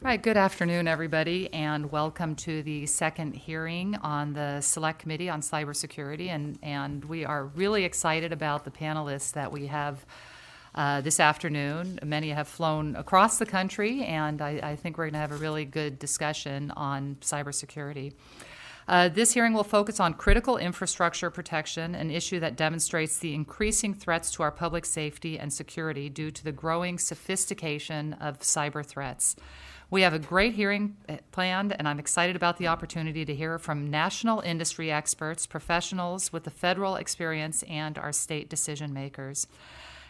Right, good afternoon, everybody, and welcome to the second hearing on the Select Committee on Cybersecurity. And we are really excited about the panelists that we have this afternoon. Many have flown across the country, and I think we're going to have a really good discussion on cybersecurity. This hearing will focus on critical infrastructure protection, an issue that demonstrates the increasing threats to our public safety and security due to the growing sophistication of cyber threats. We have a great hearing planned, and I'm excited about the opportunity to hear from national industry experts, professionals with the federal experience, and our state decision makers.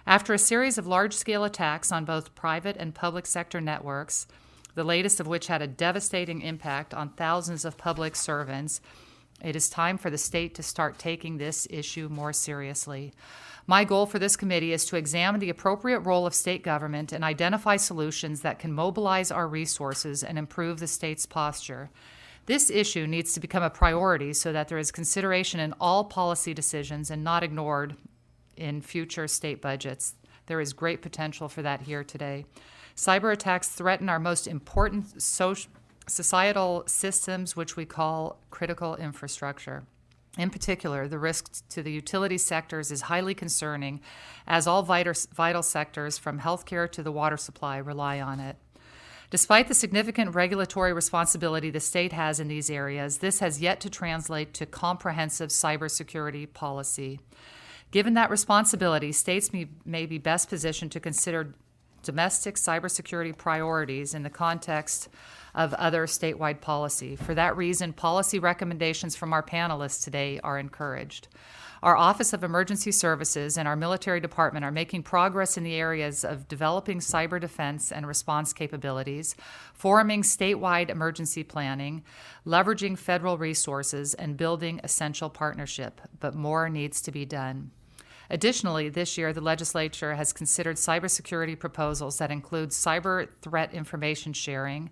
After a series of large-scale attacks on both private and public sector networks, the latest of which had a devastating impact on thousands of public servants, it is time for the state to start taking this issue more seriously. My goal for this committee is to examine the appropriate role of state government and identify solutions that can mobilize our resources and improve the state's posture. This issue needs to become a priority so that there is consideration in all policy decisions and not ignored in future state budgets. There is great potential for that here today. Cyber attacks threaten our most important societal systems, which we call critical infrastructure. In particular, the risk to the utility sectors is highly concerning, as all vital sectors, from healthcare to the water supply, rely on it. Despite the significant regulatory responsibility the state has in these areas, this has yet to translate to comprehensive cybersecurity policy. Given that responsibility, states may be best positioned to consider domestic cybersecurity priorities in the context of other statewide policy. For that reason, policy recommendations from our panelists today are encouraged. Our Office of Emergency Services and our military department are making progress in the areas of developing cyber defense and response capabilities, forming statewide emergency planning, leveraging federal resources, and building essential partnership. But more needs to be done. Additionally, this year, the legislature has considered cybersecurity proposals that include cyber threat information sharing,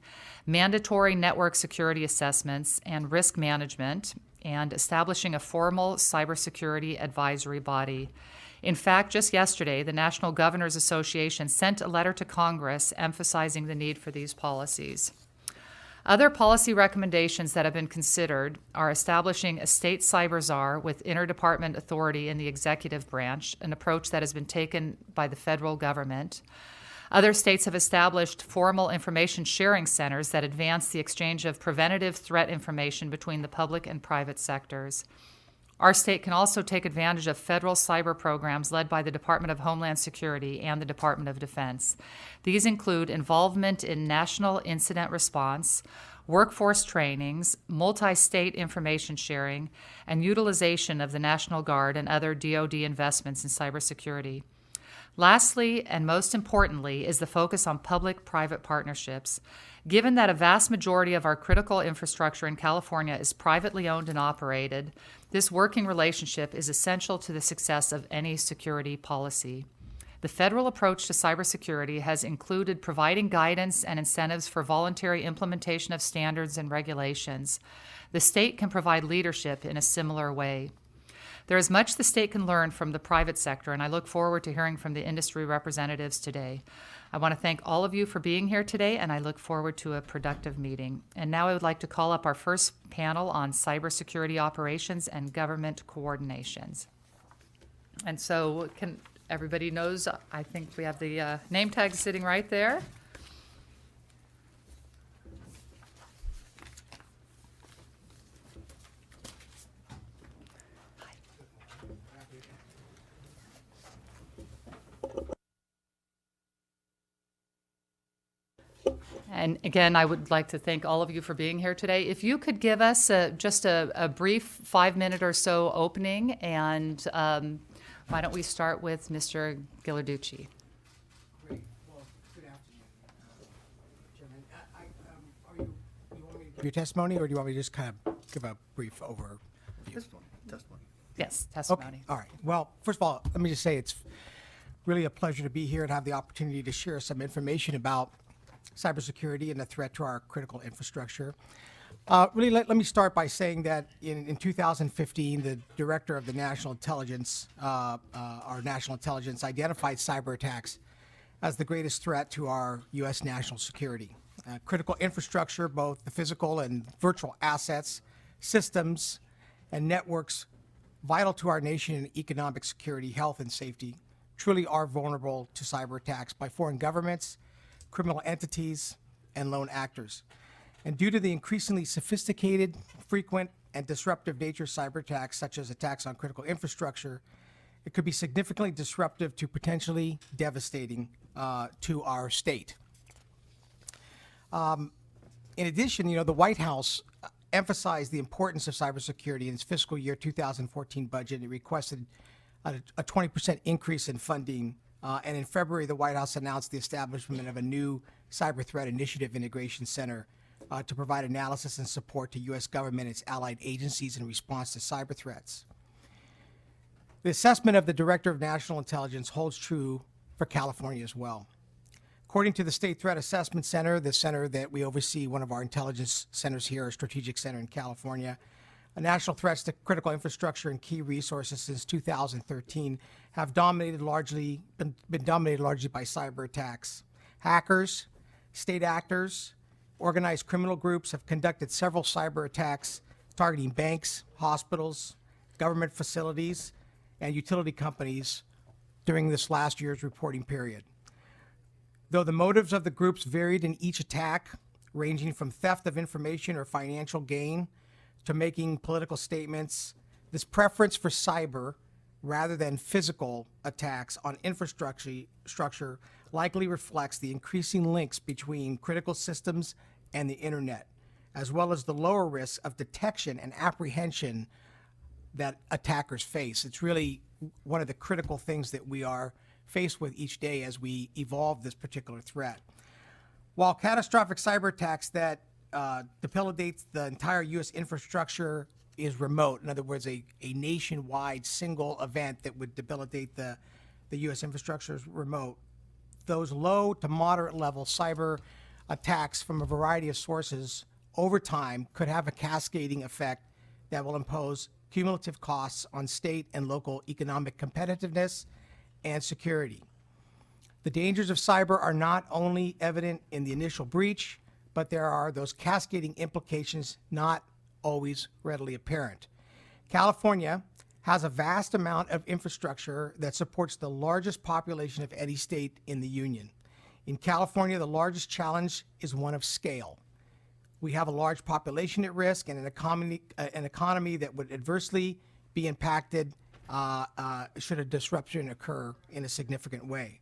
mandatory network security assessments, and risk management, and establishing a formal cybersecurity advisory body. In fact, just yesterday, the National Governors Association sent a letter to Congress emphasizing the need for these policies. Other policy recommendations that have been considered are establishing a state cyber czar with interdepartment authority in the executive branch, an approach that has been taken by the federal government. Other states have established formal information sharing centers that advance the exchange of preventative threat information between the public and private sectors. Our state can also take advantage of federal cyber programs led by the Department of Homeland Security and the Department of Defense. These include involvement in national incident response, workforce trainings, multi-state information sharing, and utilization of the National Guard and other DoD investments in cybersecurity. Lastly, and most importantly, is the focus on public-private partnerships. Given that a vast majority of our critical infrastructure in California is privately owned and operated, this working relationship is essential to the success of any security policy. The federal approach to cybersecurity has included providing guidance and incentives for voluntary implementation of standards and regulations. The state can provide leadership in a similar way. There is much the state can learn from the private sector, and I look forward to hearing from the industry representatives today. I want to thank all of you for being here today, and I look forward to a productive meeting. And now I would like to call up our first panel on cybersecurity operations and government coordinations. And so everybody knows, I think we have the name tag sitting right there. And again, I would like to thank all of you for being here today. If you could give us just a brief 5-minute or so opening, and why don't we start with Mr. Ghilarducci? Great. Well, good afternoon, Chairman. Do you want me to give your testimony, or do you want me to just kind of give a brief overview? Testimony. Yes, testimony. Okay. All right. Well, first of all, let me just say it's really a pleasure to be here and have the opportunity to share some information about cybersecurity and the threat to our critical infrastructure. Really, let me start by saying that in 2015, the director of the National Intelligence, our National Intelligence, identified cyber attacks as the greatest threat to our U.S. national security. critical infrastructure, both the physical and virtual assets, systems, and networks vital to our nation in economic security, health, and safety truly are vulnerable to cyber attacks by foreign governments, criminal entities, and lone actors. And due to the increasingly sophisticated, frequent, and disruptive nature of cyber attacks, such as attacks on critical infrastructure, it could be significantly disruptive to potentially devastating to our state. In addition, the White House emphasized the importance of cybersecurity in its fiscal year 2014 budget. It requested a 20% increase in funding. And in February, the White House announced the establishment of a new Cyber Threat Initiative Integration Center to provide analysis and support to U.S. government and its allied agencies in response to cyber threats. The assessment of the Director of National Intelligence holds true for California as well. According to the State Threat Assessment Center, the center that we oversee, one of our intelligence centers here, a strategic center in California, national threats to critical infrastructure and key resources since 2013 have been dominated largely by cyber attacks. Hackers, state actors, organized criminal groups have conducted several cyber attacks targeting banks, hospitals, government facilities, and utility companies during this last year's reporting period. Though the motives of the groups varied in each attack, ranging from theft of information or financial gain to making political statements, this preference for cyber rather than physical attacks on infrastructure likely reflects the increasing links between critical systems and the internet, as well as the lower risk of detection and apprehension that attackers face. It's really one of the critical things that we are faced with each day as we evolve this particular threat. While catastrophic cyber attacks that debilitates the entire U.S. infrastructure is remote, in other words, a nationwide single event that would debilitate the U.S. infrastructure is remote, those low to moderate level cyber attacks from a variety of sources over time could have a cascading effect that will impose cumulative costs on state and local economic competitiveness and security. The dangers of cyber are not only evident in the initial breach, but there are those cascading implications not always readily apparent. California has a vast amount of infrastructure that supports the largest population of any state in the union. In California, the largest challenge is one of scale. We have a large population at risk and an economy that would adversely be impacted should a disruption occur in a significant way.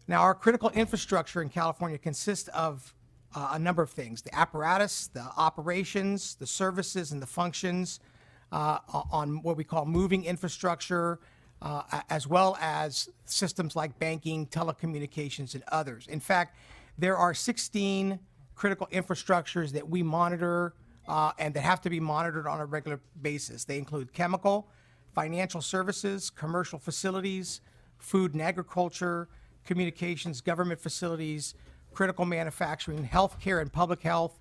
Now, our critical infrastructure in California consists of a number of things: the apparatus, the operations, the services, and the functions on what we call moving infrastructure, as well as systems like banking, telecommunications, and others. In fact, there are 16 critical infrastructures that we monitor and that have to be monitored on a regular basis. They include chemical, financial services, commercial facilities, food and agriculture, communications, government facilities, critical manufacturing, healthcare and public health,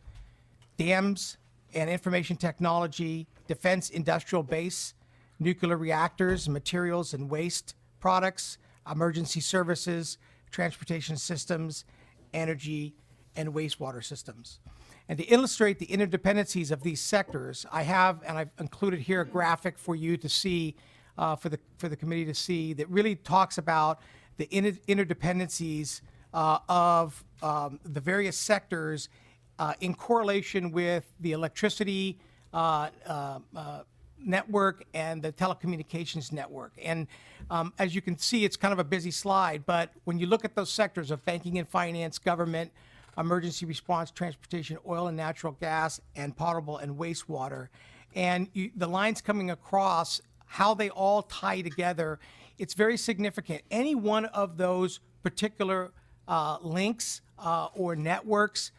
dams and information technology, defense industrial base, nuclear reactors, materials and waste products, emergency services, transportation systems, energy, and wastewater systems. And to illustrate the interdependencies of these sectors, I've included here a graphic for you to see, for the committee to see, that really talks about the interdependencies of the various sectors in correlation with the electricity network and the telecommunications network. And as you can see, it's kind of a busy slide, but when you look at those sectors of banking and finance, government, emergency response, transportation, oil and natural gas, and potable and wastewater, and the lines coming across, how they all tie together, it's very significant. Any one of those particular links or networks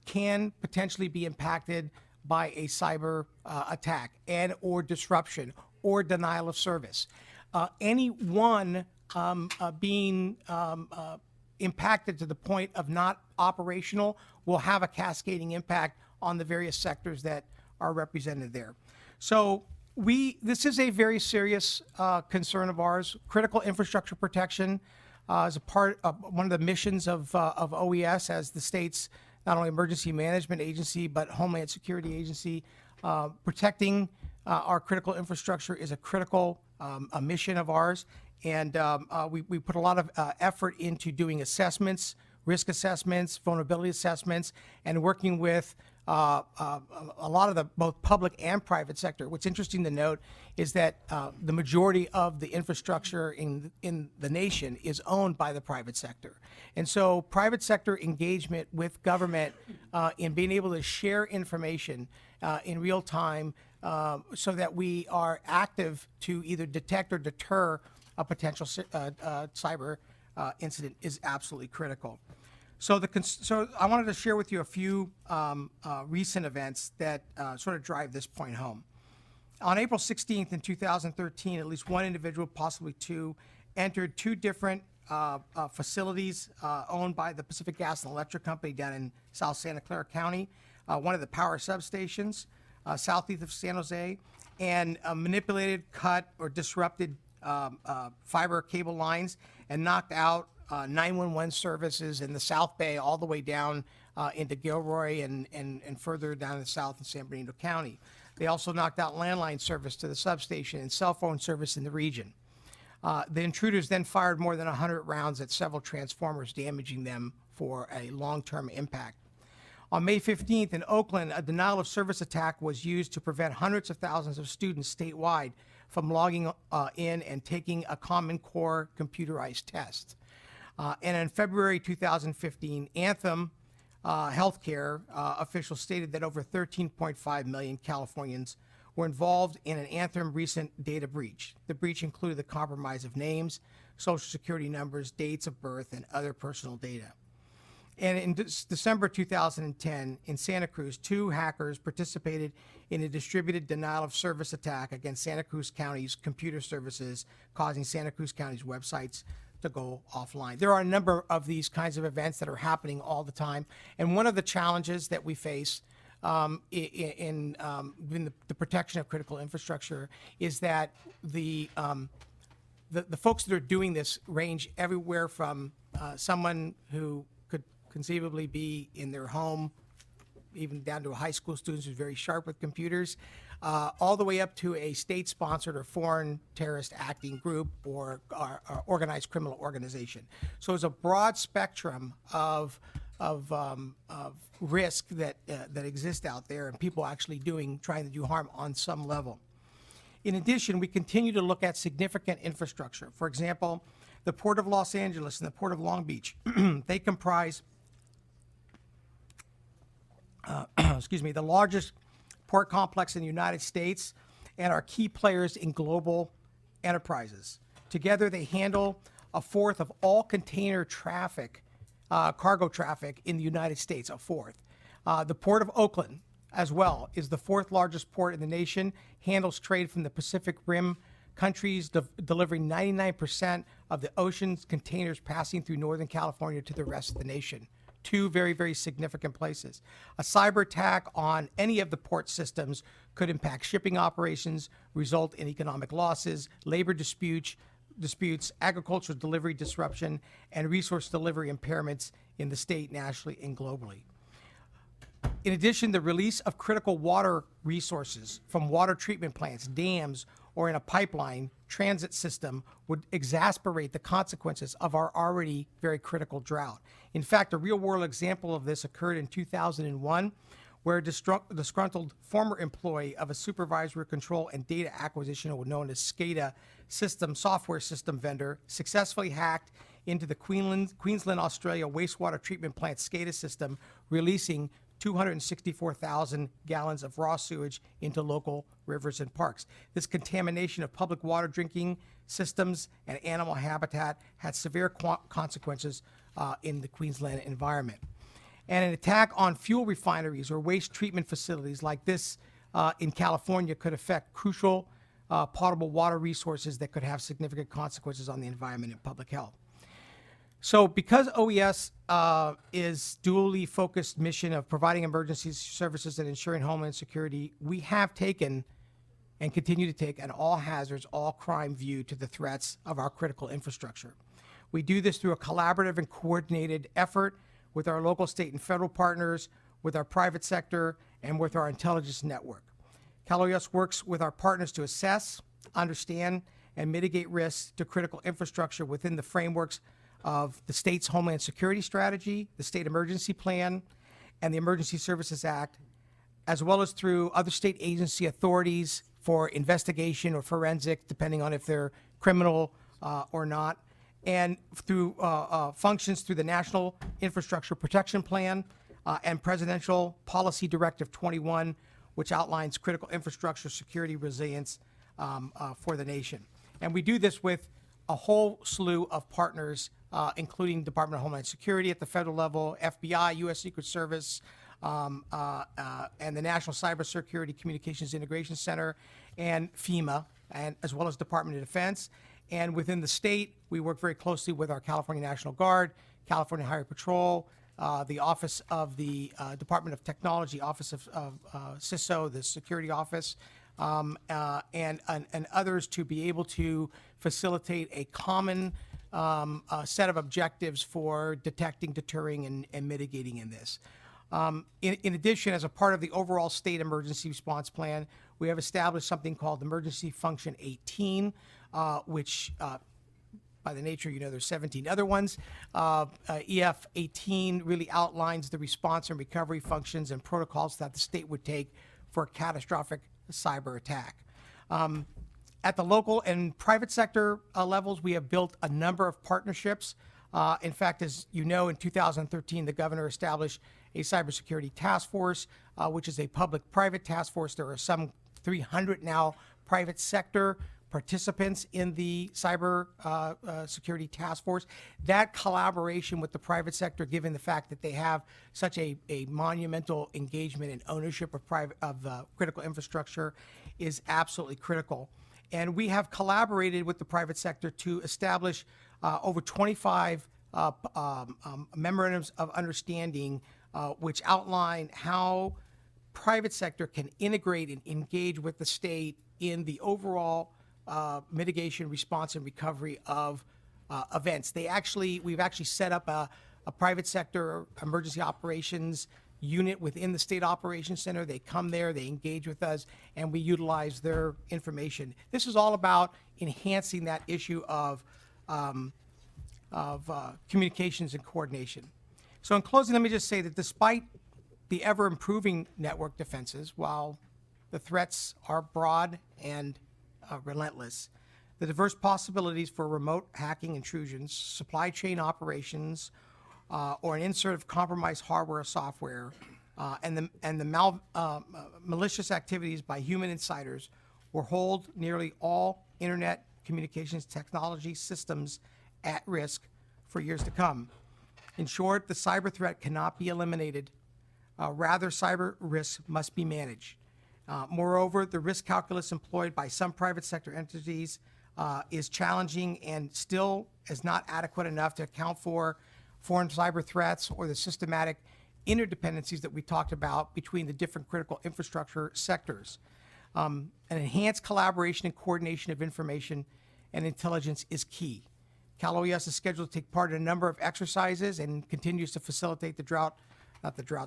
can potentially be impacted by a cyber attack and or disruption or denial of service. Any one being impacted to the point of not operational will have a cascading impact on the various sectors that are represented there. So this is a very serious concern of ours. Critical infrastructure protection is a part of one of the missions of OES as the state's not only emergency management agency, but Homeland Security agency. Protecting our critical infrastructure is a critical a mission of ours, and we put a lot of effort into doing assessments, risk assessments, vulnerability assessments, and working with a lot of the both public and private sector. What's interesting to note is that the majority of the infrastructure in the nation is owned by the private sector. And so private sector engagement with government in being able to share information in real time so that we are active to either detect or deter a potential cyber incident is absolutely critical. So I wanted to share with you a few recent events that sort of drive this point home. On April 16th in 2013, at least one individual, possibly two, entered two different facilities owned by the Pacific Gas and Electric Company down in South Santa Clara County, one of the power substations southeast of San Jose, and manipulated, cut, or disrupted fiber cable lines and knocked out 911 services in the South Bay all the way down into Gilroy and further down the south in San Bernardino County. They also knocked out landline service to the substation and cell phone service in the region. The intruders then fired more than 100 rounds at several transformers, damaging them for a long-term impact. On May 15th in Oakland, a denial of service attack was used to prevent hundreds of thousands of students statewide from logging in and taking a Common Core computerized test. And in February 2015, Anthem Healthcare officials stated that over 13.5 million Californians were involved in an Anthem recent data breach. The breach included the compromise of names, social security numbers, dates of birth, and other personal data. And in December 2010, in Santa Cruz, two hackers participated in a distributed denial of service attack against Santa Cruz County's computer services, causing Santa Cruz County's websites to go offline. There are a number of these kinds of events that are happening all the time. And one of the challenges that we face in the protection of critical infrastructure is that the folks that are doing this range everywhere from someone who could conceivably be in their home, even down to a high school student who's very sharp with computers, all the way up to a state-sponsored or foreign terrorist acting group or organized criminal organization. So it's a broad spectrum of risk that exist out there, and people actually trying to do harm on some level. In addition, we continue to look at significant infrastructure. For example, the Port of Los Angeles and the Port of Long Beach, they comprise the largest port complex in the United States and are key players in global enterprises. Together, they handle a fourth of all container traffic, cargo traffic in the United States, a fourth. The Port of Oakland, as well, is the fourth largest port in the nation, handles trade from the Pacific Rim countries, delivering 99% of the ocean's containers passing through Northern California to the rest of the nation. Two very, very significant places. A cyber attack on any of the port systems could impact shipping operations, result in economic losses, labor disputes, agricultural delivery disruption, and resource delivery impairments in the state, nationally, and globally. In addition, the release of critical water resources from water treatment plants, dams, or in a pipeline transit system would exacerbate the consequences of our already very critical drought. In fact, a real-world example of this occurred in 2001, where a disgruntled former employee of a supervisory control and data acquisition, known as SCADA software system vendor, successfully hacked into the Queensland, Australia wastewater treatment plant SCADA system, releasing 264,000 gallons of raw sewage into local rivers and parks. This contamination of public water drinking systems and animal habitat had severe consequences in the Queensland environment. And an attack on fuel refineries or waste treatment facilities like this in California could affect crucial potable water resources that could have significant consequences on the environment and public health. So because OES is dually focused mission of providing emergency services and ensuring homeland security, we have taken and continue to take an all hazards, all crime view to the threats of our critical infrastructure. We do this through a collaborative and coordinated effort with our local, state, and federal partners, with our private sector, and with our intelligence network. Cal OES works with our partners to assess, understand, and mitigate risks to critical infrastructure within the frameworks of the state's Homeland Security Strategy, the State Emergency Plan, and the Emergency Services Act, as well as through other state agency authorities for investigation or forensic, depending on if they're criminal or not, and through functions through the National Infrastructure Protection Plan and Presidential Policy Directive 21, which outlines critical infrastructure security resilience for the nation. And we do this with a whole slew of partners, including Department of Homeland Security at the federal level, FBI, U.S. Secret Service, and the National Cybersecurity Communications Integration Center, and FEMA, and as well as Department of Defense. And within the state, we work very closely with our California National Guard, California Highway Patrol, the Office of the Department of Technology, Office of CISO, the Security Office, and others to be able to facilitate a common set of objectives for detecting, deterring, and mitigating in this. In addition, as a part of the overall state emergency response plan, we have established something called Emergency Function 18, which by the nature, there's 17 other ones. EF 18 really outlines the response and recovery functions and protocols that the state would take for a catastrophic cyber attack. At the local and private sector levels, we have built a number of partnerships. In fact, as you know, in 2013, the governor established a cybersecurity task force, which is a public-private task force. There are some 300 now private sector participants in the cyber security task force. That collaboration with the private sector, given the fact that they have such a monumental engagement and ownership of critical infrastructure, is absolutely critical. And we have collaborated with the private sector to establish over 25 memorandums of understanding, which outline how private sector can integrate and engage with the state in the overall mitigation, response, and recovery of events. We've actually set up a private sector emergency operations unit within the State Operations Center. They come there, they engage with us, and we utilize their information. This is all about enhancing that issue of communications and coordination. So in closing, let me just say that despite the ever-improving network defenses, while the threats are broad and relentless, the diverse possibilities for remote hacking intrusions, supply chain operations, or an insert of compromised hardware or software, and the malicious activities by human insiders will hold nearly all internet communications technology systems at risk for years to come. In short, the cyber threat cannot be eliminated. Rather, cyber risks must be managed. Moreover, the risk calculus employed by some private sector entities is challenging and still is not adequate enough to account for foreign cyber threats or the systematic interdependencies that we talked about between the different critical infrastructure sectors. An enhanced collaboration and coordination of information and intelligence is key. Cal OES is scheduled to take part in a number of exercises and continues to facilitate the drought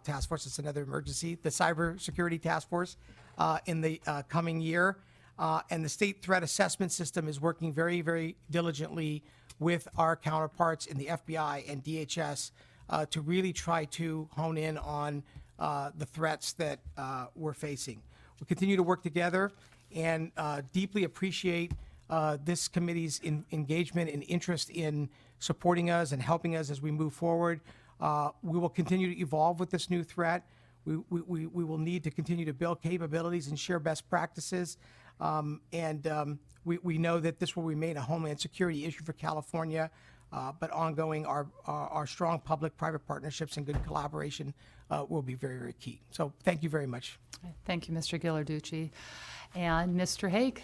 task force, it's another emergency, the cybersecurity task force in the coming year. And the state threat assessment system is working very, very diligently with our counterparts in the FBI and DHS to really try to hone in on the threats that we're facing. We continue to work together and deeply appreciate this committee's engagement and interest in supporting us and helping us as we move forward. We will continue to evolve with this new threat. We will need to continue to build capabilities and share best practices. We know that this will remain a Homeland Security issue for California, but ongoing, our strong public-private partnerships and good collaboration will be very, very key. So thank you very much. Thank you, Mr. Ghilarducci. And Mr. Haig,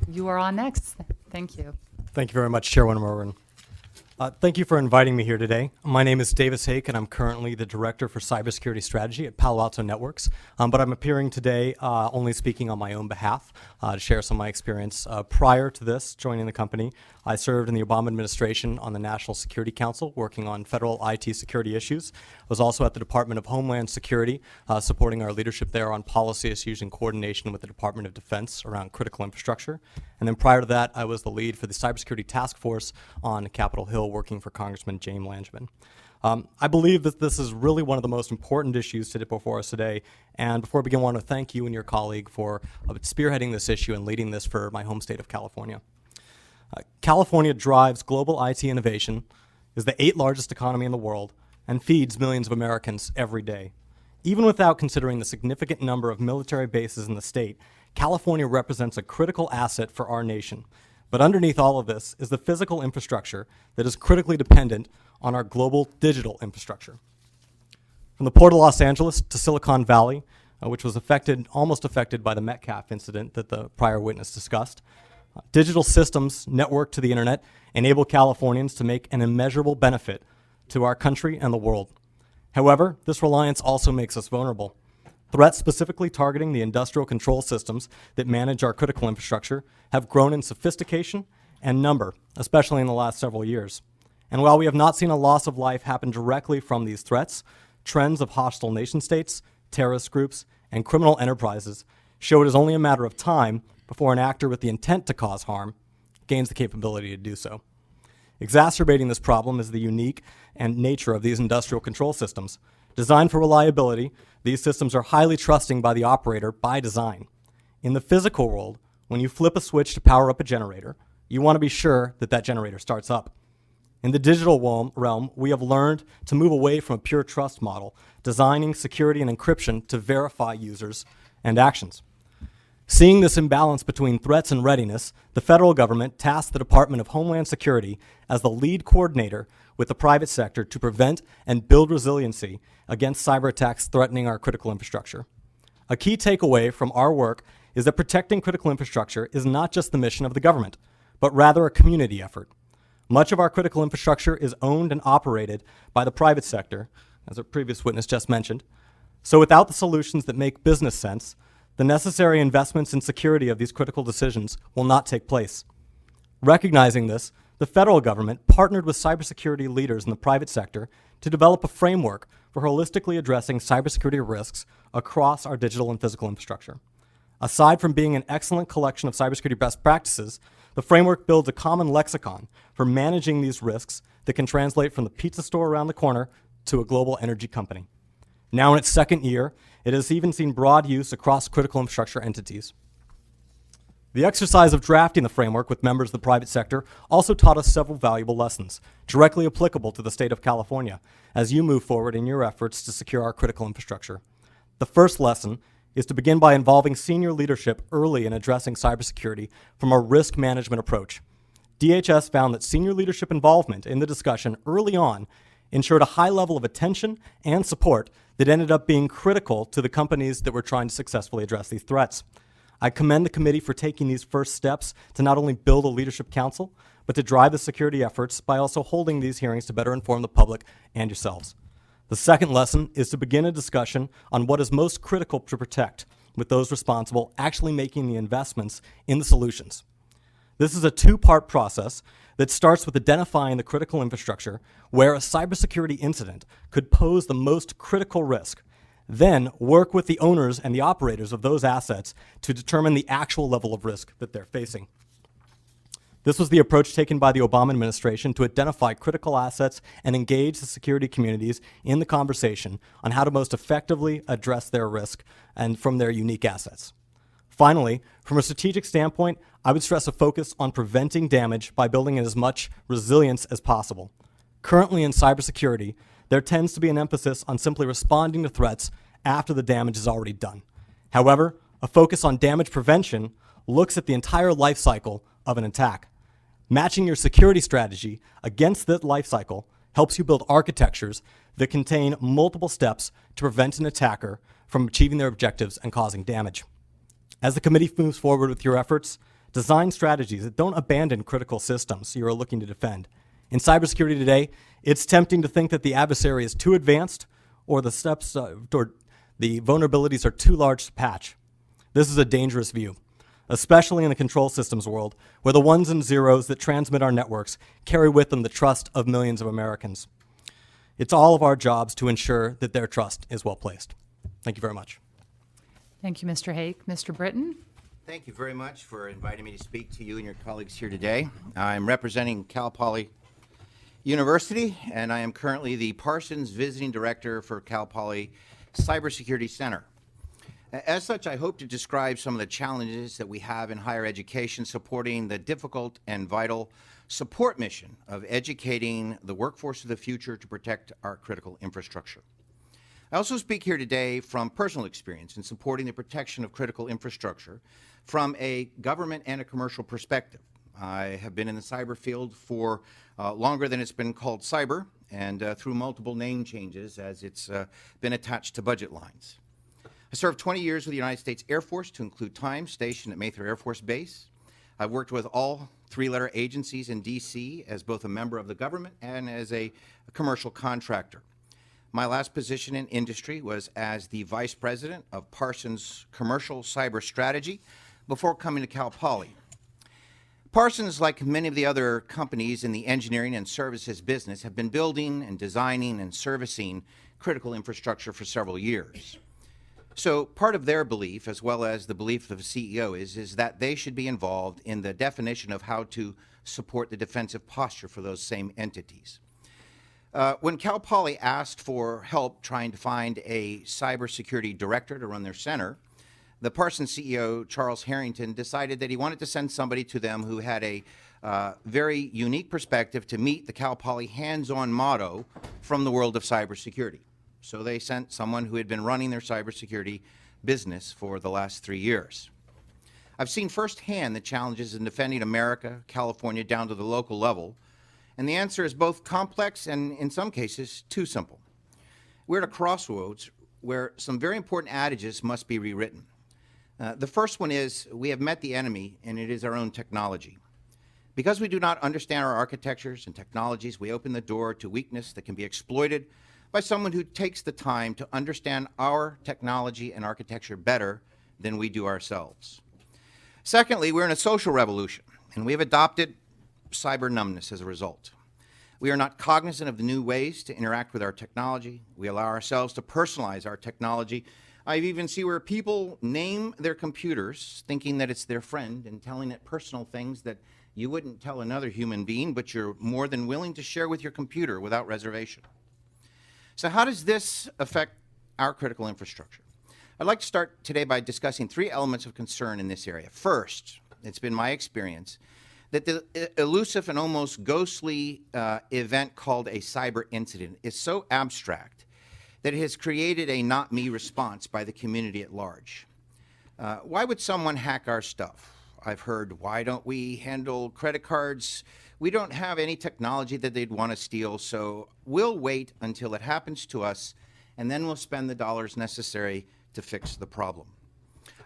you are on next. Thank you. Thank you very much, Chairwoman Morgan. Thank you for inviting me here today. My name is Davis Hake, and I'm currently the Director for Cybersecurity Strategy at Palo Alto Networks. But I'm appearing today only speaking on my own behalf to share some of my experience. Prior to this, joining the company, I served in the Obama administration on the National Security Council, working on federal IT security issues. I was also at the Department of Homeland Security, supporting our leadership there on policy issues in coordination with the Department of Defense around critical infrastructure. And then prior to that, I was the lead for the Cybersecurity Task Force on Capitol Hill, working for Congressman James Langevin. I believe that this is really one of the most important issues before us today. And before I begin, I want to thank you and your colleague for spearheading this issue and leading this for my home state of California. California drives global IT innovation, is the 8th largest economy in the world, and feeds millions of Americans every day. Even without considering the significant number of military bases in the state, California represents a critical asset for our nation. But underneath all of this is the physical infrastructure that is critically dependent on our global digital infrastructure. From the Port of Los Angeles to Silicon Valley, which was almost affected by the Metcalf incident that the prior witness discussed, digital systems networked to the internet enable Californians to make an immeasurable benefit to our country and the world. However, this reliance also makes us vulnerable. Threats specifically targeting the industrial control systems that manage our critical infrastructure have grown in sophistication and number, especially in the last several years. And while we have not seen a loss of life happen directly from these threats, trends of hostile nation states, terrorist groups, and criminal enterprises show it is only a matter of time before an actor with the intent to cause harm gains the capability to do so. Exacerbating this problem is the unique and nature of these industrial control systems. Designed for reliability, these systems are highly trusting by the operator by design. In the physical world, when you flip a switch to power up a generator, you want to be sure that that generator starts up. In the digital realm, we have learned to move away from a pure trust model, designing security and encryption to verify users and actions. Seeing this imbalance between threats and readiness, the federal government tasked the Department of Homeland Security as the lead coordinator with the private sector to prevent and build resiliency against cyber attacks threatening our critical infrastructure. A key takeaway from our work is that protecting critical infrastructure is not just the mission of the government, but rather a community effort. Much of our critical infrastructure is owned and operated by the private sector, as a previous witness just mentioned. So without the solutions that make business sense, the necessary investments in security of these critical decisions will not take place. Recognizing this, the federal government partnered with cybersecurity leaders in the private sector to develop a framework for holistically addressing cybersecurity risks across our digital and physical infrastructure. Aside from being an excellent collection of cybersecurity best practices, the framework builds a common lexicon for managing these risks that can translate from the pizza store around the corner to a global energy company. Now in its second year, it has even seen broad use across critical infrastructure entities. The exercise of drafting the framework with members of the private sector also taught us several valuable lessons, directly applicable to the state of California, as you move forward in your efforts to secure our critical infrastructure. The first lesson is to begin by involving senior leadership early in addressing cybersecurity from a risk management approach. DHS found that senior leadership involvement in the discussion early on ensured a high level of attention and support that ended up being critical to the companies that were trying to successfully address these threats. I commend the committee for taking these first steps to not only build a leadership council, but to drive the security efforts by also holding these hearings to better inform the public and yourselves. The second lesson is to begin a discussion on what is most critical to protect, with those responsible actually making the investments in the solutions. This is a two-part process that starts with identifying the critical infrastructure where a cybersecurity incident could pose the most critical risk. Then work with the owners and the operators of those assets to determine the actual level of risk that they're facing. This was the approach taken by the Obama administration to identify critical assets and engage the security communities in the conversation on how to most effectively address their risk and from their unique assets. Finally, from a strategic standpoint, I would stress a focus on preventing damage by building in as much resilience as possible. Currently in cybersecurity, there tends to be an emphasis on simply responding to threats after the damage is already done. However, a focus on damage prevention looks at the entire life cycle of an attack. Matching your security strategy against that life cycle helps you build architectures that contain multiple steps to prevent an attacker from achieving their objectives and causing damage. As the committee moves forward with your efforts, design strategies that don't abandon critical systems you are looking to defend. In cybersecurity today, it's tempting to think that the adversary is too advanced or the steps toward the vulnerabilities are too large to patch. This is a dangerous view, especially in the control systems world, where the ones and zeros that transmit our networks carry with them the trust of millions of Americans. It's all of our jobs to ensure that their trust is well placed. Thank you very much. Thank you, Mr. Hake. Mr. Britton? Thank you very much for inviting me to speak to you and your colleagues here today. I'm representing Cal Poly University, and I am currently the Parsons Visiting Director for Cal Poly Cybersecurity Center. As such, I hope to describe some of the challenges that we have in higher education supporting the difficult and vital support mission of educating the workforce of the future to protect our critical infrastructure. I also speak here today from personal experience in supporting the protection of critical infrastructure from a government and a commercial perspective. I have been in the cyber field for longer than it's been called cyber, and through multiple name changes as it's been attached to budget lines. I served 20 years with the United States Air Force, to include time stationed at Mather Air Force Base. I've worked with all three-letter agencies in D.C. as both a member of the government and as a commercial contractor. My last position in industry was as the Vice President of Parsons Commercial Cyber Strategy before coming to Cal Poly. Parsons, like many of the other companies in the engineering and services business, have been building and designing and servicing critical infrastructure for several years. So part of their belief, as well as the belief of the CEO, is that they should be involved in the definition of how to support the defensive posture for those same entities. When Cal Poly asked for help trying to find a cybersecurity director to run their center, the Parsons CEO, Charles Harrington, decided that he wanted to send somebody to them who had a very unique perspective to meet the Cal Poly hands-on motto from the world of cybersecurity. So they sent someone who had been running their cybersecurity business for the last 3 years. I've seen firsthand the challenges in defending America, California, down to the local level, and the answer is both complex and, in some cases, too simple. We're at a crossroads where some very important adages must be rewritten. The first one is, we have met the enemy, and it is our own technology. Because we do not understand our architectures and technologies, we open the door to weakness that can be exploited by someone who takes the time to understand our technology and architecture better than we do ourselves. Secondly, we're in a social revolution, and we have adopted cyber numbness as a result. We are not cognizant of the new ways to interact with our technology. We allow ourselves to personalize our technology. I even see where people name their computers thinking that it's their friend and telling it personal things that you wouldn't tell another human being, but you're more than willing to share with your computer without reservation. So how does this affect our critical infrastructure? I'd like to start today by discussing 3 elements of concern in this area. First, it's been my experience that the elusive and almost ghostly event called a cyber incident is so abstract that it has created a not me response by the community at large. Why would someone hack our stuff? I've heard, why don't we handle credit cards? We don't have any technology that they'd want to steal, so we'll wait until it happens to us, and then we'll spend the dollars necessary to fix the problem.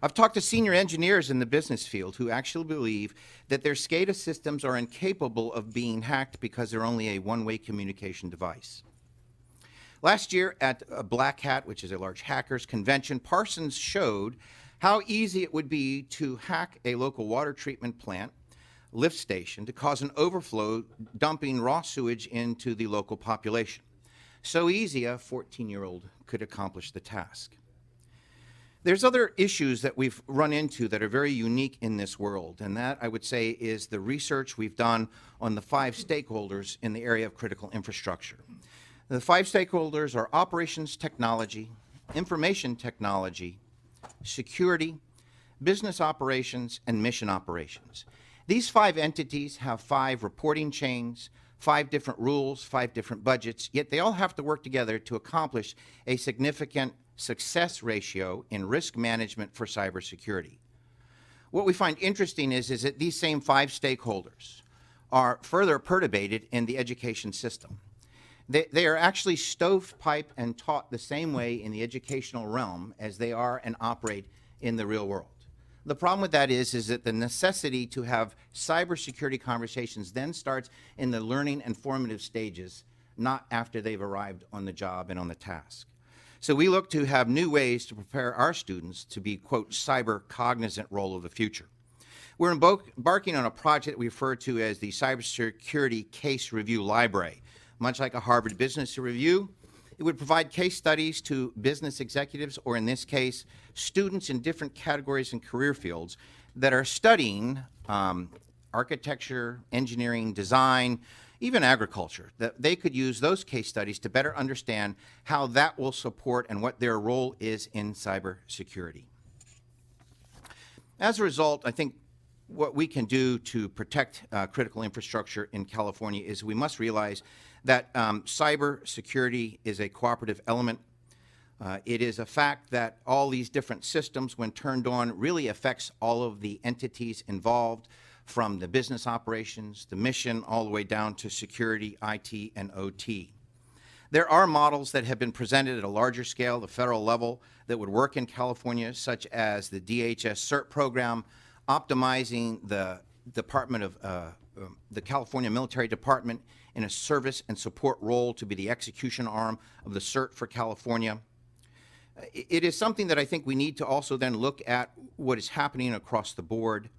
I've talked to senior engineers in the business field who actually believe that their SCADA systems are incapable of being hacked because they're only a one-way communication device. Last year at Black Hat, which is a large hackers convention, Parsons showed how easy it would be to hack a local water treatment plant lift station to cause an overflow, dumping raw sewage into the local population. So easy a 14-year-old could accomplish the task. There's other issues that we've run into that are very unique in this world, and that, I would say, is the research we've done on the 5 stakeholders in the area of critical infrastructure. The 5 stakeholders are operations technology, information technology, security, business operations, and mission operations. These 5 entities have 5 reporting chains, 5 different rules, 5 different budgets, yet they all have to work together to accomplish a significant success ratio in risk management for cybersecurity. What we find interesting is that these same 5 stakeholders are further perturbated in the education system. They are actually stovepipe and taught the same way in the educational realm as they are and operate in the real world. The problem with that is that the necessity to have cybersecurity conversations then starts in the learning and formative stages, not after they've arrived on the job and on the task. So we look to have new ways to prepare our students to be, quote, cyber cognizant role of the future. We're embarking on a project we refer to as the Cybersecurity Case Review Library. Much like a Harvard Business Review, it would provide case studies to business executives, or in this case, students in different categories and career fields that are studying architecture, engineering, design, even agriculture, that they could use those case studies to better understand how that will support and what their role is in cybersecurity. As a result, I think what we can do to protect critical infrastructure in California is we must realize that cybersecurity is a cooperative element. It is a fact that all these different systems, when turned on, really affects all of the entities involved, from the business operations, the mission, all the way down to security, IT, and OT. There are models that have been presented at a larger scale, the federal level, that would work in California, such as the DHS CERT program, optimizing the Department of the California Military Department in a service and support role to be the execution arm of the CERT for California. It is something that I think we need to also then look at what is happening across the board.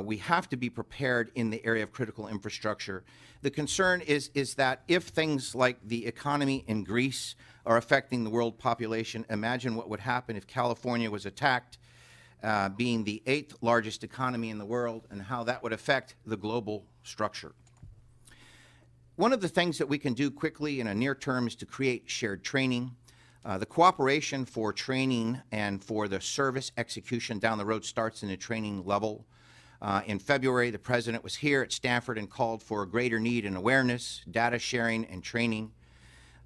We have to be prepared in the area of critical infrastructure. The concern is that if things like the economy in Greece are affecting the world population, imagine what would happen if California was attacked, being the 8th largest economy in the world, and how that would affect the global structure. One of the things that we can do quickly in a near term is to create shared training. The cooperation for training and for the service execution down the road starts in the training level. In February, the president was here at Stanford and called for a greater need in awareness, data sharing, and training.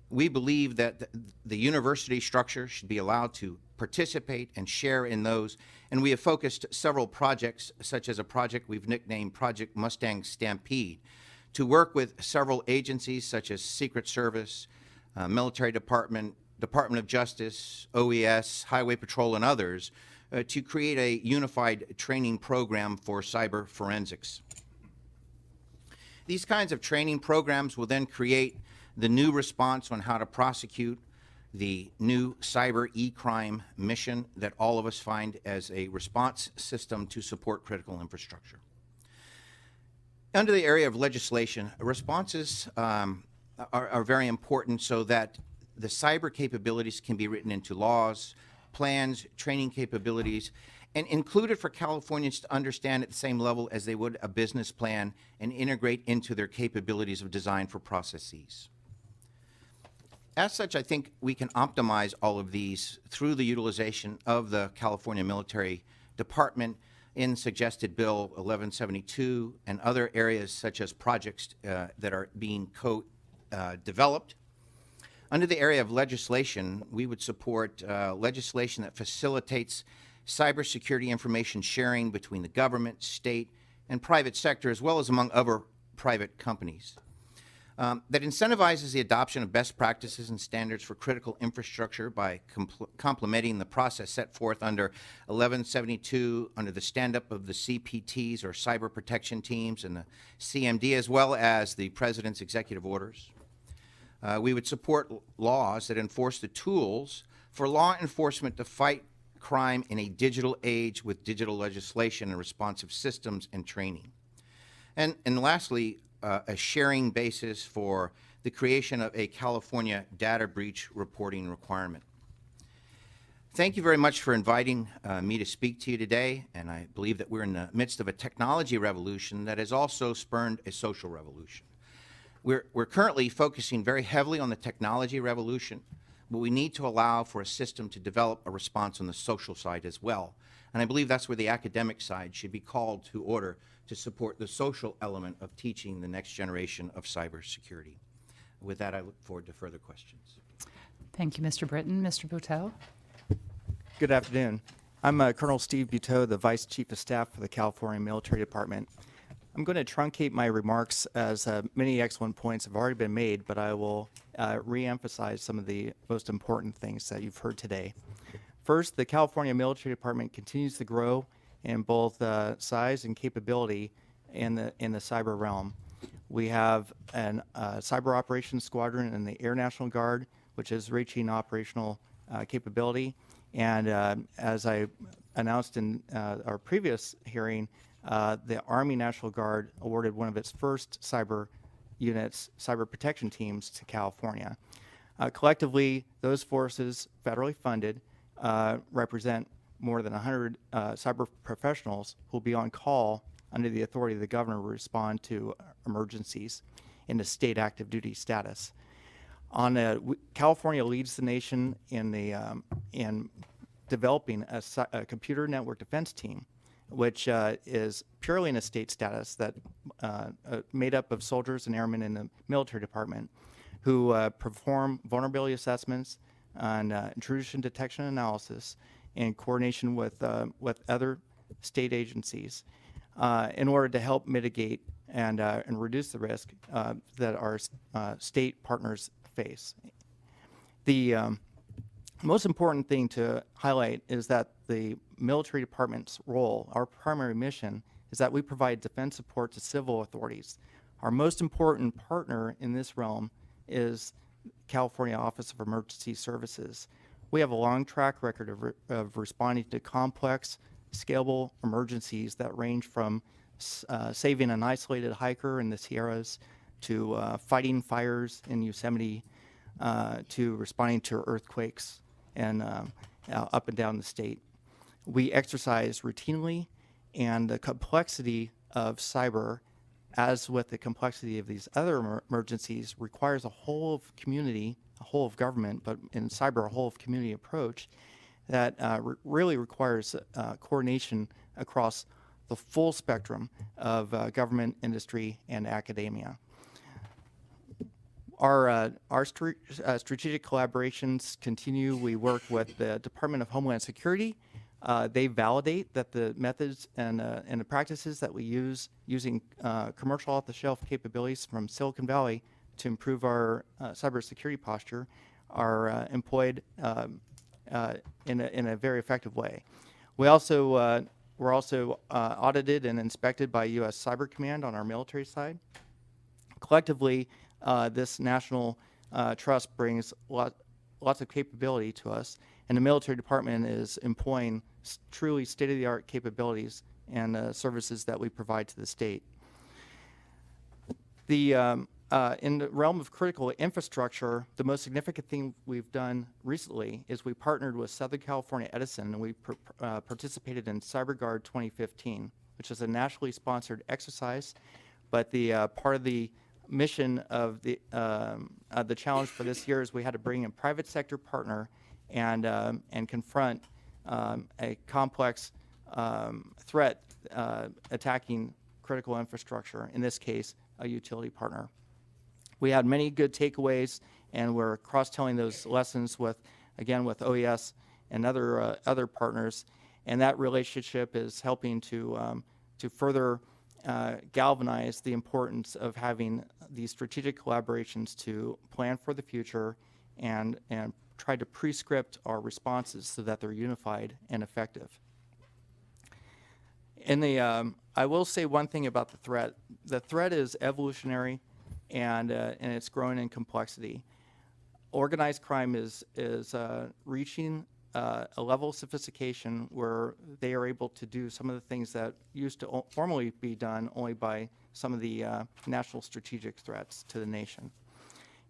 We believe that the university structure should be allowed to participate and share in those, and we have focused several projects, such as a project we've nicknamed Project Mustang Stampede, to work with several agencies such as Secret Service, Military Department, Department of Justice, OES, Highway Patrol, and others, to create a unified training program for cyber forensics. These kinds of training programs will then create the new response on how to prosecute the new cyber e-crime mission that all of us find as a response system to support critical infrastructure. Under the area of legislation, responses are very important so that the cyber capabilities can be written into laws, plans, training capabilities, and included for Californians to understand at the same level as they would a business plan and integrate into their capabilities of design for processes. As such, I think we can optimize all of these through the utilization of the California Military Department in suggested Bill 1172 and other areas such as projects that are being co-developed. Under the area of legislation, we would support legislation that facilitates cybersecurity information sharing between the government, state, and private sector, as well as among other private companies. That incentivizes the adoption of best practices and standards for critical infrastructure by complementing the process set forth under 1172, under the stand-up of the CPTs, or cyber protection teams, and the CMD, as well as the President's executive orders. We would support laws that enforce the tools for law enforcement to fight crime in a digital age with digital legislation and responsive systems and training. And lastly, a sharing basis for the creation of a California data breach reporting requirement. Thank you very much for inviting me to speak to you today, and I believe that we're in the midst of a technology revolution that has also spurned a social revolution. We're currently focusing very heavily on the technology revolution, but we need to allow for a system to develop a response on the social side as well. And I believe that's where the academic side should be called to order to support the social element of teaching the next generation of cybersecurity. With that, I look forward to further questions. Thank you, Mr. Britton. Mr. Buteau? Good afternoon. I'm Colonel Steve Buteau, the Vice Chief of Staff for the California Military Department. I'm going to truncate my remarks as many excellent points have already been made, but I will re-emphasize some of the most important things that you've heard today. First, the California Military Department continues to grow in both size and capability in the cyber realm. We have a cyber operations squadron in the Air National Guard, which is reaching operational capability. And as I announced in our previous hearing, the Army National Guard awarded one of its first cyber units, cyber protection teams, to California. Collectively, those forces, federally funded, represent more than 100 cyber professionals who will be on call under the authority of the governor to respond to emergencies in a state active duty status. California leads the nation in developing a computer network defense team, which is purely in a state status that made up of soldiers and airmen in the military department who perform vulnerability assessments and intrusion detection analysis in coordination with other state agencies in order to help mitigate and reduce the risk that our state partners face. The most important thing to highlight is that the military department's role, our primary mission, is that we provide defense support to civil authorities. Our most important partner in this realm is California Office of Emergency Services. We have a long track record of responding to complex, scalable emergencies that range from saving an isolated hiker in the Sierras to fighting fires in Yosemite to responding to earthquakes and up and down the state. We exercise routinely, and the complexity of cyber, as with the complexity of these other emergencies, requires a whole of community, a whole of government, but in cyber, a whole of community approach that really requires coordination across the full spectrum of government, industry, and academia. Our strategic collaborations continue. We work with the Department of Homeland Security. They validate that the methods and the practices that we use using commercial off-the-shelf capabilities from Silicon Valley to improve our cybersecurity posture are employed in a very effective way. We're also audited and inspected by U.S. Cyber Command on our military side. Collectively, this national trust brings lots of capability to us, and the military department is employing truly state-of-the-art capabilities and services that we provide to the state. In the realm of critical infrastructure, the most significant thing we've done recently is we partnered with Southern California Edison, and we participated in CyberGuard 2015, which is a nationally sponsored exercise, but the part of the mission of the challenge for this year is we had to bring in private sector partner and confront a complex threat attacking critical infrastructure, in this case, a utility partner. We had many good takeaways, and we're cross-telling those lessons with OES and other partners, and that relationship is helping to further galvanize the importance of having these strategic collaborations to plan for the future and try to pre-script our responses so that they're unified and effective. I will say one thing about the threat. The threat is evolutionary, and it's growing in complexity. Organized crime is reaching a level of sophistication where they are able to do some of the things that used to formerly be done only by some of the national strategic threats to the nation.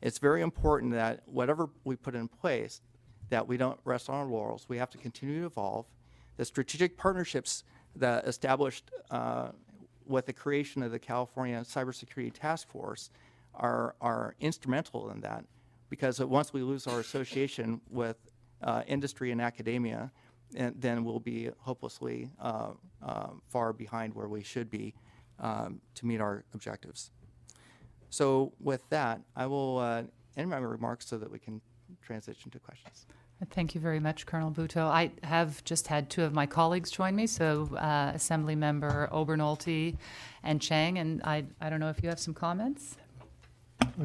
It's very important that whatever we put in place, that we don't rest on our laurels. We have to continue to evolve. The strategic partnerships that established with the creation of the California Cybersecurity Task Force are instrumental in that, because once we lose our association with industry and academia, then we'll be hopelessly far behind where we should be to meet our objectives. So with that, I will end my remarks so that we can transition to questions. Thank you very much, Colonel Butow. I have just had two of my colleagues join me, so Assemblymember Obernolte and Chang, and I don't know if you have some comments?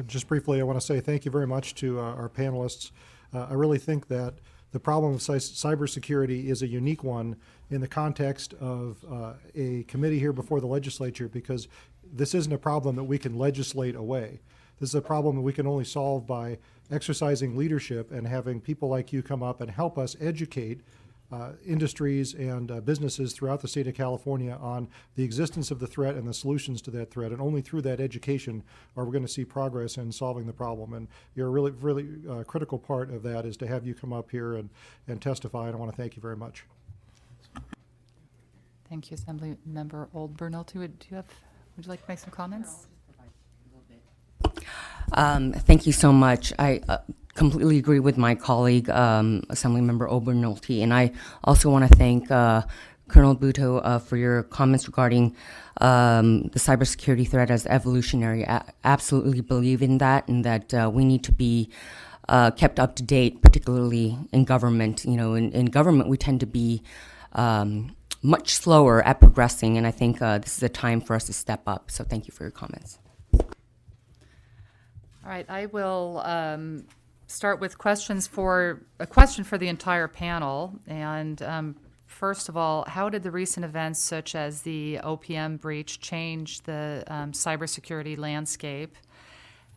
Just briefly, I want to say thank you very much to our panelists. I really think that the problem of cybersecurity is a unique one in the context of a committee here before the legislature, because this isn't a problem that we can legislate away. This is a problem that we can only solve by exercising leadership and having people like you come up and help us educate industries and businesses throughout the state of California on the existence of the threat and the solutions to that threat. And only through that education are we going to see progress in solving the problem. And you're a really critical part of that is to have you come up here and testify. And I want to thank you very much. Thank you, Assembly Member Old-Bernalty. Would you like to make some comments? Thank you so much. I completely agree with my colleague, Assemblymember Ober-Nolte, and I also want to thank Colonel Buto for your comments regarding the cybersecurity threat as evolutionary. I absolutely believe in that, and that we need to be kept up to date, particularly in government. You know, in government, we tend to be much slower at progressing, and I think this is a time for us to step up. So thank you for your comments. All right, I will start with a question for the entire panel. And first of all, how did the recent events such as the OPM breach change the cybersecurity landscape?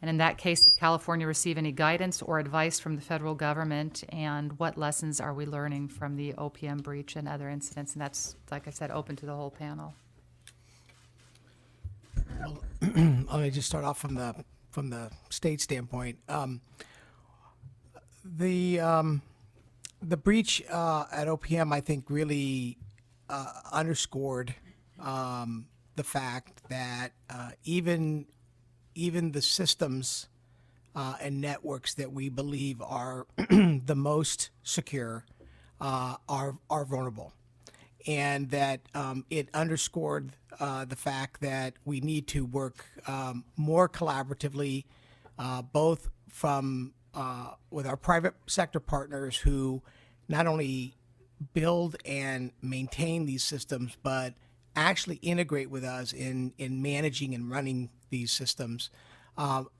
And in that case, did California receive any guidance or advice from the federal government? And what lessons are we learning from the OPM breach and other incidents? And that's, like I said, open to the whole panel. Well, let me just start off from the state standpoint. The breach at OPM, I think, really underscored the fact that even the systems and networks that we believe are the most secure are vulnerable, and that it underscored the fact that we need to work more collaboratively, both from with our private sector partners who not only build and maintain these systems, but actually integrate with us in managing and running these systems,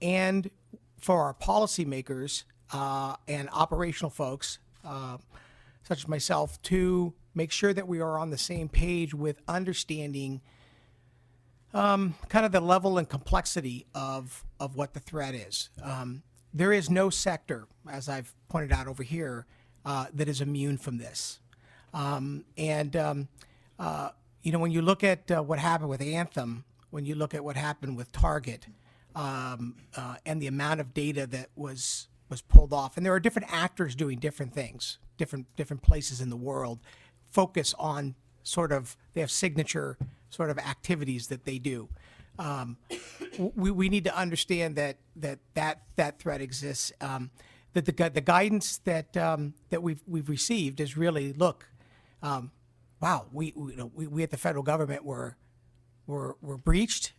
and for our policymakers and operational folks, such as myself, to make sure that we are on the same page with understanding kind of the level and complexity of what the threat is. There is no sector, as I've pointed out over here, that is immune from this. You know, when you look at what happened with Anthem, when you look at what happened with Target, and the amount of data that was pulled off, and there are different actors doing different things, different places in the world focus on sort of, they have signature sort of activities that they do. We need to understand that threat exists. That the guidance that we've received is really, look, wow, we at the federal government were breached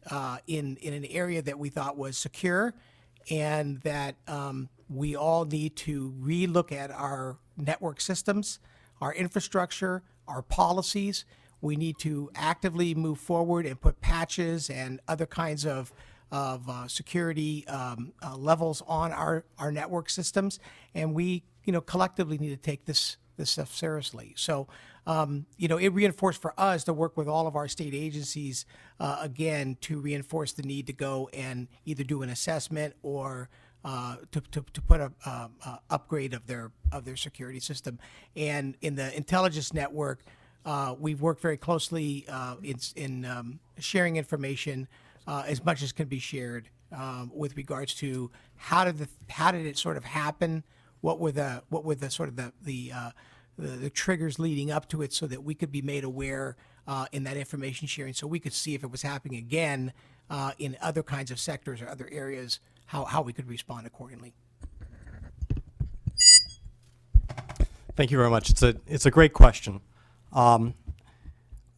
in an area that we thought was secure, and that we all need to relook at our network systems, our infrastructure, our policies. We need to actively move forward and put patches and other kinds of security levels on our network systems, and we collectively need to take this stuff seriously. So it reinforced for us to work with all of our state agencies again to reinforce the need to go and either do an assessment or to put a upgrade of their security system. And in the intelligence network, we've worked very closely in sharing information as much as can be shared with regards to how did it sort of happen, what were the sort of the triggers leading up to it, so that we could be made aware in that information sharing, so we could see if it was happening again in other kinds of sectors or other areas, how we could respond accordingly. Thank you very much. It's a great question.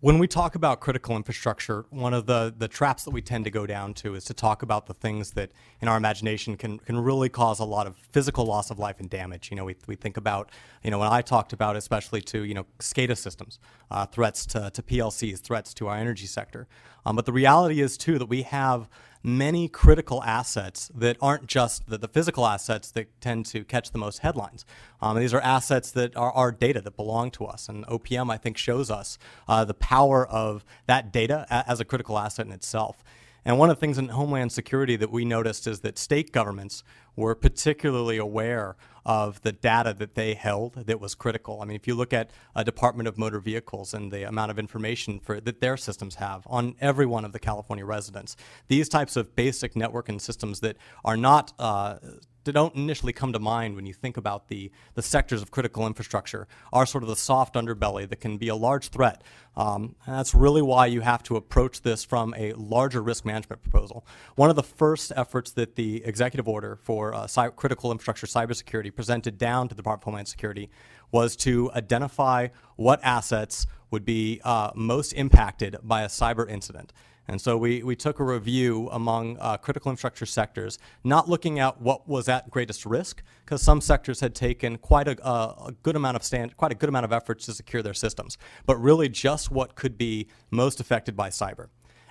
When we talk about critical infrastructure, one of the traps that we tend to go down to is to talk about the things that in our imagination can really cause a lot of physical loss of life and damage. We think about, when I talked about especially to, SCADA systems, threats to PLCs, threats to our energy sector. But the reality is too that we have many critical assets that aren't just the physical assets that tend to catch the most headlines. These are assets that are our data that belong to us, and OPM, I think, shows us the power of that data as a critical asset in itself. And one of the things in Homeland Security that we noticed is that state governments were particularly aware of the data that they held that was critical. I mean, if you look at a Department of Motor Vehicles and the amount of information that their systems have on every one of the California residents, these types of basic networking systems that are not that don't initially come to mind when you think about the sectors of critical infrastructure are sort of the soft underbelly that can be a large threat. And that's really why you have to approach this from a larger risk management proposal. One of the first efforts that the executive order for critical infrastructure cybersecurity presented down to the Department of Homeland Security was to identify what assets would be most impacted by a cyber incident. And so we took a review among critical infrastructure sectors, not looking at what was at greatest risk, because some sectors had taken quite a good amount of efforts to secure their systems, but really just what could be most affected by cyber.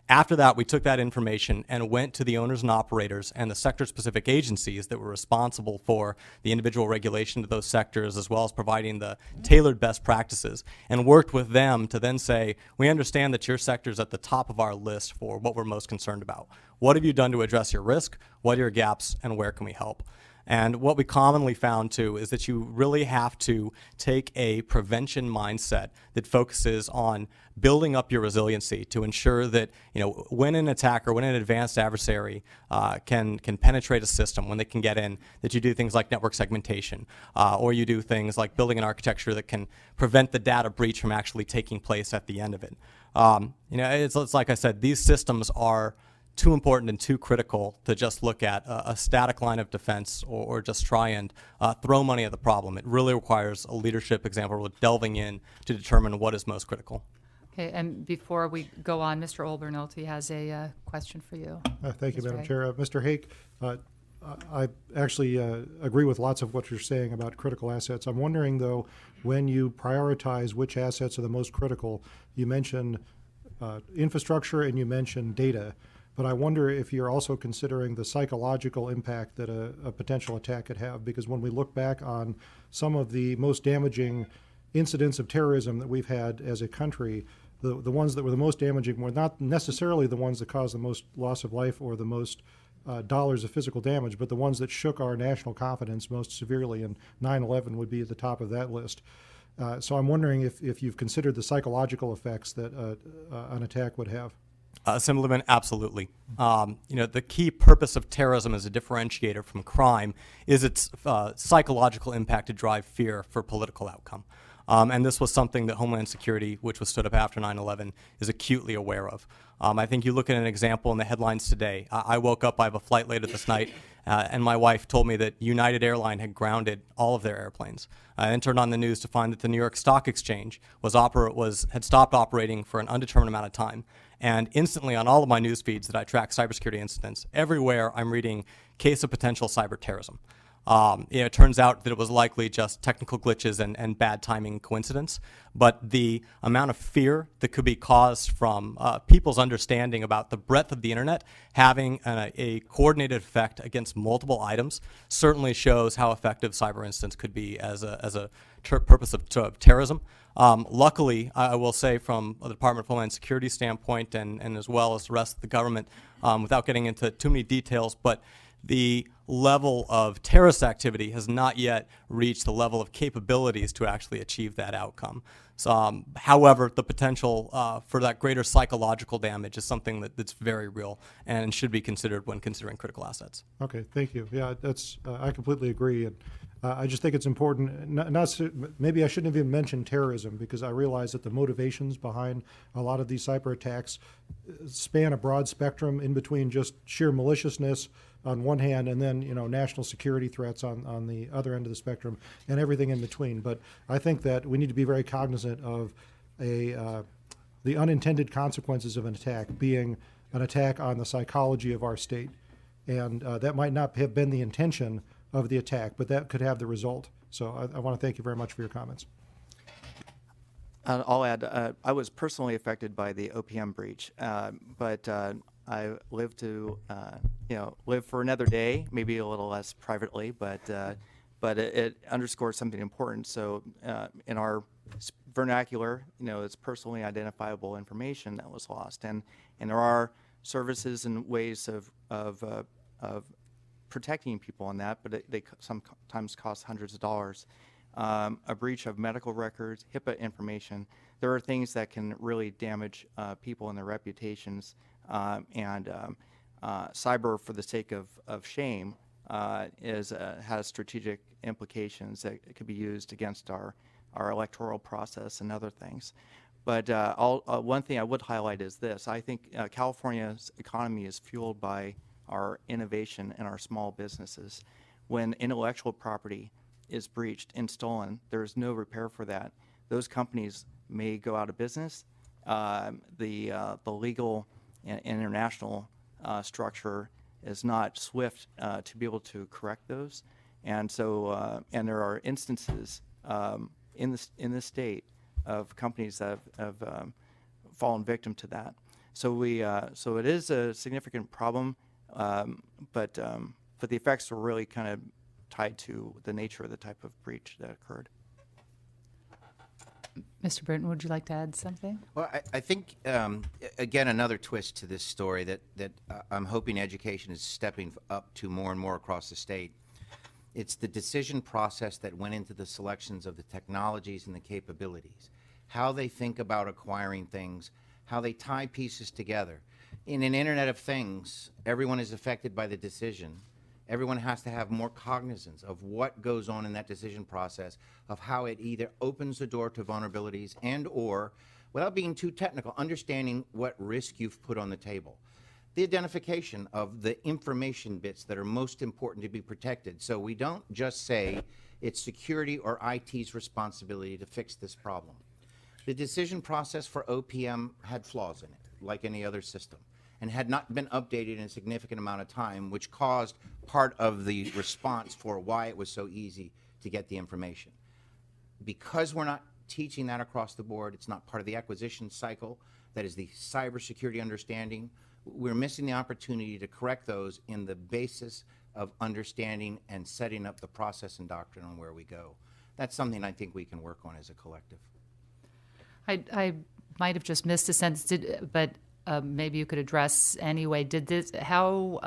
After that, we took that information and went to the owners and operators and the sector-specific agencies that were responsible for the individual regulation of those sectors, as well as providing the tailored best practices, and worked with them to then say, we understand that your sector is at the top of our list for what we're most concerned about. What have you done to address your risk? What are your gaps? And where can we help? And what we commonly found, too, is that you really have to take a prevention mindset that focuses on building up your resiliency to ensure that, when an attacker, when an advanced adversary can penetrate a system, when they can get in, that you do things like network segmentation, or you do things like building an architecture that can prevent the data breach from actually taking place at the end of it. It's like I said, these systems are too important and too critical to just look at a static line of defense or just try and throw money at the problem. It really requires a leadership example with delving in to determine what is most critical. Okay, and before we go on, Mr. Olbernolte has a question for you. Thank you, Mr. Madam Haig. Chair. Mr. Hake, I actually agree with lots of what you're saying about critical assets. I'm wondering, though, when you prioritize which assets are the most critical, you mentioned infrastructure and you mentioned data. But I wonder if you're also considering the psychological impact that a potential attack could have, because when we look back on some of the most damaging incidents of terrorism that we've had as a country, the ones that were the most damaging were not necessarily the ones that caused the most loss of life or the most dollars of physical damage, but the ones that shook our national confidence most severely, and 9/11 would be at the top of that list. So I'm wondering if you've considered the psychological effects that an attack would have. Assemblyman, absolutely. The key purpose of terrorism as a differentiator from crime is its psychological impact to drive fear for political outcome. And this was something that Homeland Security, which was stood up after 9/11, is acutely aware of. I think you look at an example in the headlines today. I woke up, I have a flight later this night, and my wife told me that United Airlines had grounded all of their airplanes. I then turned on the news to find that the New York Stock Exchange had stopped operating for an undetermined amount of time. And instantly on all of my news feeds that I track cybersecurity incidents, everywhere I'm reading case of potential cyber terrorism. It turns out that it was likely just technical glitches and bad timing coincidence, but the amount of fear that could be caused from people's understanding about the breadth of the internet having a coordinated effect against multiple items certainly shows how effective cyber incidents could be as a purpose of terrorism. Luckily, I will say from the Department of Homeland Security standpoint and as well as the rest of the government, without getting into too many details, but the level of terrorist activity has not yet reached the level of capabilities to actually achieve that outcome. So, however, the potential for that greater psychological damage is something that's very real and should be considered when considering critical assets. Okay, thank you. Yeah, that's I completely agree, and I just think it's important. Maybe I shouldn't have even mentioned terrorism, because I realize that the motivations behind a lot of these cyber attacks span a broad spectrum in between just sheer maliciousness on one hand, and then national security threats on the other end of the spectrum, and everything in between. But I think that we need to be very cognizant of the unintended consequences of an attack being an attack on the psychology of our state, and that might not have been the intention of the attack, but that could have the result. So I want to thank you very much for your comments. I'll add, I was personally affected by the OPM breach, but I live to, live for another day, maybe a little less privately, but it underscores something important. So in our vernacular, it's personally identifiable information that was lost, and there are services and ways of protecting people on that, but they sometimes cost hundreds of dollars. A breach of medical records, HIPAA information. There are things that can really damage people and their reputations, and cyber, for the sake of shame, has strategic implications that could be used against our electoral process and other things. But one thing I would highlight is this. I think California's economy is fueled by our innovation and our small businesses. When intellectual property is breached and stolen, there's no repair for that. Those companies may go out of business. The legal and international structure is not swift to be able to correct those, and so and there are instances in the state of companies that have fallen victim to that. So so it is a significant problem, but the effects are really kind of tied to the nature of the type of breach that occurred. Mr. Britton, would you like to add something? Well, I think, again, another twist to this story that I'm hoping education is stepping up to more and more across the state. It's the decision process that went into the selections of the technologies and the capabilities, how they think about acquiring things, how they tie pieces together. In an Internet of Things, everyone is affected by the decision. Everyone has to have more cognizance of what goes on in that decision process, of how it either opens the door to vulnerabilities and or, without being too technical, understanding what risk you've put on the table. The identification of the information bits that are most important to be protected. So we don't just say it's security or IT's responsibility to fix this problem. The decision process for OPM had flaws in it, like any other system, and had not been updated in a significant amount of time, which caused part of the response for why it was so easy to get the information. Because we're not teaching that across the board, it's not part of the acquisition cycle, that is the cybersecurity understanding, we're missing the opportunity to correct those in the basis of understanding and setting up the process and doctrine on where we go. That's something I think we can work on as a collective. I might have just missed a sentence, but maybe you could address anyway. Did this how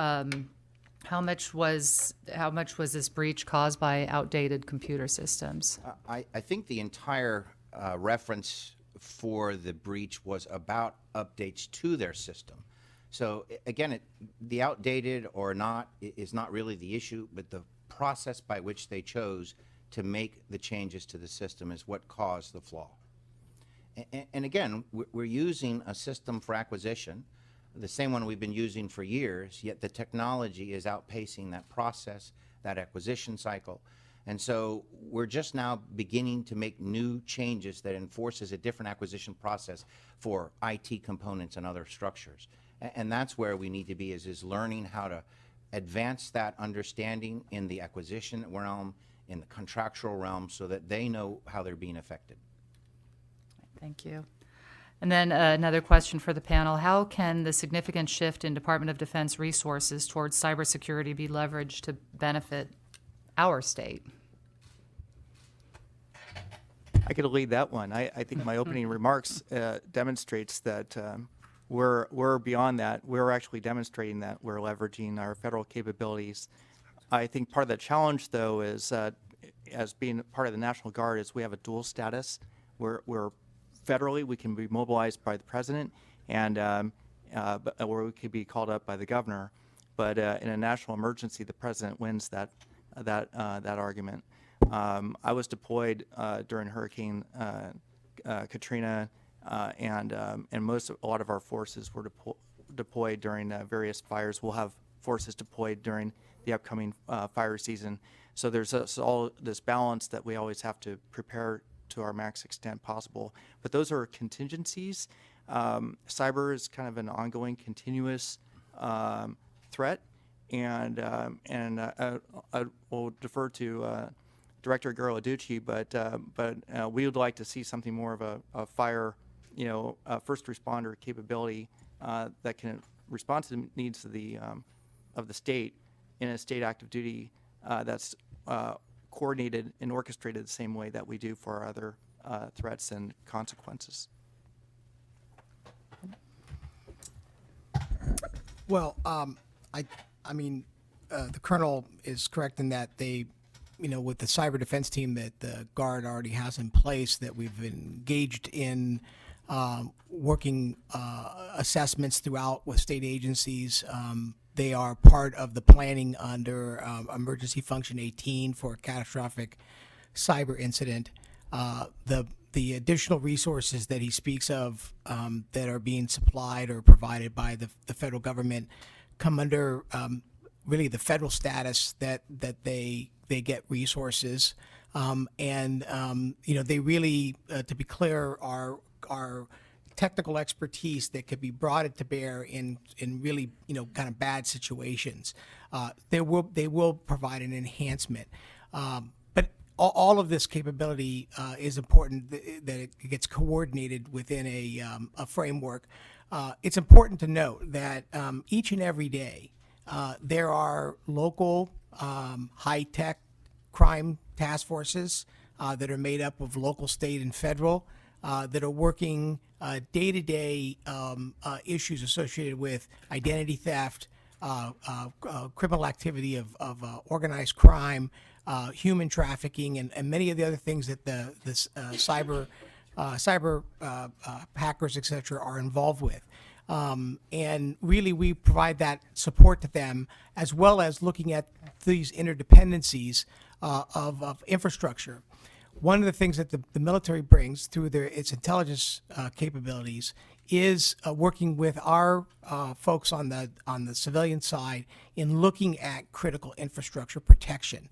much was this breach caused by outdated computer systems? I think the entire reference for the breach was about updates to their system. So again, the outdated or not is not really the issue, but the process by which they chose to make the changes to the system is what caused the flaw. And again, we're using a system for acquisition, the same one we've been using for years, yet the technology is outpacing that process, that acquisition cycle. And so we're just now beginning to make new changes that enforces a different acquisition process for IT components and other structures. And that's where we need to be, is learning how to advance that understanding in the acquisition realm, in the contractual realm, so that they know how they're being affected. Thank you. And then another question for the panel. How can the significant shift in Department of Defense resources towards cybersecurity be leveraged to benefit our state? I could lead that one. I think my opening remarks demonstrates that we're beyond that. We're actually demonstrating that we're leveraging our federal capabilities. I think part of the challenge, though, is as being part of the National Guard, is we have a dual status. We're federally, we can be mobilized by the president, and or we could be called up by the governor. But in a national emergency, the president wins that argument. I was deployed during Hurricane Katrina, and a lot of our forces were deployed during various fires. We'll have forces deployed during the upcoming fire season. So there's all this balance that we always have to prepare to our max extent possible. But those are contingencies. Cyber is kind of an ongoing, continuous threat, and I will defer to Director Garladucci, but we would like to see something more of a fire, first responder capability that can respond to the needs of the state in a state active duty that's coordinated and orchestrated the same way that we do for our other threats and consequences. Well, I mean, the colonel is correct in that they, with the cyber defense team that the Guard already has in place, that we've engaged in working assessments throughout with state agencies. They are part of the planning under Emergency Function 18 for a catastrophic cyber incident. The additional resources that he speaks of that are being supplied or provided by the federal government come under really the federal status that they get resources, and they really, to be clear, are technical expertise that could be brought to bear in really kind of bad situations. They will provide an enhancement. But all of this capability is important that it gets coordinated within a framework. It's important to note that each and every day there are local high-tech crime task forces that are made up of local, state, and federal that are working day-to-day issues associated with identity theft, criminal activity of organized crime, human trafficking, and many of the other things that the cyber hackers, et cetera, are involved with. And really, we provide that support to them, as well as looking at these interdependencies of infrastructure. One of the things that the military brings through its intelligence capabilities is working with our folks on the civilian side in looking at critical infrastructure protection.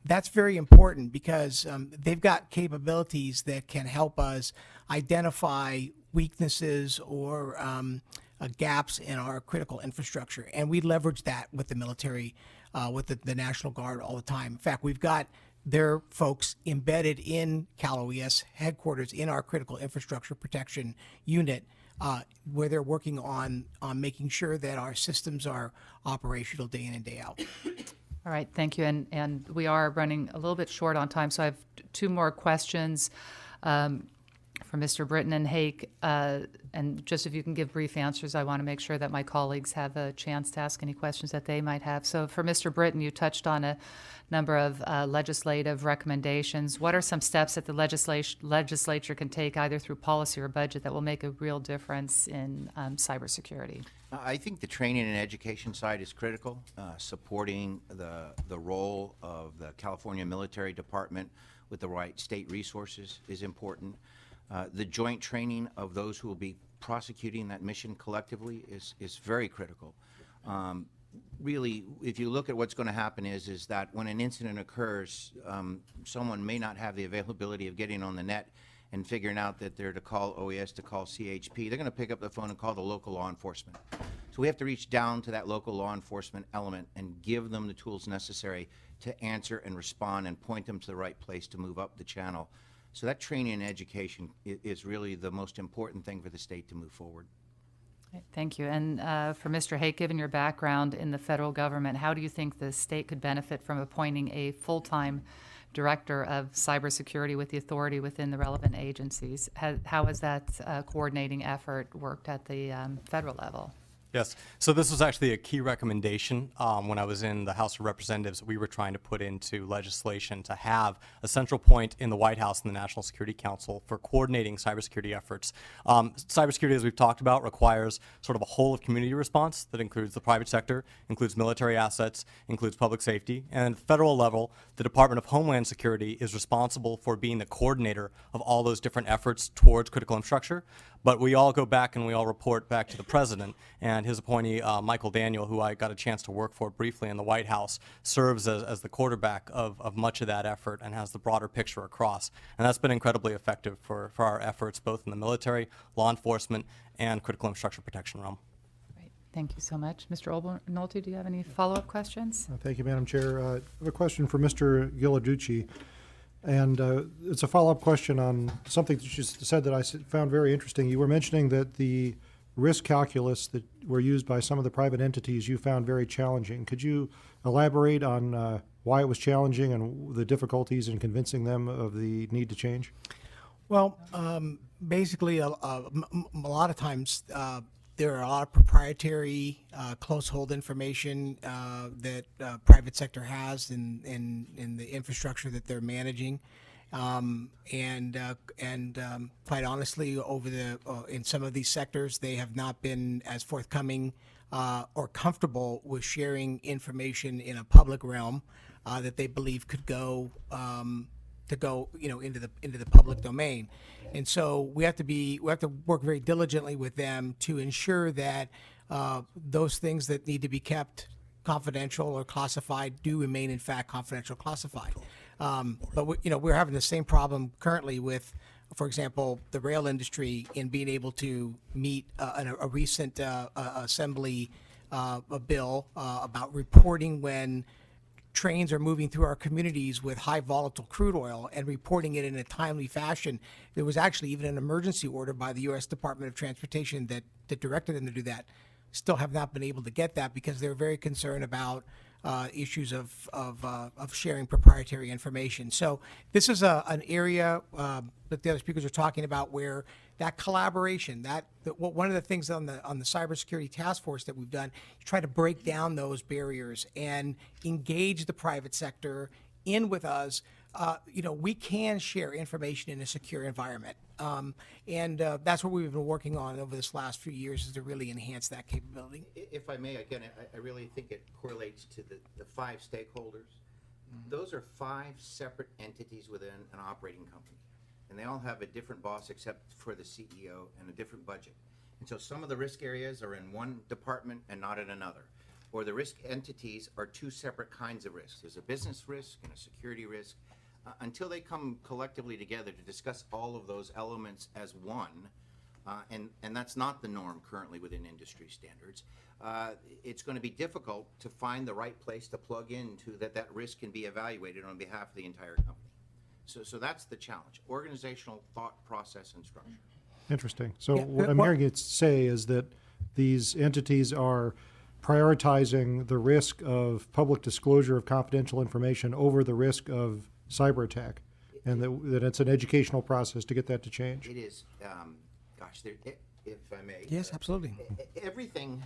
That's very important because they've got capabilities that can help us identify weaknesses or gaps in our critical infrastructure, and we leverage that with the military, with the National Guard all the time. In fact, we've got their folks embedded in Cal OES headquarters in our critical infrastructure protection unit, where they're working on making sure that our systems are operational day in and day out. All right, thank you. And we are running a little bit short on time, so I have two more questions for Mr. Britton and Hake. And just if you can give brief answers, I want to make sure that my colleagues have a chance to ask any questions that they might have. So for Mr. Britton, you touched on a number of legislative recommendations. What are some steps that the legislature can take either through policy or budget that will make a real difference in cybersecurity? I think the training and education side is critical. Supporting the role of the California Military Department with the right state resources is important. The joint training of those who will be prosecuting that mission collectively is very critical. Really, if you look at what's going to happen is that when an incident occurs, someone may not have the availability of getting on the net and figuring out that they're to call OES, to call CHP. They're going to pick up the phone and call the local law enforcement. So we have to reach down to that local law enforcement element and give them the tools necessary to answer and respond and point them to the right place to move up the channel. So that training and education is really the most important thing for the state to move forward. Okay, thank you. And for Mr. Hake, given your background in the federal government, how do you think the state could benefit from appointing a full-time director of cybersecurity with the authority within the relevant agencies? How has that coordinating effort worked at the federal level? Yes. So this was actually a key recommendation when I was in the House of Representatives. We were trying to put into legislation to have a central point in the White House and the National Security Council for coordinating cybersecurity efforts. Cybersecurity, as we've talked about, requires sort of a whole of community response that includes the private sector, includes military assets, includes public safety. And at the federal level, the Department of Homeland Security is responsible for being the coordinator of all those different efforts towards critical infrastructure. But we all go back and we all report back to the president, and his appointee, Michael Daniel, who I got a chance to work for briefly in the White House, serves as the quarterback of much of that effort and has the broader picture across. And that's been incredibly effective for our efforts, both in the military, law enforcement, and critical infrastructure protection realm. Great. Thank you so much. Mr. Nolte, do you have any follow-up questions? Thank you, Madam Chair. I have a question for Mr. Ghilarducci. And it's a follow-up question on something that you said that I found very interesting. You were mentioning that the risk calculus that were used by some of the private entities you found very challenging. Could you elaborate on why it was challenging and the difficulties in convincing them of the need to change? Well, basically, a lot of times there are a lot of proprietary, close hold information that private sector has in the infrastructure that they're managing, and quite honestly, over the in some of these sectors, they have not been as forthcoming or comfortable with sharing information in a public realm that they believe could go. To go, into the public domain, and so we have to work very diligently with them to ensure that those things that need to be kept confidential or classified do remain in fact confidential, classified. But we're having the same problem currently with, for example, the rail industry in being able to meet a recent assembly a bill about reporting when trains are moving through our communities with high volatile crude oil and reporting it in a timely fashion. There was actually even an emergency order by the U.S. Department of Transportation that directed them to do that. Still have not been able to get that because they're very concerned about issues of sharing proprietary information. So this is an area that the other speakers are talking about where that collaboration, one of the things on the cybersecurity task force that we've done is try to break down those barriers and engage the private sector in with us. We can share information in a secure environment, and that's what we've been working on over this last few years, is to really enhance that capability. If I may, again, I really think it correlates to the 5 stakeholders. Those are 5 separate entities within an operating company, and they all have a different boss except for the CEO and a different budget. And so some of the risk areas are in one department and not in another. Or the risk entities are 2 separate kinds of risks. There's a business risk and a security risk. Until they come collectively together to discuss all of those elements as one, and that's not the norm currently within industry standards, it's going to be difficult to find the right place to plug into that risk can be evaluated on behalf of the entire company. So that's the challenge: organizational thought process and structure. Interesting. So Yeah, what I'm well- hearing you say is that these entities are prioritizing the risk of public disclosure of confidential information over the risk of cyber attack, and that it's an educational process to get that to change. It is, if I may. Yes, absolutely. Everything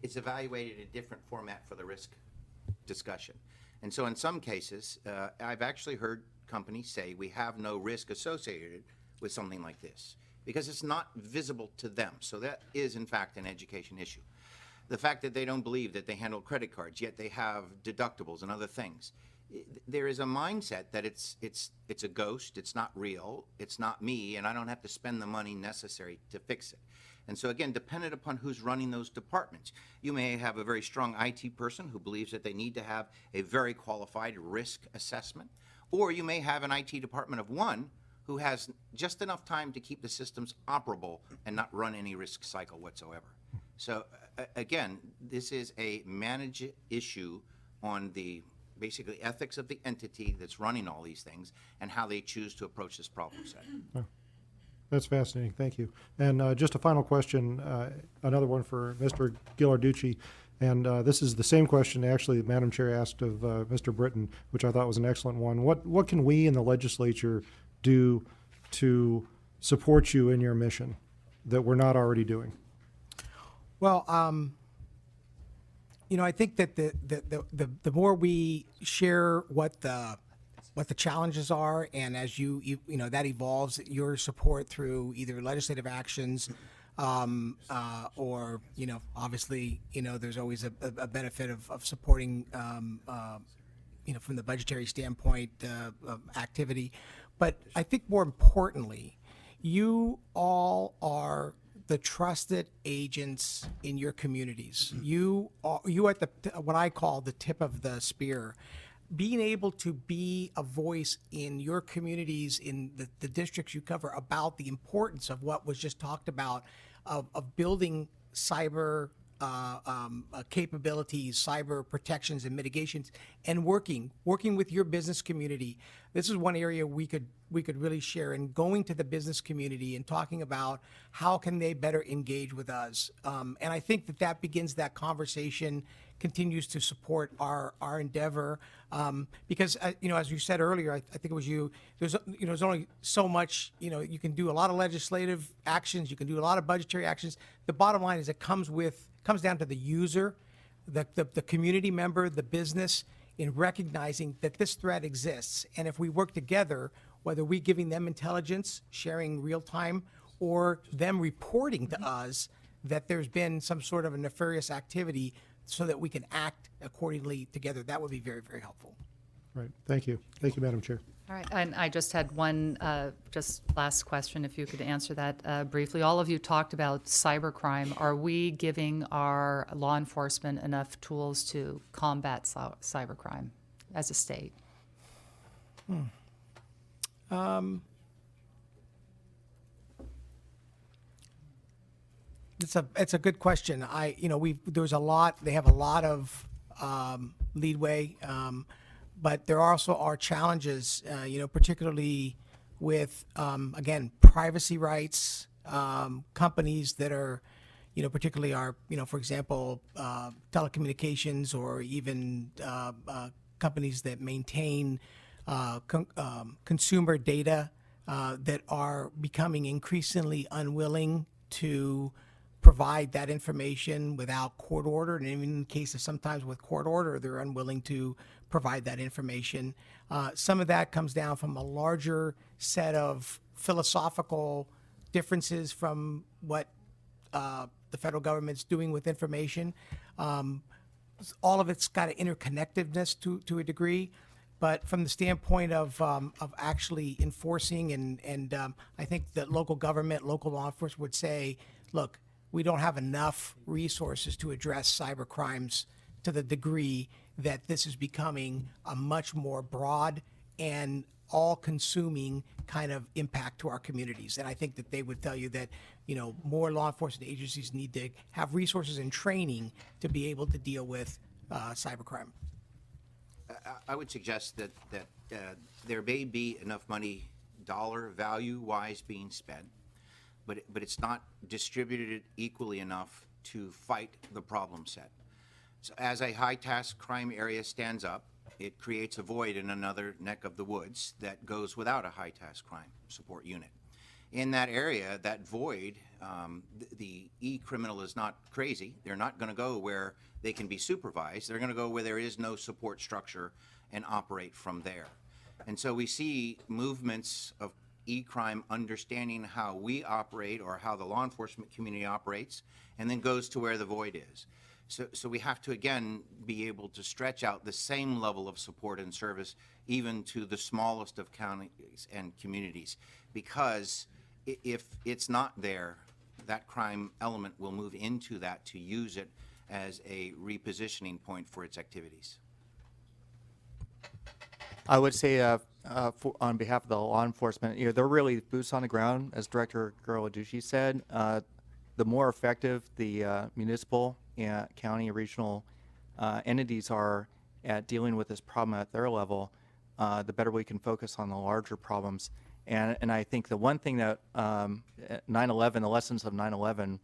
is evaluated in a different format for the risk discussion. And so in some cases, I've actually heard companies say we have no risk associated with something like this because it's not visible to them. So that is, in fact, an education issue. The fact that they don't believe that they handle credit cards, yet they have deductibles and other things. There is a mindset that it's a ghost, it's not real, it's not me, and I don't have to spend the money necessary to fix it. And so again, dependent upon who's running those departments, you may have a very strong IT person who believes that they need to have a very qualified risk assessment, or you may have an IT department of one who has just enough time to keep the systems operable and not run any risk cycle whatsoever. So again, this is a managed issue on the basically ethics of the entity that's running all these things and how they choose to approach this problem set. That's fascinating. Thank you. And just a final question, another one for Mr. Ghilarducci. And this is the same question, actually, Madam Chair asked of Mr. Britton, which I thought was an excellent one. What can we in the legislature do to support you in your mission that we're not already doing? Well, I think that the more we share what the challenges are, and as you that evolves, your support through either legislative actions, or obviously there's always a benefit of supporting from the budgetary standpoint activity, but I think more importantly, you all are the trusted agents in your communities. You at what I call the tip of the spear. Being able to be a voice in your communities, in the districts you cover, about the importance of what was just talked about, of building cyber capabilities, cyber protections and mitigations, and working with your business community. This is one area we could really share, and going to the business community and talking about how can they better engage with us. And I think that begins that conversation, continues to support our endeavor, because as you said earlier, I think it was you. There's only so much you can do. A lot of legislative actions, you can do a lot of budgetary actions. The bottom line is it comes down to the user, the community member, the business, in recognizing that this threat exists. And if we work together, whether we giving them intelligence, sharing real time, or them reporting to us that there's been some sort of a nefarious activity so that we can act accordingly together, that would be very, very helpful. Right. Thank you. Thank you, Madam Chair. All right, and I just had one, just last question, if you could answer that briefly. All of you talked about cybercrime. Are we giving our law enforcement enough tools to combat cybercrime as a state? It's a good question. There's a lot. They have a lot of leadway, but there also are challenges. Particularly with again, privacy rights. Companies that are, particularly are, for example, telecommunications, or even companies that maintain consumer data that are becoming increasingly unwilling to provide that information without court order, and even in the case of sometimes with court order, they're unwilling to provide that information. Some of that comes down from a larger set of philosophical differences from what the federal government's doing with information. All of it's got an interconnectedness to a degree. But from the standpoint of actually enforcing, and I think that local government, local law enforcement would say, look, we don't have enough resources to address cyber crimes to the degree that this is becoming a much more broad and all-consuming kind of impact to our communities. And I think that they would tell you that, more law enforcement agencies need to have resources and training to be able to deal with cybercrime. I would suggest that there may be enough money, dollar value-wise, being spent, but it's not distributed equally enough to fight the problem set. So as a high-task crime area stands up, it creates a void in another neck of the woods that goes without a high-task crime support unit. In that area, that void, the e-criminal is not crazy. They're not going to go where they can be supervised. They're going to go where there is no support structure and operate from there. And so we see movements of e-crime understanding how we operate, or how the law enforcement community operates, and then goes to where the void is. So we have to, again, be able to stretch out the same level of support and service even to the smallest of counties and communities, because if it's not there, that crime element will move into that to use it as a repositioning point for its activities. I would say on behalf of the law enforcement, they're really boots on the ground, as Director Gurladucci said. The more effective the municipal, county, regional entities are at dealing with this problem at their level, the better we can focus on the larger problems. And I think the one thing that 9/11, the lessons of 9/11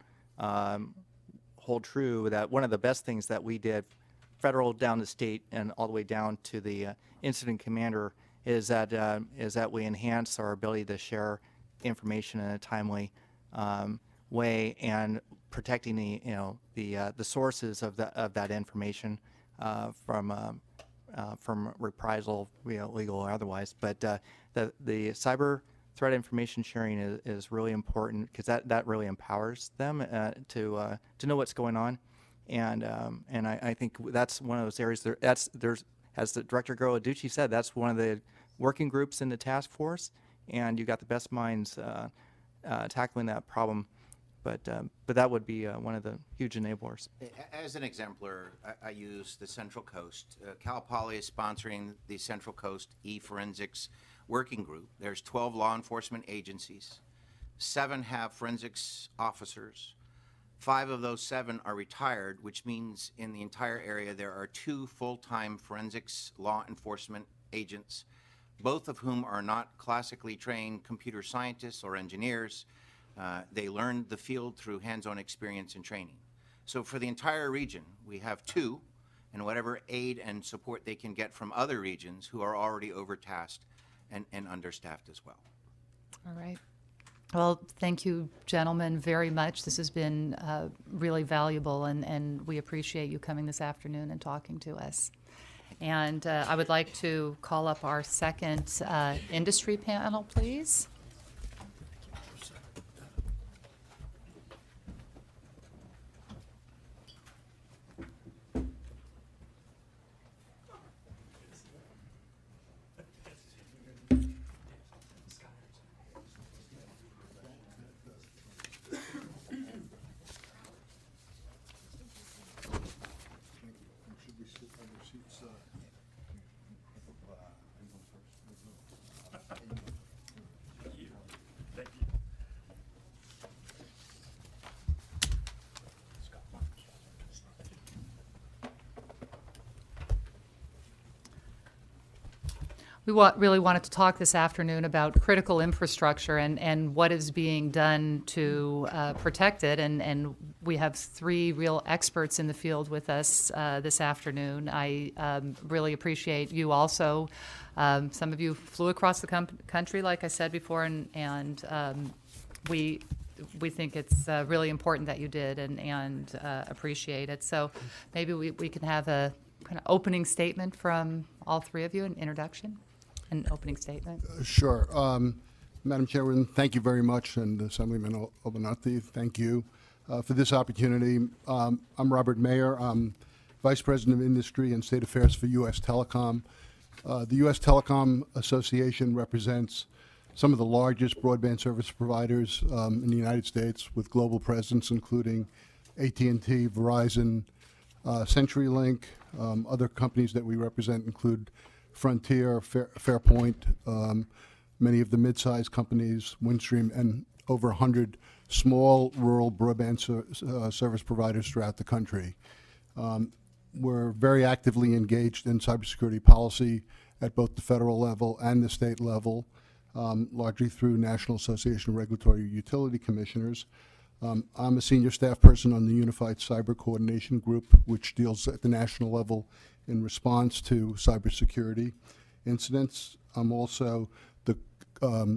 hold true, that one of the best things that we did, federal down to state and all the way down to the incident commander, is that we enhance our ability to share information in a timely way, and protecting the sources of that information from reprisal, legal or otherwise. But the cyber threat information sharing is really important, because that really empowers them to know what's going on, and I think that's one of those areas. There's as the Director Gurladucci said, that's one of the working groups in the task force, and you got the best minds tackling that problem. But that would be one of the huge enablers. As an exemplar, I use the Central Coast. Cal Poly is sponsoring the Central Coast e-forensics working group. There's 12 law enforcement agencies. 7 have forensics officers. 5 of those 7 are retired, which means in the entire area there are 2 full-time forensics law enforcement agents, both of whom are not classically trained computer scientists or engineers. They learned the field through hands-on experience and training. So for the entire region, we have 2, and whatever aid and support they can get from other regions who are already overtasked and understaffed as well. All right. Well, thank you, gentlemen, very much. This has been really valuable, and we appreciate you coming this afternoon and talking to us. And I would like to call up our second industry panel, please. We really wanted to talk this afternoon about critical infrastructure and what is being done to protect it. And we have 3 real experts in the field with us this afternoon. I really appreciate you also. Some of you flew across the country, like I said before, and we think it's really important that you did and appreciate it. So maybe we can have a kind of opening statement from all 3 of you, an introduction. An opening statement. Sure. Madam Chairman, thank you very much, and Assemblyman Obanati, thank you for this opportunity. I'm Robert Mayer. I'm Vice President of Industry and State Affairs for U.S. Telecom. The U.S. Telecom Association represents some of the largest broadband service providers in the United States with global presence, including AT&T, Verizon, CenturyLink. Other companies that we represent include Frontier, Fairpoint, many of the mid-sized companies, Windstream, and over 100 small rural broadband service providers throughout the country. We're very actively engaged in cybersecurity policy at both the federal level and the state level, largely through National Association of Regulatory Utility Commissioners. I'm a senior staff person on the Unified Cyber Coordination Group, which deals at the national level in response to cybersecurity incidents. I'm also the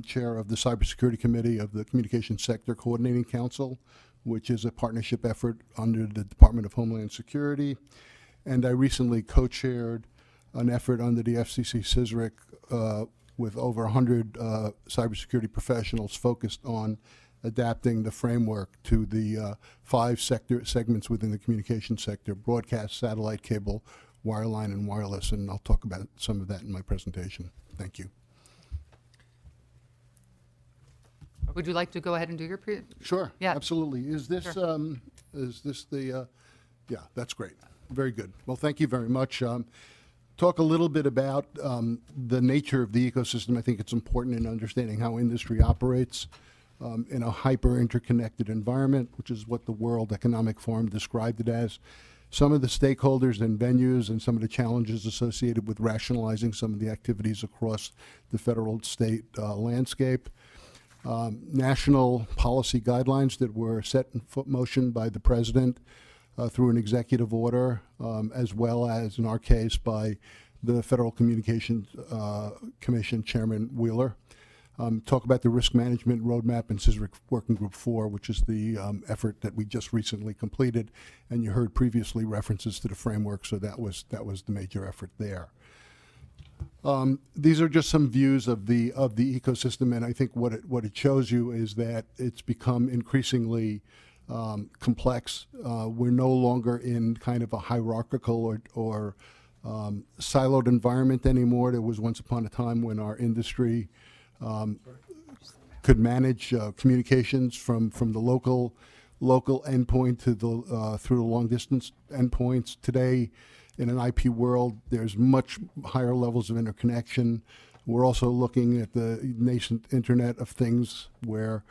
chair of the Cybersecurity Committee of the Communications Sector Coordinating Council, which is a partnership effort under the Department of Homeland Security. And I recently co-chaired an effort under the FCC CISRIC with over 100 cybersecurity professionals focused on adapting the framework to the 5 segments within the communication sector: broadcast, satellite, cable, wireline, and wireless. And I'll talk about some of that in my presentation. Thank you. Would you like to go ahead and do your Sure. Yeah. Absolutely. Is this the? Yeah, that's great. Very good. Well, thank you very much. Talk a little bit about the nature of the ecosystem. I think it's important in understanding how industry operates in a hyper interconnected environment, which is what the World Economic Forum described it as. Some of the stakeholders and venues and some of the challenges associated with rationalizing some of the activities across the federal state landscape. National policy guidelines that were set in motion by the president through an executive order, as well as, in our case, by the Federal Communications Commission Chairman Wheeler. Talk about the risk management roadmap in CISRIC Working Group 4, which is the effort that we just recently completed, and you heard previously references to the framework, so that was the major effort there. These are just some views of the ecosystem, and I think what it shows you is that it's become increasingly complex. We're no longer in kind of a hierarchical or siloed environment anymore. There was once upon a time when our industry could manage communications from the local endpoint to the through the long distance endpoints. Today, in an IP world, there's much higher levels of interconnection. We're also looking at the nascent Internet of Things, where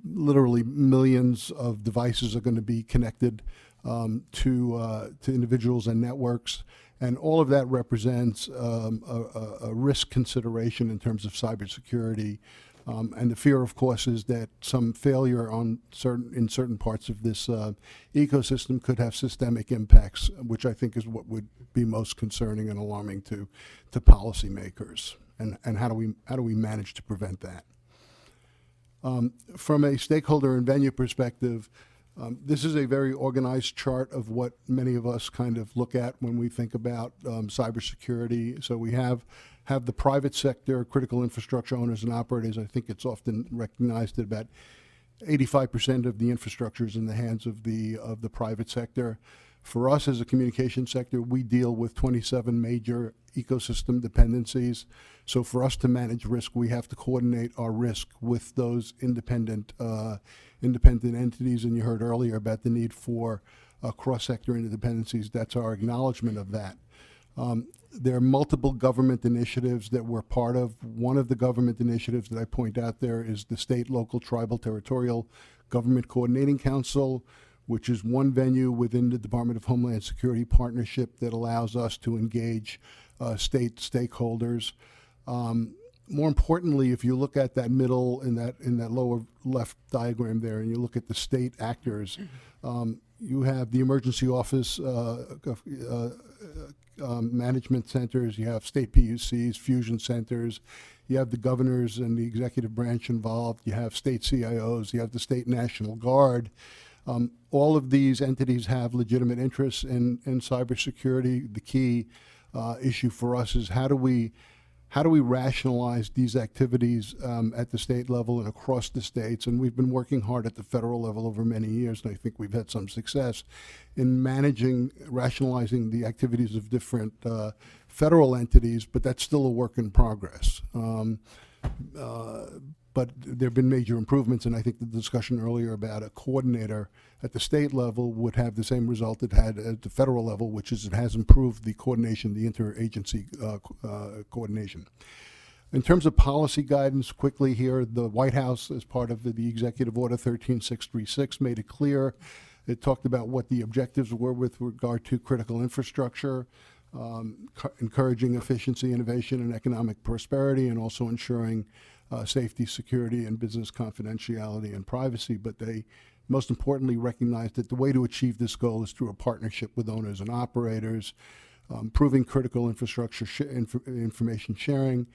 literally millions of devices are going to be connected to individuals and networks, and all of that represents a risk consideration in terms of cybersecurity. And the fear, of course, is that some failure in certain parts of this ecosystem could have systemic impacts, which I think is what would be most concerning and alarming to policymakers. And how do we manage to prevent that? From a stakeholder and venue perspective, this is a very organized chart of what many of us kind of look at when we think about cybersecurity. So we have the private sector, critical infrastructure owners and operators. I think it's often recognized that about 85% of the infrastructure is in the hands of the private sector. For us as a communication sector, we deal with 27 major ecosystem dependencies. So for us to manage risk, we have to coordinate our risk with those independent entities. And you heard earlier about the need for cross-sector interdependencies. That's our acknowledgement of that. There are multiple government initiatives that we're part of. One of the government initiatives that I point out there is the State, Local, Tribal, Territorial Government Coordinating Council, which is one venue within the Department of Homeland Security partnership that allows us to engage state stakeholders. More importantly, if you look at that middle in that lower left diagram there, and you look at the state actors, you have the emergency office management centers, you have state PUCs, fusion centers, you have the governors and the executive branch involved, you have state CIOs, you have the state National Guard. All of these entities have legitimate interests in cybersecurity. The key issue for us is how do we rationalize these activities at the state level and across the states? And we've been working hard at the federal level over many years, and I think we've had some success in rationalizing the activities of different federal entities, but that's still a work in progress. But there have been major improvements, and I think the discussion earlier about a coordinator at the state level would have the same result it had at the federal level, which is it has improved the coordination, the interagency coordination. In terms of policy guidance, quickly here, the White House, as part of the Executive Order 13636, made it clear. It talked about what the objectives were with regard to critical infrastructure, encouraging efficiency, innovation, and economic prosperity, and also ensuring safety, security, and business confidentiality and privacy. But they most importantly recognized that the way to achieve this goal is through a partnership with owners and operators, improving critical infrastructure information sharing,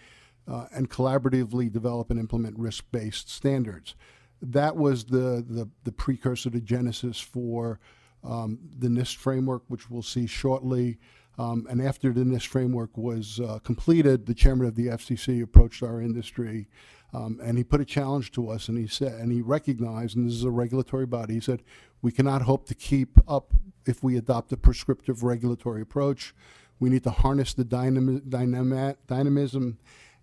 and collaboratively develop and implement risk-based standards. That was the precursor to Genesis for the NIST framework, which we'll see shortly. And after the NIST framework was completed, the chairman of the FCC approached our industry, and he put a challenge to us, and he said, and he recognized, and this is a regulatory body, he said, we cannot hope to keep up if we adopt a prescriptive regulatory approach. We need to harness the dynamism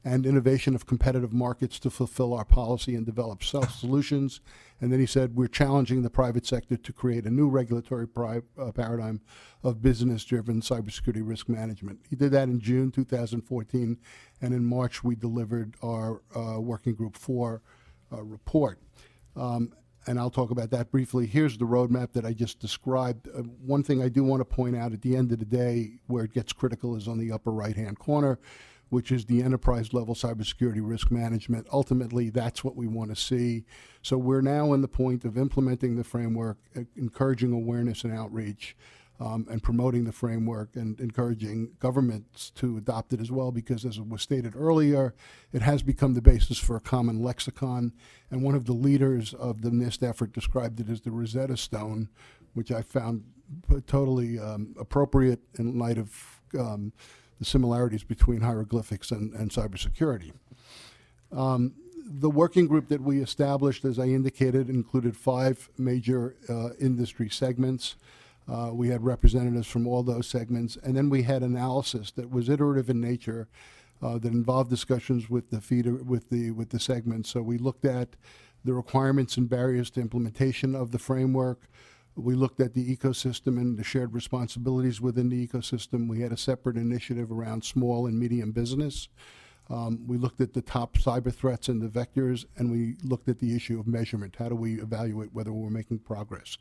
and innovation of competitive markets to fulfill our policy and develop self-solutions. And then he said, we're challenging the private sector to create a new regulatory paradigm of business-driven cybersecurity risk management. He did that in June 2014, and in March we delivered our Working Group 4 report. And I'll talk about that briefly. Here's the roadmap that I just described. One thing I do want to point out at the end of the day, where it gets critical, is on the upper right-hand corner, which is the enterprise-level cybersecurity risk management. Ultimately, that's what we want to see. So we're now in the point of implementing the framework, encouraging awareness and outreach, and promoting the framework and encouraging governments to adopt it as well, because as was stated earlier, it has become the basis for a common lexicon. And one of the leaders of the NIST effort described it as the Rosetta Stone, which I found totally appropriate in light of the similarities between hieroglyphics and cybersecurity. The working group that we established, as I indicated, included 5 major industry segments. We had representatives from all those segments, and then we had analysis that was iterative in nature, that involved discussions with the segments. So we looked at the requirements and barriers to implementation of the framework. We looked at the ecosystem and the shared responsibilities within the ecosystem. We had a separate initiative around small and medium business. We looked at the top cyber threats and the vectors, and we looked at the issue of measurement. How do we evaluate whether we're making progress?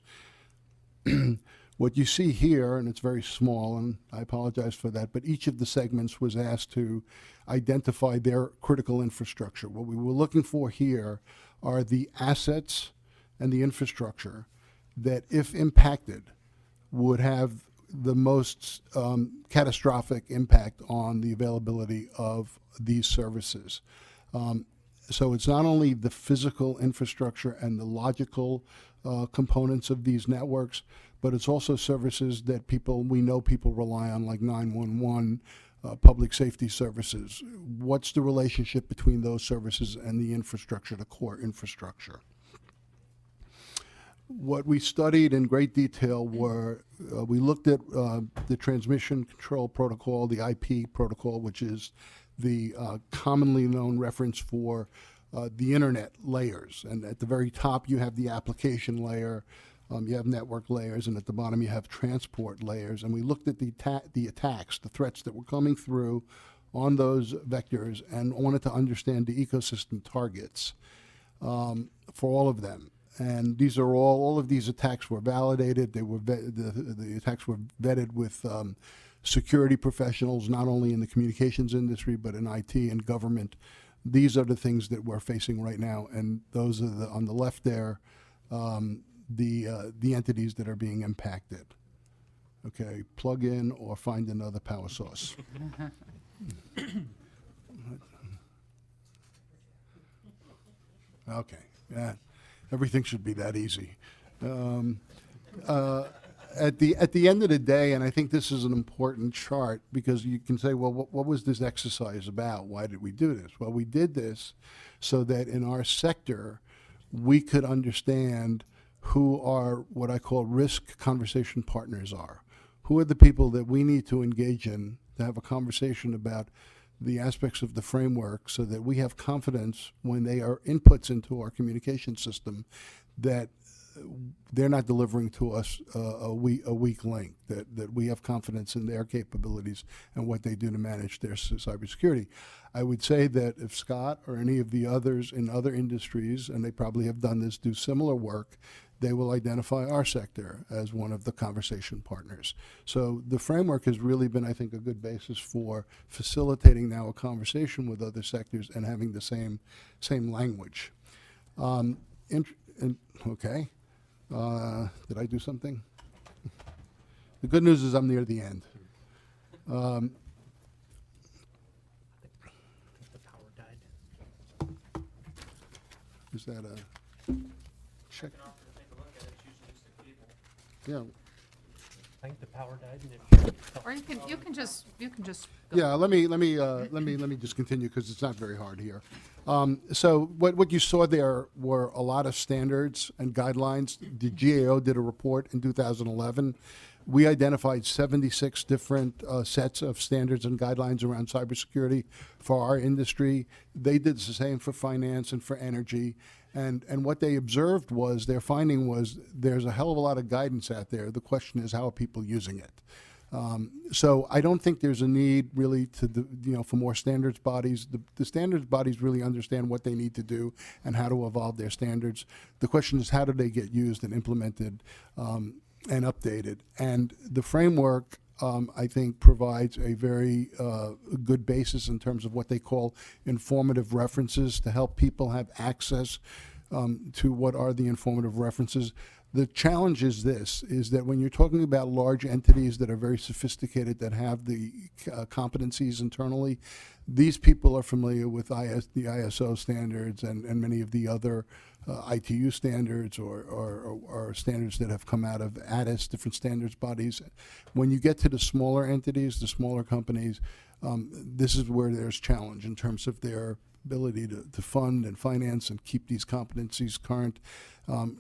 What you see here, and it's very small, and I apologize for that, but each of the segments was asked to identify their critical infrastructure. What we were looking for here are the assets and the infrastructure that, if impacted, would have the most catastrophic impact on the availability of these services. So it's not only the physical infrastructure and the logical components of these networks, but it's also services that we know people rely on, like 911, public safety services. What's the relationship between those services and the infrastructure, the core infrastructure? What we studied in great detail were, we looked at the transmission control protocol, the IP protocol, which is the commonly known reference for the internet layers. And at the very top, you have the application layer, you have network layers, and at the bottom, you have transport layers. And we looked at the attacks, the threats that were coming through on those vectors, and wanted to understand the ecosystem targets for all of them. And these are all of these attacks were validated. They were the attacks were vetted with security professionals, not only in the communications industry, but in IT and government. These are the things that we're facing right now, and those are on the left there, the entities that are being impacted. Okay, plug in or find another power source. Okay, yeah, everything should be that easy. At the end of the day, and I think this is an important chart, because you can say, well, what was this exercise about? Why did we do this? Well, we did this so that in our sector, we could understand who our, what I call, risk conversation partners are. Who are the people that we need to engage in to have a conversation about the aspects of the framework, so that we have confidence when they are inputs into our communication system that they're not delivering to us a weak link, that we have confidence in their capabilities and what they do to manage their cybersecurity. I would say that if Scott or any of the others in other industries, and they probably have done this, do similar work, they will identify our sector as one of the conversation partners. So the framework has really been, I think, a good basis for facilitating now a conversation with other sectors and having the same language. Okay. Did I do something? The good news is I'm near the end. The power died. Is that a check? Yeah. I think the power died and it. Or you can just go. Yeah, let me just continue, because it's not very hard here. So what you saw there were a lot of standards and guidelines. The GAO did a report in 2011. We identified 76 different sets of standards and guidelines around cybersecurity for our industry. They did the same for finance and for energy. And what they observed was, their finding was, there's a hell of a lot of guidance out there. The question is, how are people using it? So I don't think there's a need really for more standards bodies. The standards bodies really understand what they need to do and how to evolve their standards. The question is, how do they get used and implemented and updated? And the framework, I think, provides a very good basis in terms of what they call informative references, to help people have access to what are the informative references. The challenge is this, is that when you're talking about large entities that are very sophisticated, that have the competencies internally, these people are familiar with the ISO standards and many of the other ITU standards or standards that have come out of ADIS, different standards bodies. When you get to the smaller entities, the smaller companies, this is where there's challenge in terms of their ability to fund and finance and keep these competencies current.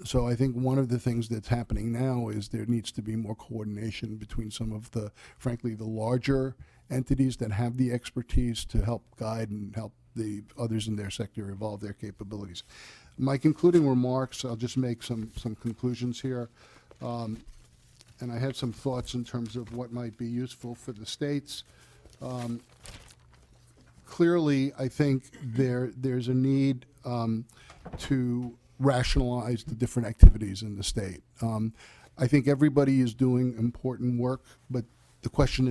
So I think one of the things that's happening now is there needs to be more coordination between some of the, frankly, the larger entities that have the expertise to help guide and help the others in their sector evolve their capabilities. My concluding remarks, I'll just make some conclusions here. And I had some thoughts in terms of what might be useful for the states. clearly, I think there's a need to rationalize the different activities in the state. I think everybody is doing important work, but the question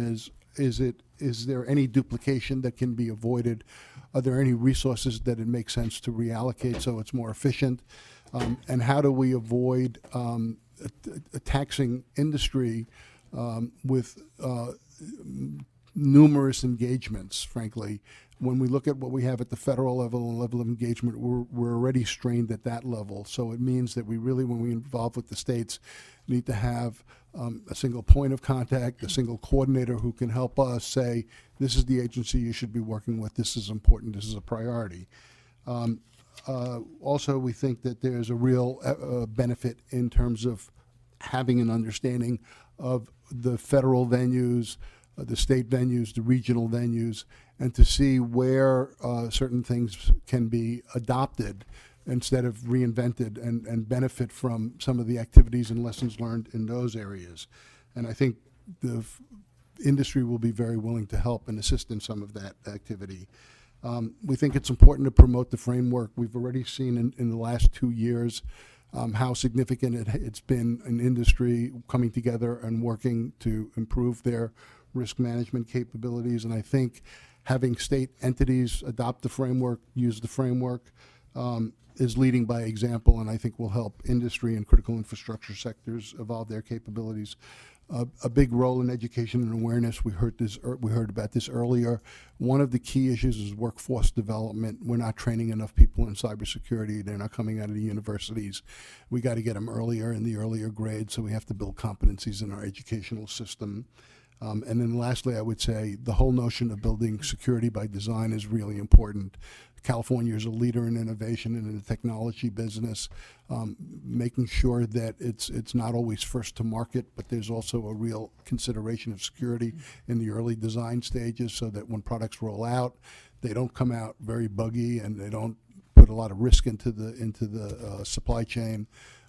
is there any duplication that can be avoided? Are there any resources that it makes sense to reallocate so it's more efficient? And how do we avoid a taxing industry with numerous engagements, frankly? When we look at what we have at the federal level and level of engagement, we're already strained at that level. So it means that we really, when we involve with the states, need to have a single point of contact, a single coordinator who can help us say, this is the agency you should be working with, this is important, this is a priority. Also, we think that there's a real benefit in terms of having an understanding of the federal venues, the state venues, the regional venues, and to see where certain things can be adopted instead of reinvented and benefit from some of the activities and lessons learned in those areas. And I think the industry will be very willing to help and assist in some of that activity. We think it's important to promote the framework. We've already seen in the last 2 years how significant it's been in industry coming together and working to improve their risk management capabilities. And I think having state entities adopt the framework, use the framework, is leading by example, and I think will help industry and critical infrastructure sectors evolve their capabilities. A big role in education and awareness. We heard about this earlier. One of the key issues is workforce development. We're not training enough people in cybersecurity. They're not coming out of the universities. We got to get them earlier in the earlier grades, so we have to build competencies in our educational system. And then lastly, I would say the whole notion of building security by design is really important. California is a leader in innovation and in the technology business, making sure that it's not always first to market, but there's also a real consideration of security in the early design stages so that when products roll out, they don't come out very buggy and they don't put a lot of risk into the supply chain.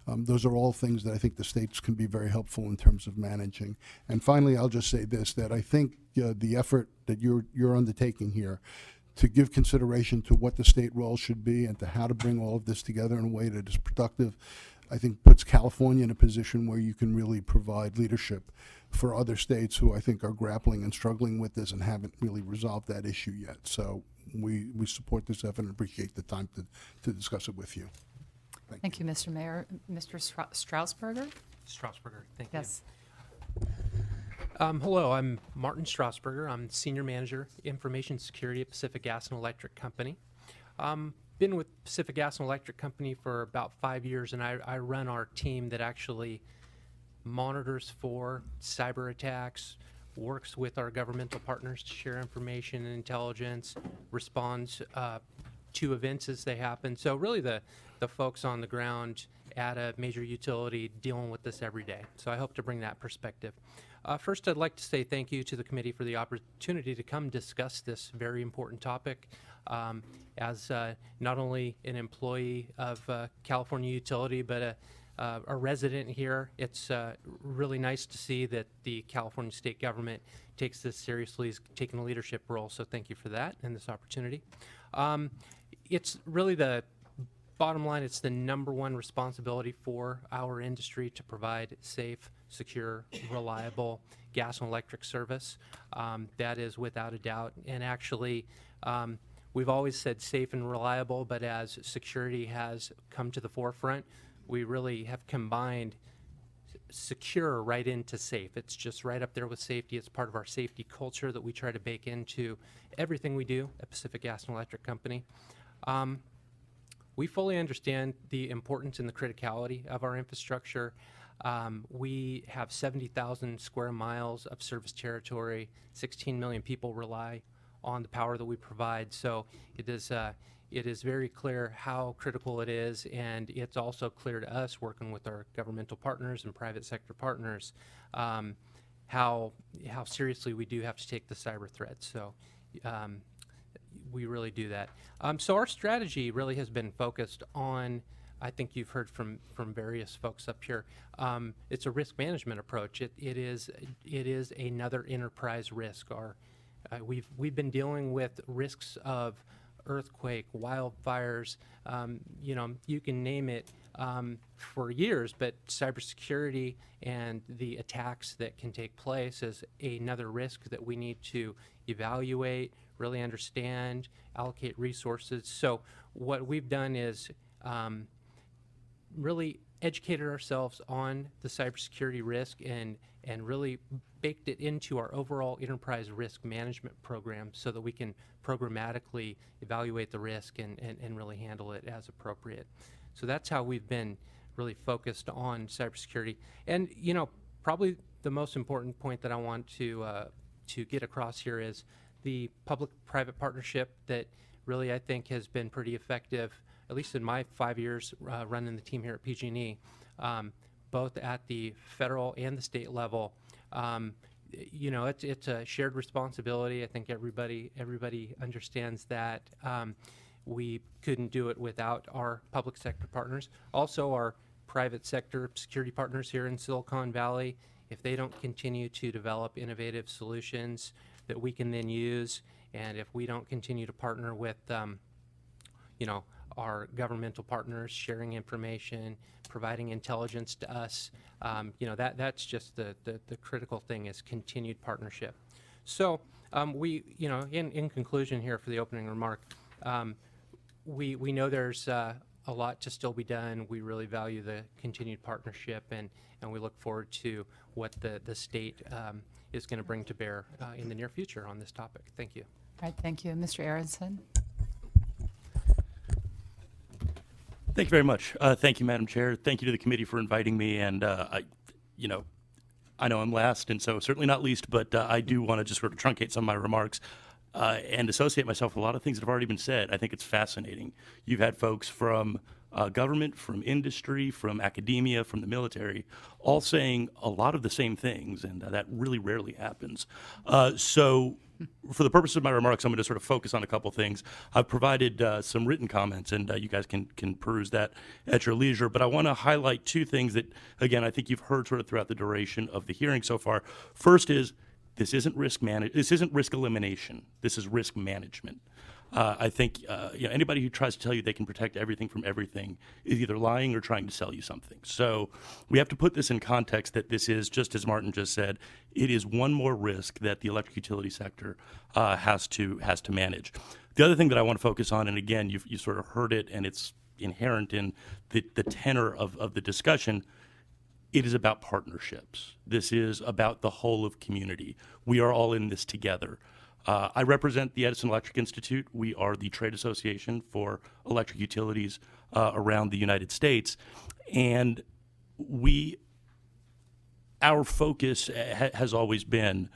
Those are all things that I think the states can be very helpful in terms of managing. And finally, I'll just say this, that I think the effort that you're undertaking here to give consideration to what the state role should be and to how to bring all of this together in a way that is productive, I think puts California in a position where you can really provide leadership for other states who I think are grappling and struggling with this and haven't really resolved that issue yet. So we support this effort and appreciate the time to discuss it with you. Thank you, Mr. Mayor. Mr. Strausberger? Strasburger, thank you. Yes. Hello, I'm Martin Strasburger. I'm Senior Manager, Information Security at Pacific Gas and Electric Company. Been with Pacific Gas and Electric Company for about 5 years, and I run our team that actually monitors for cyber attacks, works with our governmental partners to share information and intelligence, responds to events as they happen. So really the folks on the ground at a major utility dealing with this every day. So I hope to bring that perspective. First, I'd like to say thank you to the committee for the opportunity to come discuss this very important topic. As not only an employee of California Utility, but a resident here, it's really nice to see that the California state government takes this seriously, is taking a leadership role. So thank you for that and this opportunity. It's really the bottom line, it's the #1 responsibility for our industry to provide safe, secure, reliable gas and electric service. That is without a doubt. And actually, we've always said safe and reliable, but as security has come to the forefront, we really have combined secure right into safe. It's just right up there with safety. It's part of our safety culture that we try to bake into everything we do at Pacific Gas and Electric Company. We fully understand the importance and the criticality of our infrastructure. We have 70,000 square miles of service territory. 16 million people rely on the power that we provide. So it is very clear how critical it is, and it's also clear to us, working with our governmental partners and private sector partners, how seriously we do have to take the cyber threat. So we really do that. So our strategy really has been focused on, I think you've heard from various folks up here, it's a risk management approach. It is another enterprise risk. we've been dealing with risks of earthquake, wildfires, you can name it, for years, but cybersecurity and the attacks that can take place is another risk that we need to evaluate, really understand, allocate resources. So what we've done is really educated ourselves on the cybersecurity risk and really baked it into our overall enterprise risk management program so that we can programmatically evaluate the risk and really handle it as appropriate. So that's how we've been really focused on cybersecurity. And probably the most important point that I want to get across here is the public-private partnership that really I think has been pretty effective, at least in my 5 years running the team here at PG&E, both at the federal and the state level. It's a shared responsibility. I think everybody understands that. We couldn't do it without our public sector partners. Also, our private sector security partners here in Silicon Valley, if they don't continue to develop innovative solutions that we can then use, and if we don't continue to partner with our governmental partners, sharing information, providing intelligence to us, that's just the critical thing is continued partnership. So in conclusion here for the opening remark, we know there's a lot to still be done. We really value the continued partnership, and we look forward to what the state is going to bring to bear in the near future on this topic. Thank you. All right, thank you. Mr. Aronson? Thank you very much. Thank you, Madam Chair. Thank you to the committee for inviting me. And I know I'm last, and so certainly not least, but I do want to just sort of truncate some of my remarks and associate myself with a lot of things that have already been said. I think it's fascinating. You've had folks from government, from industry, from academia, from the military, all saying a lot of the same things, and that really rarely happens. So for the purpose of my remarks, I'm going to sort of focus on a couple things. I've provided some written comments, and you guys can peruse that at your leisure. But I want to highlight two things that, again, I think you've heard sort of throughout the duration of the hearing so far. First is this isn't risk elimination. This is risk management. I think anybody who tries to tell you they can protect everything from everything is either lying or trying to sell you something. So we have to put this in context that this is, just as Martin just said, it is one more risk that the electric utility sector has to manage. The other thing that I want to focus on, and again, you sort of heard it, and it's inherent in the tenor of the discussion, it is about partnerships. This is about the whole of community. We are all in this together. I represent the Edison Electric Institute. We are the trade association for electric utilities around the United States. And our focus has always been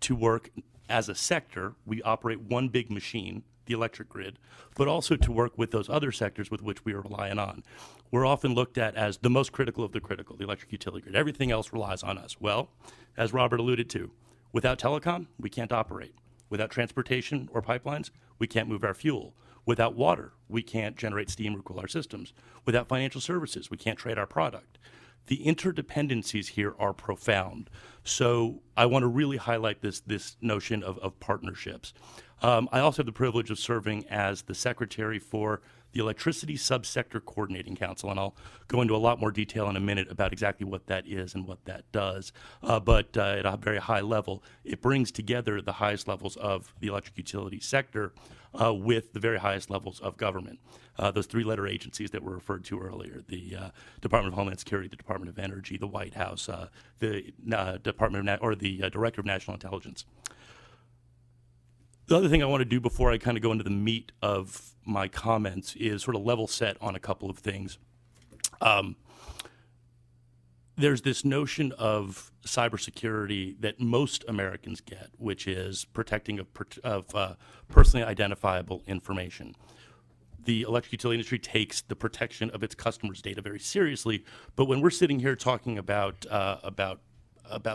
to work as a sector. We operate one big machine, the electric grid, but also to work with those other sectors with which we are relying on. We're often looked at as the most critical of the critical, the electric utility grid. Everything else relies on us. Well, as Robert alluded to, without telecom, we can't operate. Without transportation or pipelines, we can't move our fuel. Without water, we can't generate steam or cool our systems. Without financial services, we can't trade our product. The interdependencies here are profound. So I want to really highlight this notion of partnerships. I also have the privilege of serving as the secretary for the Electricity Subsector Coordinating Council, and I'll go into a lot more detail in a minute about exactly what that is and what that does. But at a very high level, it brings together the highest levels of the electric utility sector with the very highest levels of government. Those three-letter agencies that were referred to earlier, the Department of Homeland Security, the Department of Energy, the White House, the Director of National Intelligence. The other thing I want to do before I kind of go into the meat of my comments is sort of level set on a couple of things. There's this notion of cybersecurity that most Americans get, which is protecting of personally identifiable information. The electric utility industry takes the protection of its customers' data very seriously, but when we're sitting here talking about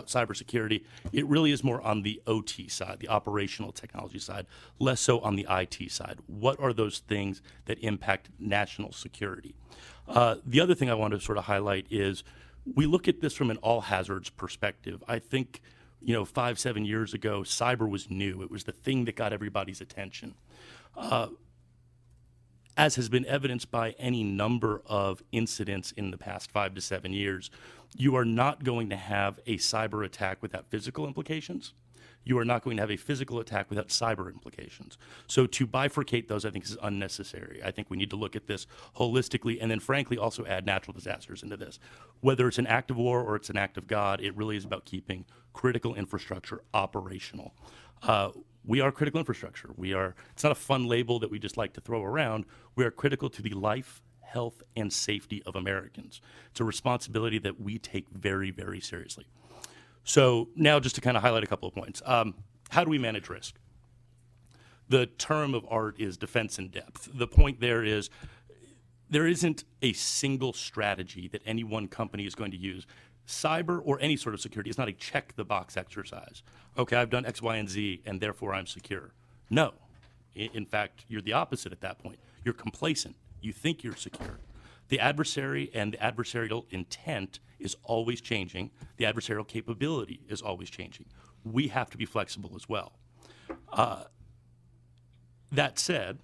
cybersecurity, it really is more on the OT side, the operational technology side, less so on the IT side. What are those things that impact national security? The other thing I want to sort of highlight is we look at this from an all hazards perspective. I think 5, 7 years ago, cyber was new. It was the thing that got everybody's attention. As has been evidenced by any number of incidents in the past 5 to 7 years, you are not going to have a cyber attack without physical implications. You are not going to have a physical attack without cyber implications. So to bifurcate those, I think, is unnecessary. I think we need to look at this holistically and then, frankly, also add natural disasters into this. Whether it's an act of war or it's an act of God, it really is about keeping critical infrastructure operational. We are critical infrastructure. It's not a fun label that we just like to throw around. We are critical to the life, health, and safety of Americans. It's a responsibility that we take very, very seriously. So now just to kind of highlight a couple of points. How do we manage risk? The term of art is defense in depth. The point there is there isn't a single strategy that any one company is going to use. Cyber or any sort of security is not a check-the-box exercise. Okay, I've done X, Y, and Z, and therefore I'm secure. No. In fact, you're the opposite at that point. You're complacent. You think you're secure. The adversary and the adversarial intent is always changing. The adversarial capability is always changing. We have to be flexible as well. That said,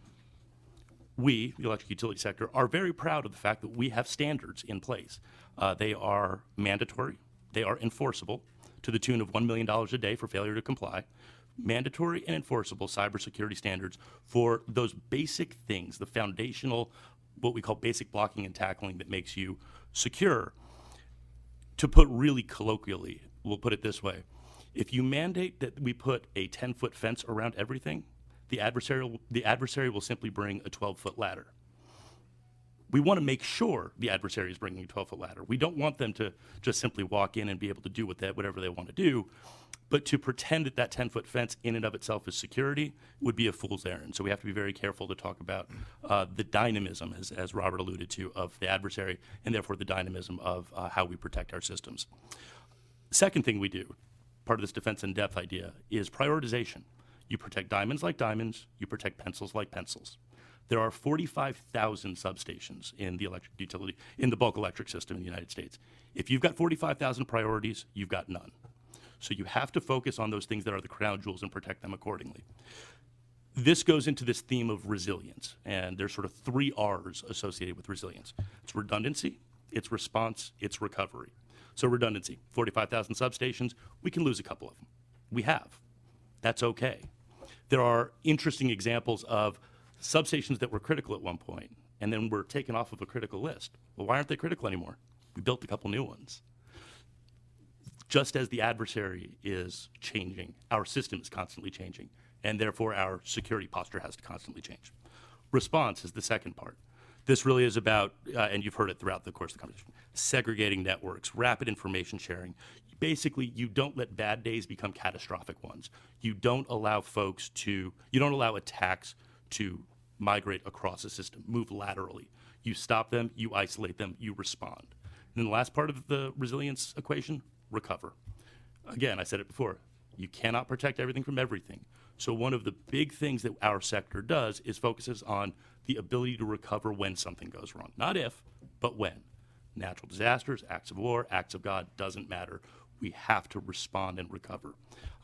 we, the electric utility sector, are very proud of the fact that we have standards in place. They are mandatory. They are enforceable to the tune of $1 million a day for failure to comply. Mandatory and enforceable cybersecurity standards for those basic things, the foundational, what we call basic blocking and tackling that makes you secure. To put really colloquially, we'll put it this way. If you mandate that we put a 10-foot fence around everything, the adversary will simply bring a 12-foot ladder. We want to make sure the adversary is bringing a 12-foot ladder. We don't want them to just simply walk in and be able to do whatever they want to do, but to pretend that 10-foot fence in and of itself is security would be a fool's errand. So we have to be very careful to talk about the dynamism, as Robert alluded to, of the adversary, and therefore the dynamism of how we protect our systems. Second thing we do, part of this defense in depth idea, is prioritization. You protect diamonds like diamonds, you protect pencils like pencils. There are 45,000 substations in the electric utility, in the bulk electric system in the United States. If you've got 45,000 priorities, you've got none. So you have to focus on those things that are the crown jewels and protect them accordingly. This goes into this theme of resilience, and there's sort of 3 R's associated with resilience. It's redundancy, it's response, it's recovery. So redundancy, 45,000 substations, we can lose a couple of them. We have. That's okay. There are interesting examples of substations that were critical at one point and then were taken off of a critical list. Well, why aren't they critical anymore? We built a couple new ones. Just as the adversary is changing, our system is constantly changing, and therefore our security posture has to constantly change. Response is the second part. This really is about, and you've heard it throughout the course of the conversation, segregating networks, rapid information sharing. Basically, you don't let bad days become catastrophic ones. You don't allow attacks to migrate across a system, move laterally. You stop them, you isolate them, you respond. And then the last part of the resilience equation, recover. Again, I said it before, you cannot protect everything from everything. So one of the big things that our sector does is focuses on the ability to recover when something goes wrong. Not if, but when. Natural disasters, acts of war, acts of God, doesn't matter. We have to respond and recover.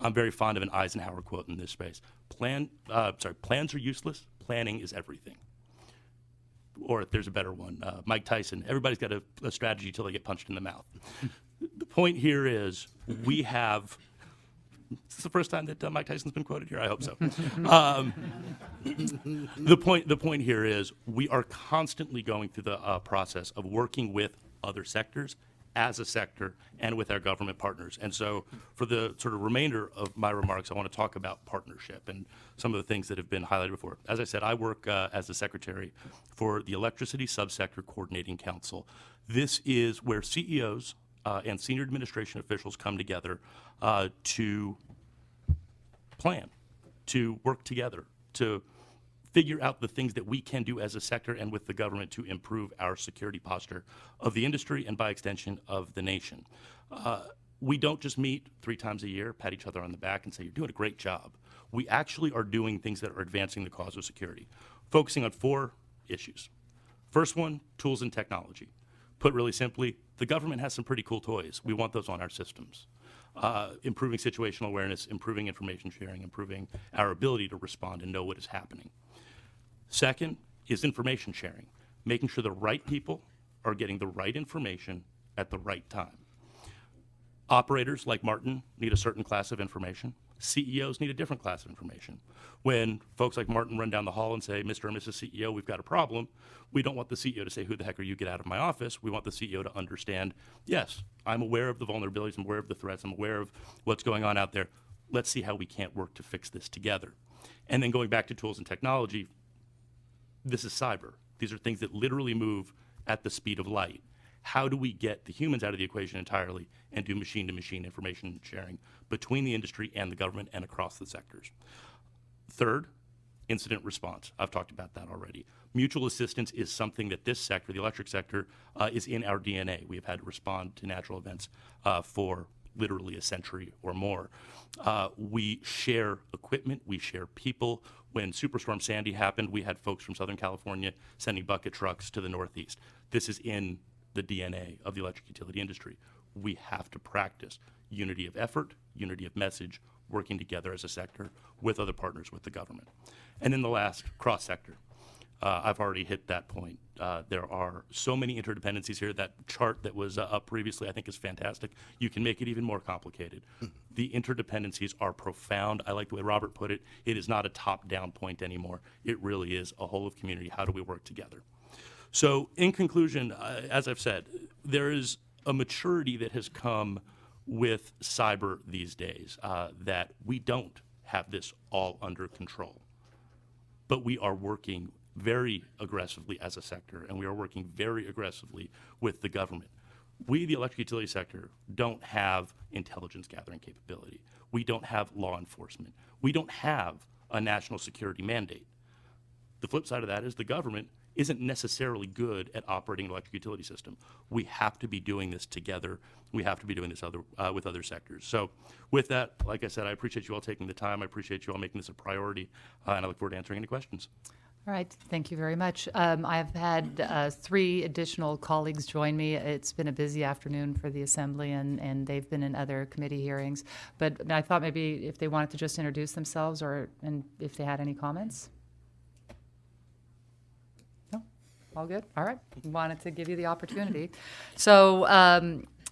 I'm very fond of an Eisenhower quote in this space. Plans are useless, planning is everything. Or if there's a better one, Mike Tyson, everybody's got a strategy till they get punched in the mouth. The point here is we have, is this the first time that Mike Tyson's been quoted here? I hope so. The point here is we are constantly going through the process of working with other sectors as a sector and with our government partners. And so for the sort of remainder of my remarks, I want to talk about partnership and some of the things that have been highlighted before. As I said, I work as the secretary for the Electricity Subsector Coordinating Council. This is where CEOs and senior administration officials come together to plan, to work together, to figure out the things that we can do as a sector and with the government to improve our security posture of the industry and by extension of the nation. We don't just meet 3 times a year, pat each other on the back and say, you're doing a great job. We actually are doing things that are advancing the cause of security, focusing on 4 issues. First one, tools and technology. Put really simply, the government has some pretty cool toys. We want those on our systems. improving situational awareness, improving information sharing, improving our ability to respond and know what is happening. Second is information sharing, making sure the right people are getting the right information at the right time. Operators like Martin need a certain class of information. CEOs need a different class of information. When folks like Martin run down the hall and say, Mr. and Mrs. CEO, we've got a problem, we don't want the CEO to say, who the heck are you, get out of my office. We want the CEO to understand, yes, I'm aware of the vulnerabilities, I'm aware of the threats, I'm aware of what's going on out there. Let's see how we can't work to fix this together. And then going back to tools and technology, this is cyber. These are things that literally move at the speed of light. How do we get the humans out of the equation entirely and do machine-to-machine information sharing between the industry and the government and across the sectors? Third, incident response. I've talked about that already. Mutual assistance is something that this sector, the electric sector, is in our DNA. We have had to respond to natural events for literally a century or more. We share equipment, we share people. When Superstorm Sandy happened, we had folks from Southern California sending bucket trucks to the Northeast. This is in the DNA of the electric utility industry. We have to practice unity of effort, unity of message, working together as a sector with other partners with the government. And then the last, cross-sector. I've already hit that point. There are so many interdependencies here. That chart that was up previously I think is fantastic. You can make it even more complicated. The interdependencies are profound. I like the way Robert put it. It is not a top-down point anymore. It really is a whole of community. How do we work together? So in conclusion, as I've said, there is a maturity that has come with cyber these days, that we don't have this all under control. But we are working very aggressively as a sector, and we are working very aggressively with the government. We, the electric utility sector, don't have intelligence gathering capability. We don't have law enforcement. We don't have a national security mandate. The flip side of that is the government isn't necessarily good at operating an electric utility system. We have to be doing this together. We have to be doing this with other sectors. So with that, like I said, I appreciate you all taking the time. I appreciate you all making this a priority, and I look forward to answering any questions. All right, thank you very much. I've had 3 additional colleagues join me. It's been a busy afternoon for the Assembly, and they've been in other committee hearings. But I thought maybe if they wanted to just introduce themselves and if they had any comments. No? All good? All right. Wanted to give you the opportunity. So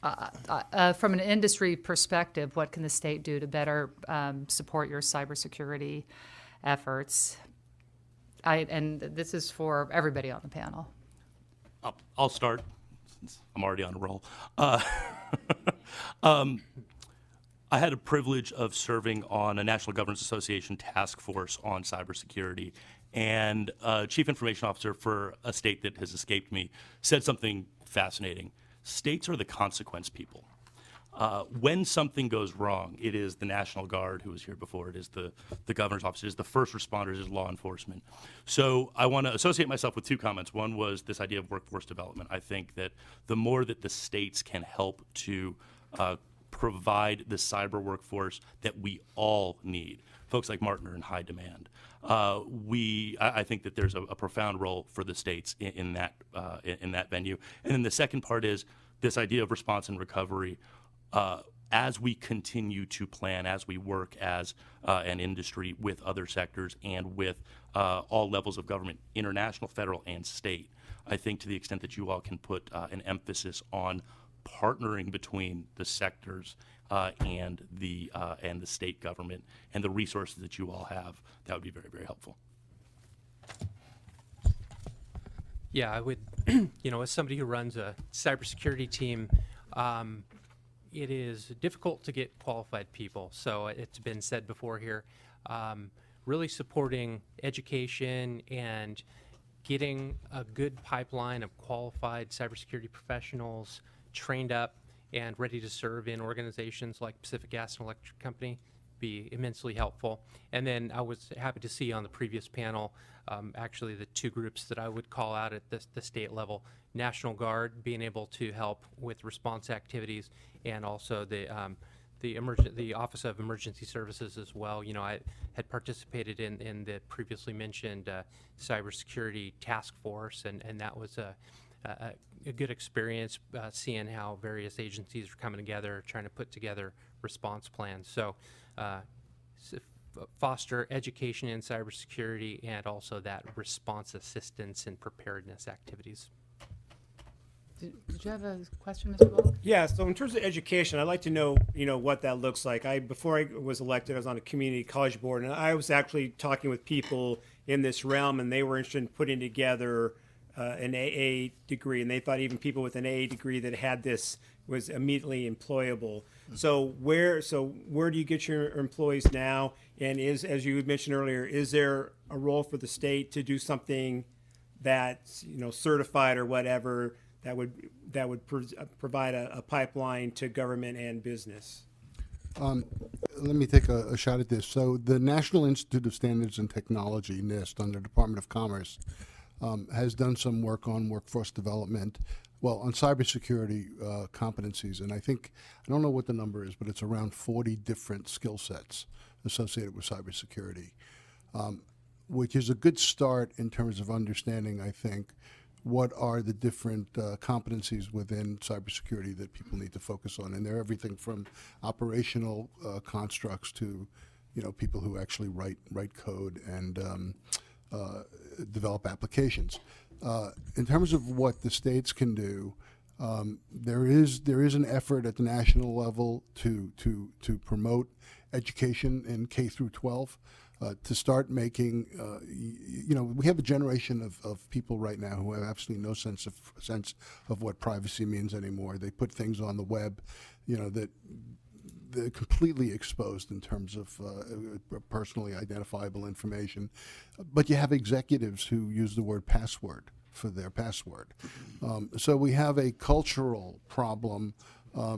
from an industry perspective, what can the state do to better support your cybersecurity efforts? And this is for everybody on the panel. I'll start since I'm already on a roll. I had a privilege of serving on a National Governance Association task force on cybersecurity, and Chief Information Officer for a state that has escaped me said something fascinating. States are the consequence people. When something goes wrong, it is the National Guard who was here before, it is the governor's office, it is the first responders, it is law enforcement. So I want to associate myself with 2 comments. One was this idea of workforce development. I think that the more that the states can help to provide the cyber workforce that we all need, folks like Martin are in high demand. I think that there's a profound role for the states in that venue. And then the second part is this idea of response and recovery. As we continue to plan, as we work as an industry with other sectors and with all levels of government, international, federal, and state, I think to the extent that you all can put an emphasis on partnering between the sectors and the state government and the resources that you all have, that would be very, very helpful. Yeah, I would, as somebody who runs a cybersecurity team, it is difficult to get qualified people. So it's been said before here, really supporting education and getting a good pipeline of qualified cybersecurity professionals trained up and ready to serve in organizations like Pacific Gas and Electric Company be immensely helpful. And then I was happy to see on the previous panel, actually the 2 groups that I would call out at the state level, National Guard being able to help with response activities, and also the Office of Emergency Services as well. I had participated in the previously mentioned cybersecurity task force, and that was a good experience seeing how various agencies are coming together, trying to put together response plans. So foster education in cybersecurity and also that response assistance and preparedness activities. Did you have a question, Mr. Gold? Yeah, so in terms of education, I'd like to know, what that looks like. Before I was elected, I was on a community college board, and I was actually talking with people in this realm, and they were interested in putting together an AA degree, and they thought even people with an AA degree that had this was immediately employable. So where do you get your employees now? And as you had mentioned earlier, is there a role for the state to do something that's certified or whatever that would provide a pipeline to government and business? Let me take a shot at this. So the National Institute of Standards and Technology, NIST, under Department of Commerce, has done some work on workforce development, on cybersecurity competencies. And I don't know what the number is, but it's around 40 different skill sets associated with cybersecurity, which is a good start in terms of understanding, I think, what are the different competencies within cybersecurity that people need to focus on. And they're everything from operational constructs to, people who actually write code and develop applications. In terms of what the states can do, there is an effort at the national level to promote education in K through 12. To start making, we have a generation of people right now who have absolutely no sense of what privacy means anymore. They put things on the web, that they're completely exposed in terms of personally identifiable information. But you have executives who use the word password for their password. So we have a cultural problem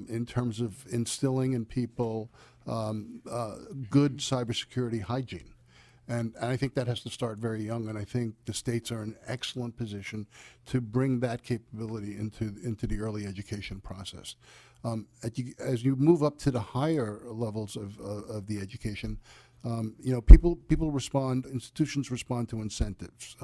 in terms of instilling in people good cybersecurity hygiene. And I think that has to start very young, and I think the states are in an excellent position to bring that capability into the early education process. As you move up to the higher levels of the education, people respond, institutions respond to incentives.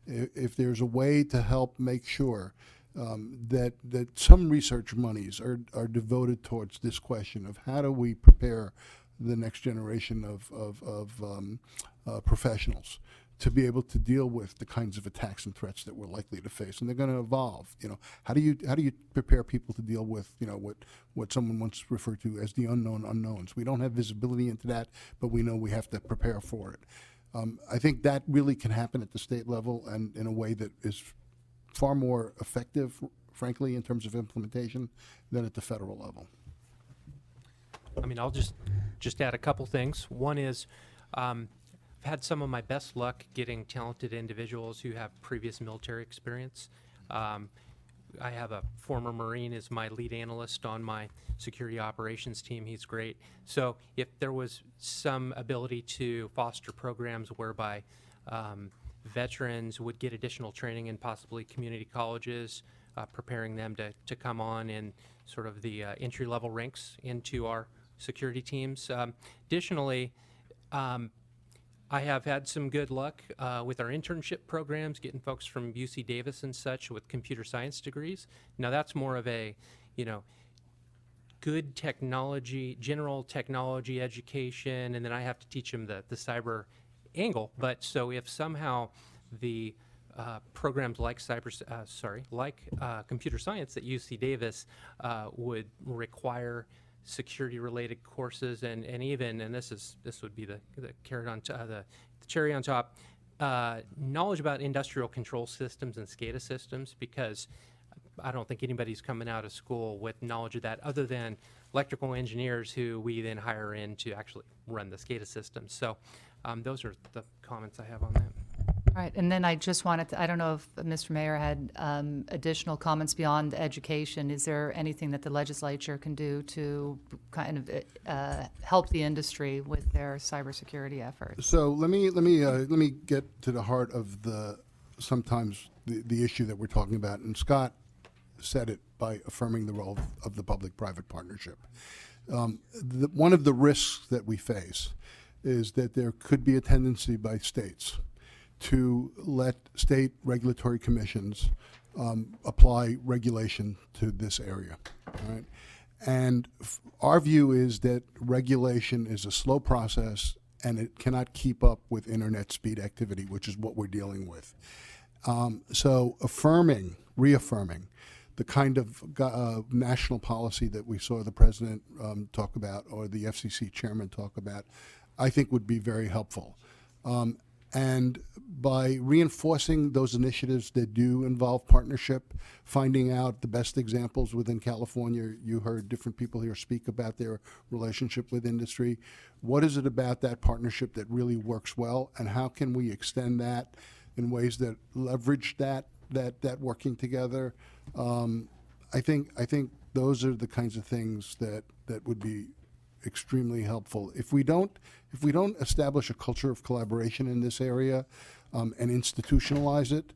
If there's a way to help make sure that some research monies are devoted towards this question of how do we prepare the next generation of professionals to be able to deal with the kinds of attacks and threats that we're likely to face, and they're going to evolve. How do you prepare people to deal with what someone once referred to as the unknown unknowns? We don't have visibility into that, but we know we have to prepare for it. I think that really can happen at the state level and in a way that is far more effective, frankly, in terms of implementation than at the federal level. I mean, I'll just add a couple things. One is I've had some of my best luck getting talented individuals who have previous military experience. I have a former Marine as my lead analyst on my security operations team. He's great. So if there was some ability to foster programs whereby veterans would get additional training in possibly community colleges, preparing them to come on in sort of the entry-level ranks into our security teams. Additionally, I have had some good luck with our internship programs, getting folks from UC Davis and such with computer science degrees. Now that's more of a, good technology, general technology education, and then I have to teach them the cyber angle. But so if somehow the programs like computer science at UC Davis would require security-related courses, and even, and this would be the carrot on the cherry on top, knowledge about industrial control systems and SCADA systems, because I don't think anybody's coming out of school with knowledge of that other than electrical engineers who we then hire in to actually run the SCADA systems. So those are the comments I have on that. All right, and then I just wanted to, I don't know if Mr. Mayor had additional comments beyond education. Is there anything that the legislature can do to kind of help the industry with their cybersecurity efforts? So let me get to the heart of sometimes the issue that we're talking about, and Scott said it by affirming the role of the public-private partnership. One of the risks that we face is that there could be a tendency by states to let state regulatory commissions apply regulation to this area. All right? And our view is that regulation is a slow process and it cannot keep up with internet speed activity, which is what we're dealing with. So reaffirming the kind of national policy that we saw the president talk about or the FCC chairman talk about, I think would be very helpful. And by reinforcing those initiatives that do involve partnership, finding out the best examples within California, you heard different people here speak about their relationship with industry. What is it about that partnership that really works well, and how can we extend that in ways that leverage that working together? I think those are the kinds of things that would be extremely helpful. If we don't establish a culture of collaboration in this area and institutionalize it,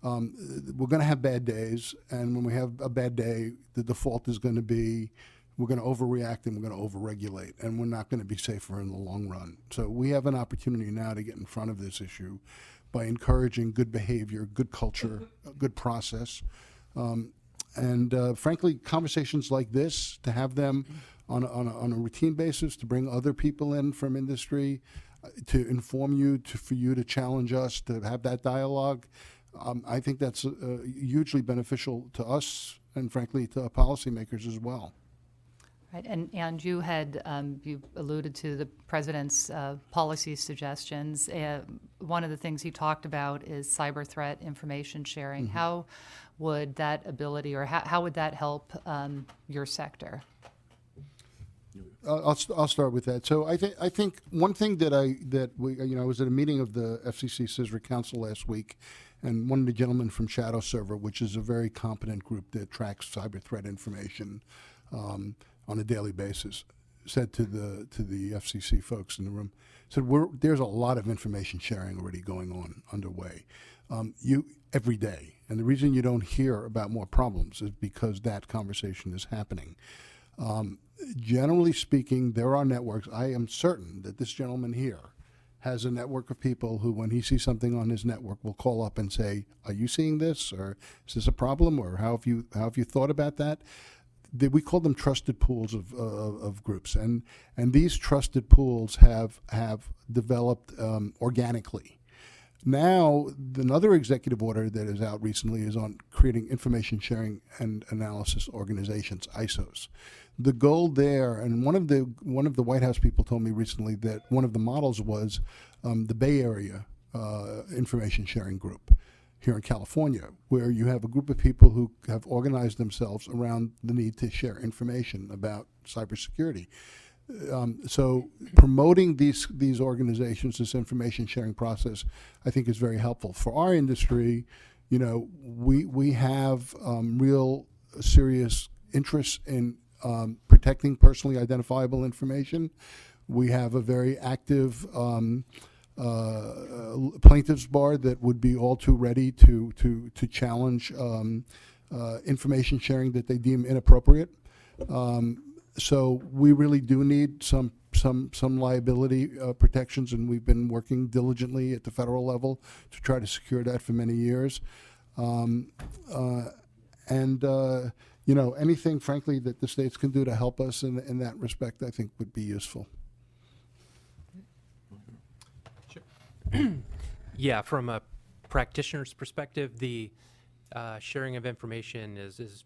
we're going to have bad days. And when we have a bad day, the default is going to be we're going to overreact and we're going to overregulate, and we're not going to be safer in the long run. So we have an opportunity now to get in front of this issue by encouraging good behavior, good culture, good process, and frankly, conversations like this, to have them on a routine basis, to bring other people in from industry, to inform you, for you to challenge us, to have that dialogue. I think that's hugely beneficial to us and frankly to policymakers as well. Right, and you had you alluded to the president's policy suggestions. One of the things he talked about is cyber threat information sharing. Mm-hmm. How would that ability, or how would that help your sector? I'll start with that. So I think one thing that I was at a meeting of the FCC CISRA Council last week, and one of the gentlemen from Shadow Server, which is a very competent group that tracks cyber threat information on a daily basis, said to the FCC folks in the room, said there's a lot of information sharing already going on underway, every day, and the reason you don't hear about more problems is because that conversation is happening. Generally speaking, there are networks. I am certain that this gentleman here has a network of people who, when he sees something on his network, will call up and say, "Are you seeing this? Or is this a problem? Or how have you thought about that?" We call them trusted pools of groups, and these trusted pools have developed organically. Now, another executive order that is out recently is on creating information sharing and analysis organizations, ISOs. The goal there, and one of the White House people told me recently that one of the models was the Bay Area information sharing group here in California, where you have a group of people who have organized themselves around the need to share information about cybersecurity. So promoting these organizations, this information sharing process, I think is very helpful. For our industry, we have real serious interests in protecting personally identifiable information. We have a very active plaintiffs bar that would be all too ready to challenge information sharing that they deem inappropriate. So we really do need some liability protections, and we've been working diligently at the federal level to try to secure that for many years. Anything, frankly, that the states can do to help us in that respect, I think would be useful. Yeah, from a practitioner's perspective, the sharing of information is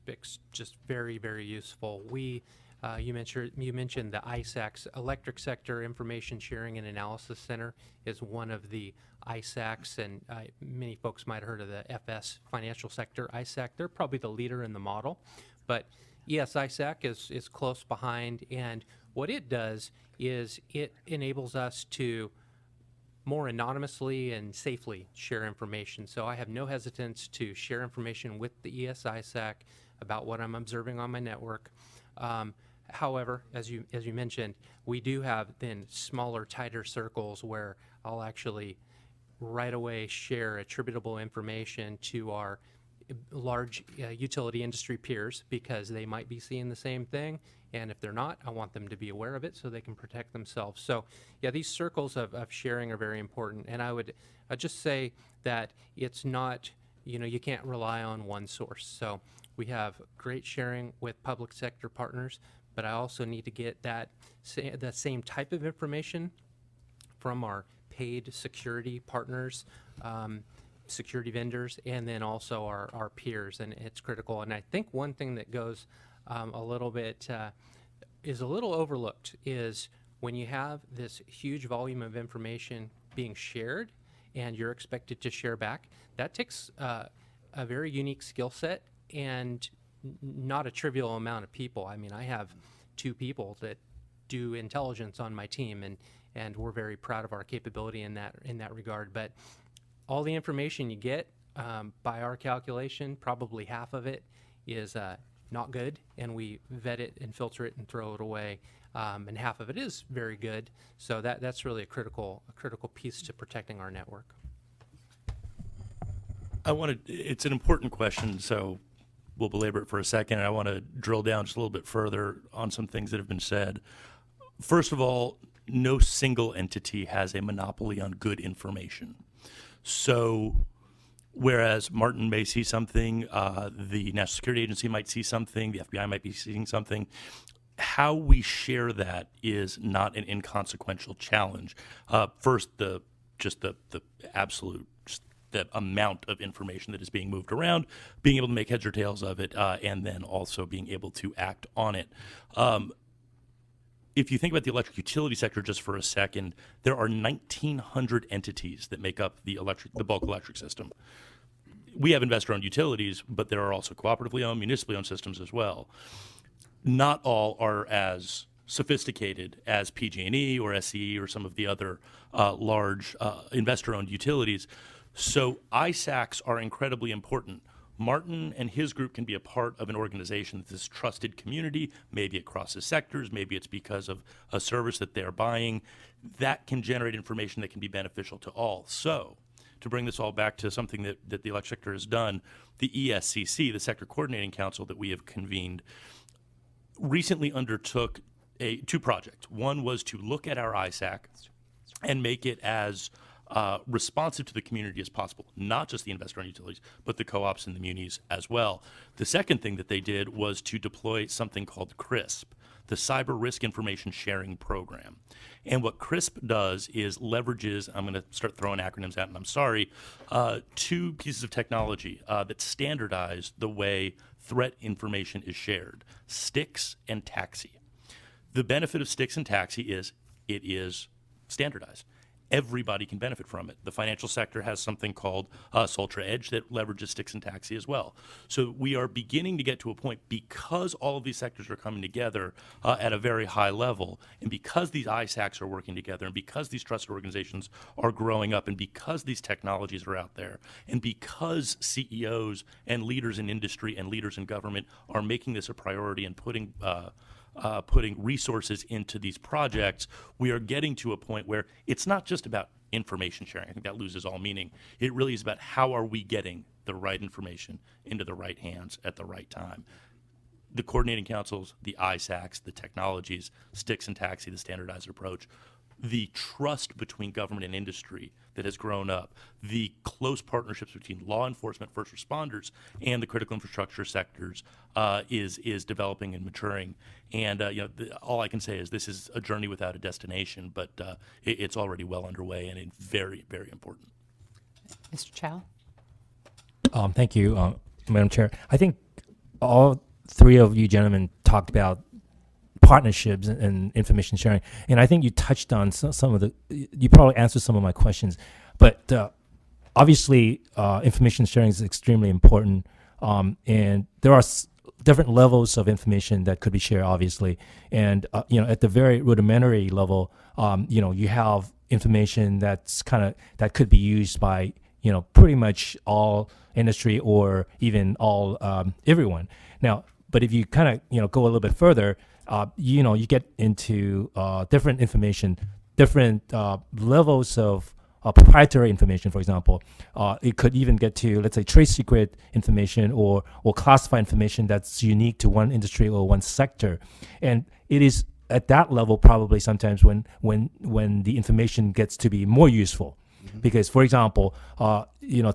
just very, very useful. You mentioned the ISACs, Electric Sector Information Sharing and Analysis Center is one of the ISACs, and many folks might have heard of the FS Financial Sector ISAC. They're probably the leader in the model, but ES ISAC is close behind, and what it does is it enables us to more anonymously and safely share information. So I have no hesitance to share information with the ES ISAC about what I'm observing on my network. However, as you mentioned, we do have then smaller, tighter circles where I'll actually right away share attributable information to our large utility industry peers, because they might be seeing the same thing, and if they're not, I want them to be aware of it so they can protect themselves. So yeah, these circles of sharing are very important, and I'd just say that it's not you can't rely on one source. So we have great sharing with public sector partners, but I also need to get that same type of information from our paid security partners, security vendors, and then also our peers, and it's critical. And I think one thing that goes a little bit is a little overlooked is when you have this huge volume of information being shared and you're expected to share back, that takes a very unique skill set and not a trivial amount of people. I mean, I have 2 people that do intelligence on my team, and we're very proud of our capability in that regard. But all the information you get, by our calculation, probably half of it is not good, and we vet it and filter it and throw it away. And half of it is very good. So that's really a critical piece to protecting our network. It's an important question, so we'll belabor it for a second. And I want to drill down just a little bit further on some things that have been said. First of all, no single entity has a monopoly on good information. So whereas Martin may see something, the National Security Agency might see something, the FBI might be seeing something, how we share that is not an inconsequential challenge. First, the absolute, the amount of information that is being moved around, being able to make heads or tails of it, and then also being able to act on it. If you think about the electric utility sector just for a second, there are 1,900 entities that make up the bulk electric system. We have investor-owned utilities, but there are also cooperatively owned, municipally owned systems as well. Not all are as sophisticated as PG&E or SCE or some of the other large investor-owned utilities. So ISACs are incredibly important. Martin and his group can be a part of an organization that's this trusted community. Maybe it crosses sectors. Maybe it's because of a service that they're buying. That can generate information that can be beneficial to all. So to bring this all back to something that the electric sector has done, the ESCC, the Sector Coordinating Council that we have convened, recently undertook 2 projects. One was to look at our ISAC and make it as responsive to the community as possible, not just the investor-owned utilities, but the co-ops and the munis as well. The second thing that they did was to deploy something called CRISP, the Cyber Risk Information Sharing Program. And what CRISP does is leverages, I'm going to start throwing acronyms out, and I'm sorry, 2 pieces of technology that standardize the way threat information is shared, STIX and TAXI. The benefit of STIX and TAXI is it is standardized. Everybody can benefit from it. The financial sector has something called Soltra Edge that leverages STIX and TAXI as well. So we are beginning to get to a point, because all of these sectors are coming together at a very high level, and because these ISACs are working together, and because these trusted organizations are growing up, and because these technologies are out there, and because CEOs and leaders in industry and leaders in government are making this a priority and putting resources into these projects, we are getting to a point where it's not just about information sharing. I think that loses all meaning. It really is about how are we getting the right information into the right hands at the right time. The coordinating councils, the ISACs, the technologies, STIX and TAXI, the standardized approach, the trust between government and industry that has grown up, the close partnerships between law enforcement, first responders, and the critical infrastructure sectors is developing and maturing. And all I can say is this is a journey without a destination, but it's already well underway, and it's very, very important. Mr. Chow? Thank you, Madam Chair. I think all 3 of you gentlemen talked about partnerships and information sharing, and I think you touched on some of you probably answered some of my questions, but obviously information sharing is extremely important, and there are different levels of information that could be shared, obviously, and at the very rudimentary level, you have information that could be used by pretty much all industry or even all everyone. Now, but if you kind of go a little bit further, you get into different information, different levels of proprietary information, for example. It could even get to, let's say, trade secret information or classified information that's unique to one industry or one sector. And it is at that level probably sometimes when the information gets to be more useful. Mm-hmm. Because, for example,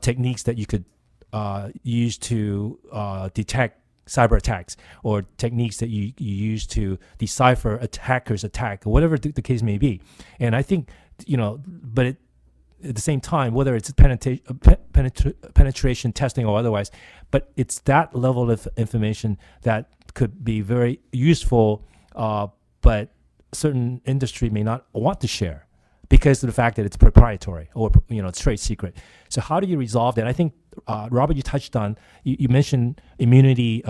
techniques that you could use to detect cyber attacks, or techniques that you use to decipher attackers' attack, or whatever the case may be. And I think, but at the same time, whether it's penetration testing or otherwise, but it's that level of information that could be very useful, but certain industry may not want to share because of the fact that it's proprietary, or it's trade secret. So how do you resolve that? I think, Robert, you touched on, you mentioned immunity,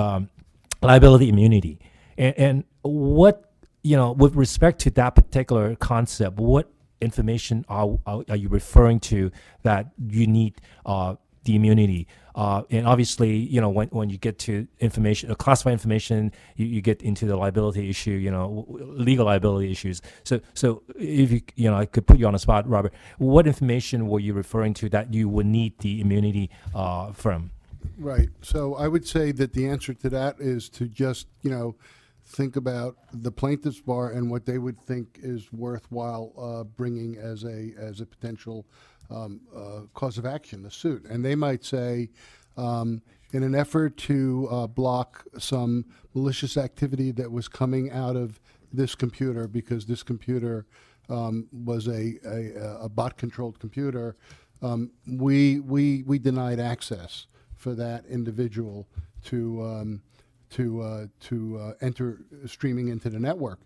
liability immunity, and what, with respect to that particular concept, what information are you referring to that you need the immunity? And obviously, when you get to information, classified information, you get into the liability issue, legal liability issues. So if I could put you on the spot, Robert, what information were you referring to that you would need the immunity from? Right. So I would say that the answer to that is to just, think about the plaintiff's bar and what they would think is worthwhile bringing as a potential cause of action, a suit. And they might say, in an effort to block some malicious activity that was coming out of this computer, because this computer was a bot-controlled computer, we denied access for that individual to enter streaming into the network.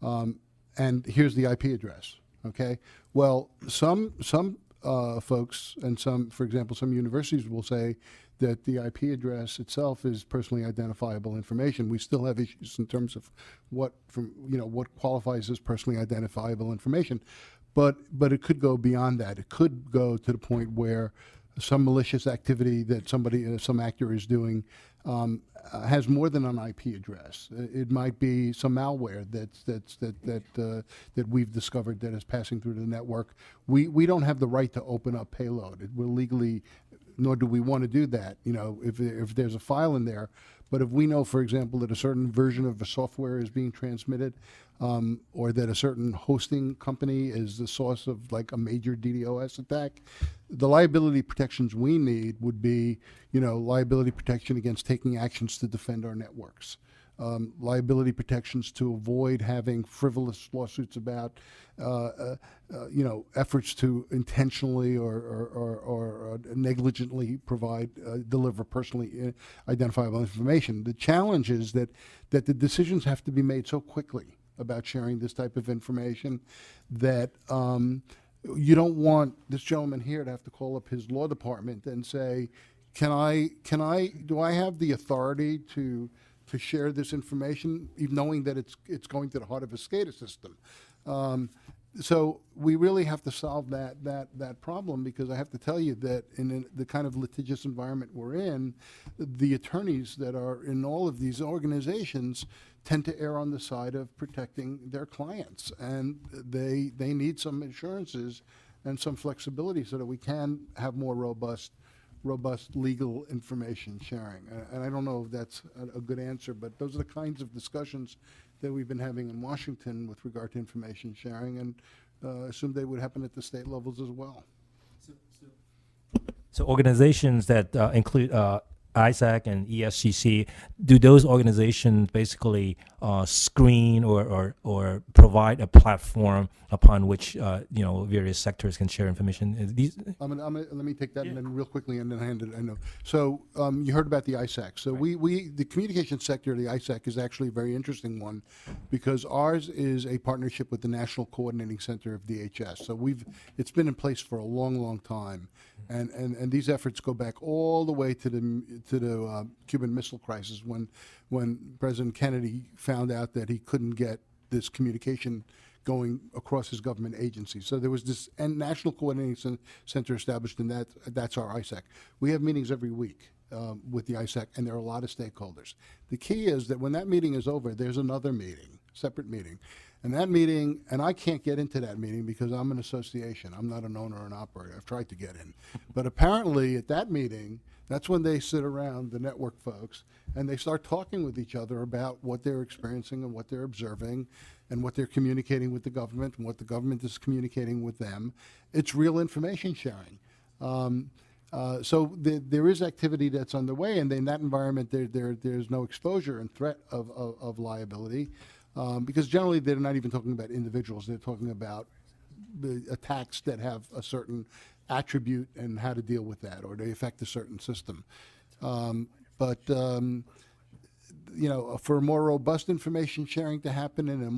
And here's the IP address. Okay. Well, some folks and for example, some universities will say that the IP address itself is personally identifiable information. We still have issues in terms of what qualifies as personally identifiable information, but it could go beyond that. It could go to the point where some malicious activity that some actor is doing has more than an IP address. It might be some malware that we've discovered that is passing through the network. We don't have the right to open up payload. We're legally, nor do we want to do that. If there's a file in there, but if we know, for example, that a certain version of the software is being transmitted, or that a certain hosting company is the source of like a major DDoS attack, the liability protections we need would be, liability protection against taking actions to defend our networks, liability protections to avoid having frivolous lawsuits about, efforts to intentionally or negligently deliver personally identifiable information. The challenge is that the decisions have to be made so quickly about sharing this type of information that you don't want this gentleman here to have to call up his law department and say, do I have the authority to share this information, even knowing that it's going to the heart of a SCADA system? So we really have to solve that problem, because I have to tell you that in the kind of litigious environment we're in, the attorneys that are in all of these organizations tend to err on the side of protecting their clients, and they need some assurances and some flexibility so that we can have more robust legal information sharing. And I don't know if that's a good answer, but those are the kinds of discussions that we've been having in Washington with regard to information sharing, and assume they would happen at the state levels as well. So organizations that include ISAC and ESCC, do those organizations basically screen or provide a platform upon which various sectors can share information? Let me take that and then real quickly and then hand it. I know. So you heard about the ISAC. So the communication sector of the ISAC is actually a very interesting one, because ours is a partnership with the National Coordinating Center of DHS. So it's been in place for a long time, and these efforts go back all the way to the Cuban Missile Crisis, when President Kennedy found out that he couldn't get this communication going across his government agencies. So there was this National Coordinating Center established, and that's our ISAC. We have meetings every week with the ISAC, and there are a lot of stakeholders. The key is that when that meeting is over, there's another meeting, separate meeting. And that meeting, and I can't get into that meeting because I'm an association. I'm not an owner or an operator. I've tried to get in. But apparently at that meeting, that's when they sit around, the network folks, and they start talking with each other about what they're experiencing and what they're observing and what they're communicating with the government and what the government is communicating with them. It's real information sharing. There is activity that's underway, and in that environment, there's no exposure and threat of liability, because generally they're not even talking about individuals. They're talking about the attacks that have a certain attribute and how to deal with that, or they affect a certain system. For more robust information sharing to happen in a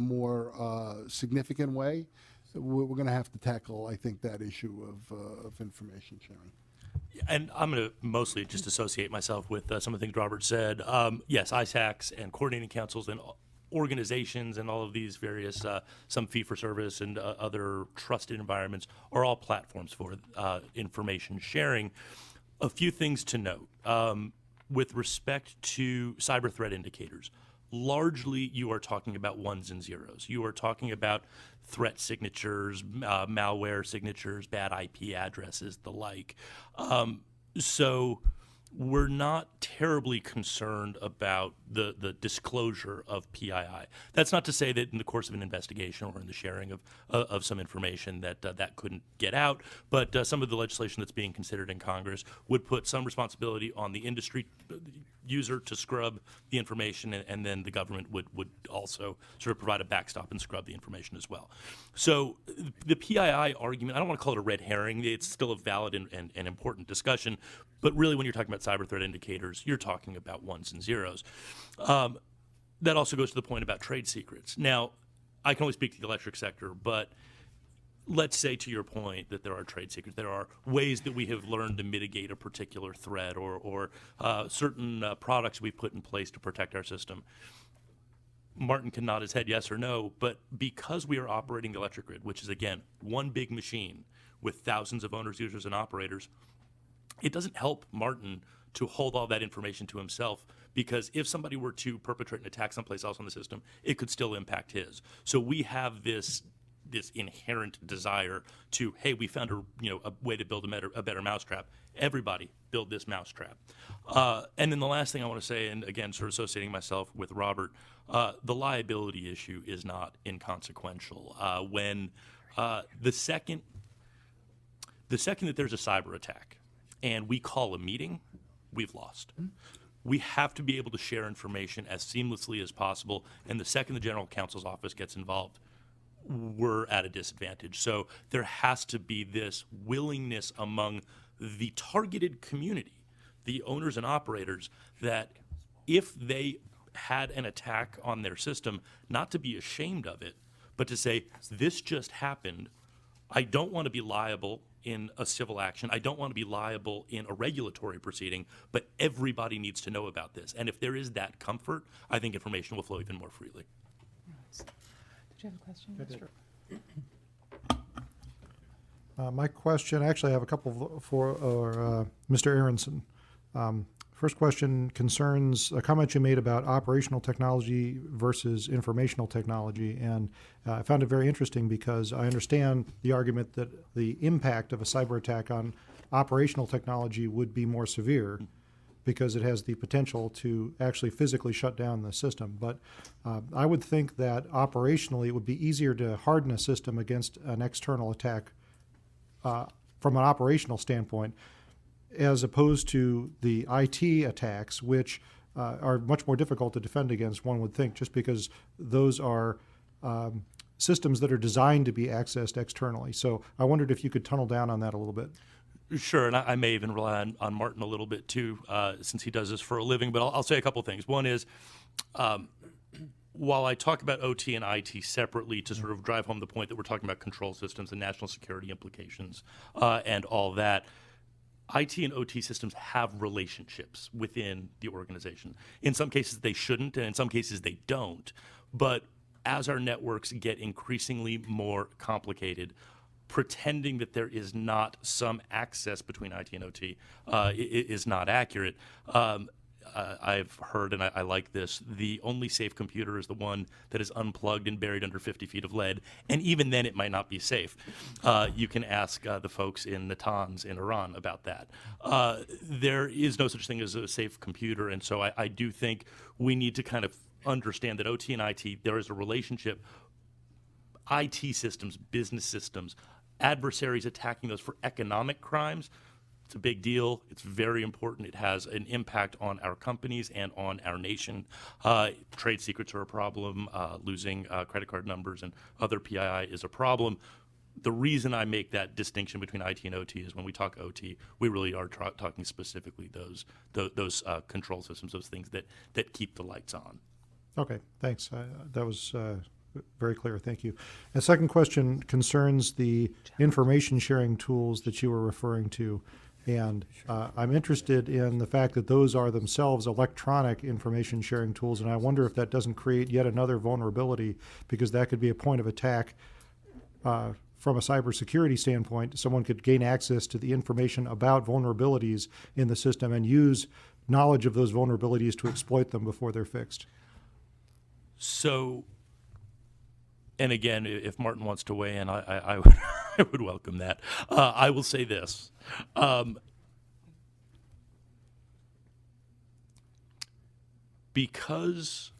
more significant way, we're going to have to tackle, I think, that issue of information sharing. And I'm going to mostly just associate myself with some of the things Robert said. Yes, ISACs and coordinating councils and organizations and all of these various, some fee-for-service and other trusted environments are all platforms for information sharing. A few things to note. With respect to cyber threat indicators, largely you are talking about ones and zeros. You are talking about threat signatures, malware signatures, bad IP addresses, the like. So we're not terribly concerned about the disclosure of PII. That's not to say that in the course of an investigation or in the sharing of some information that that couldn't get out, but some of the legislation that's being considered in Congress would put some responsibility on the industry user to scrub the information, and then the government would also sort of provide a backstop and scrub the information as well. So the PII argument, I don't want to call it a red herring. It's still a valid and important discussion, but really when you're talking about cyber threat indicators, you're talking about ones and zeros. That also goes to the point about trade secrets. Now, I can only speak to the electric sector, but let's say, to your point, that there are trade secrets. There are ways that we have learned to mitigate a particular threat, or certain products we put in place to protect our system. Martin can nod his head yes or no, but because we are operating the electric grid, which is, again, one big machine with thousands of owners, users, and operators, it doesn't help Martin to hold all that information to himself, because if somebody were to perpetrate an attack someplace else on the system, it could still impact his. So we have this inherent desire to, hey, we found a way to build a better mousetrap. Everybody build this mousetrap. And then the last thing I want to say, and again, sort of associating myself with Robert, the liability issue is not inconsequential. When the second that there's a cyber attack and we call a meeting, we've lost. We have to be able to share information as seamlessly as possible, and the second the General Counsel's office gets involved, we're at a disadvantage. So there has to be this willingness among the targeted community, the owners and operators, that if they had an attack on their system, not to be ashamed of it, but to say, this just happened. I don't want to be liable in a civil action. I don't want to be liable in a regulatory proceeding, but everybody needs to know about this. And if there is that comfort, I think information will flow even more freely. Did you have a question, Mr.? My question, actually, I have a couple for Mr. Aronson. First question concerns a comment you made about operational technology versus informational technology, and I found it very interesting because I understand the argument that the impact of a cyber attack on operational technology would be more severe because it has the potential to actually physically shut down the system. But I would think that operationally it would be easier to harden a system against an external attack from an operational standpoint, as opposed to the IT attacks, which are much more difficult to defend against, one would think, just because those are systems that are designed to be accessed externally. So I wondered if you could tunnel down on that a little bit. Sure, and I may even rely on Martin a little bit too, since he does this for a living, but I'll say a couple things. One is, while I talk about OT and IT separately to sort of drive home the point that we're talking about control systems and national security implications and all that, IT and OT systems have relationships within the organization. In some cases they shouldn't, and in some cases they don't. But as our networks get increasingly more complicated, pretending that there is not some access between IT and OT is not accurate. I've heard, and I like this, the only safe computer is the one that is unplugged and buried under 50 feet of lead, and even then it might not be safe. You can ask the folks in Natanz in Iran about that. There is no such thing as a safe computer, and so I do think we need to kind of understand that OT and IT, there is a relationship. IT systems, business systems, adversaries attacking those for economic crimes, It's a big deal. It's very important. It has an impact on our companies and on our nation. Trade secrets are a problem. Losing credit card numbers and other PII is a problem. The reason I make that distinction between IT and OT is when we talk OT, we really are talking specifically those control systems, those things that keep the lights on. Okay, thanks. That was very clear. Thank you. The second question concerns the information sharing tools that you were referring to. And I'm interested in the fact that those are themselves electronic information sharing tools. And I wonder if that doesn't create yet another vulnerability, because that could be a point of attack from a cybersecurity standpoint. Someone could gain access to the information about vulnerabilities in the system and use knowledge of those vulnerabilities to exploit them before they're fixed. So, and again, if Martin wants to weigh in, I would, I would welcome that. I will say this. Because,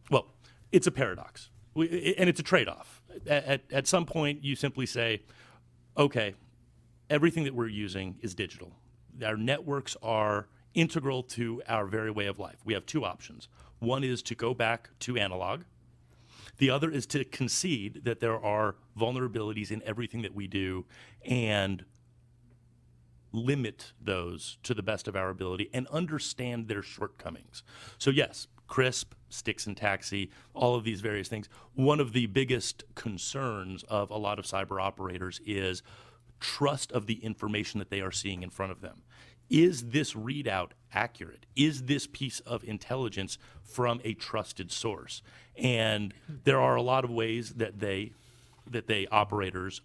well, it's a paradox, and it's a trade-off. At some point, you simply say, okay, everything that we're using is digital. Our networks are integral to our very way of life. We have two options. One is to go back to analog. The other is to concede that there are vulnerabilities in everything that we do and limit those to the best of our ability and understand their shortcomings. So yes, CRISP, Sticks and Taxi, all of these various things. One of the biggest concerns of a lot of cyber operators is trust of the information that they are seeing in front of them. Is this readout accurate? Is this piece of intelligence from a trusted source? And there are a lot of ways that they operators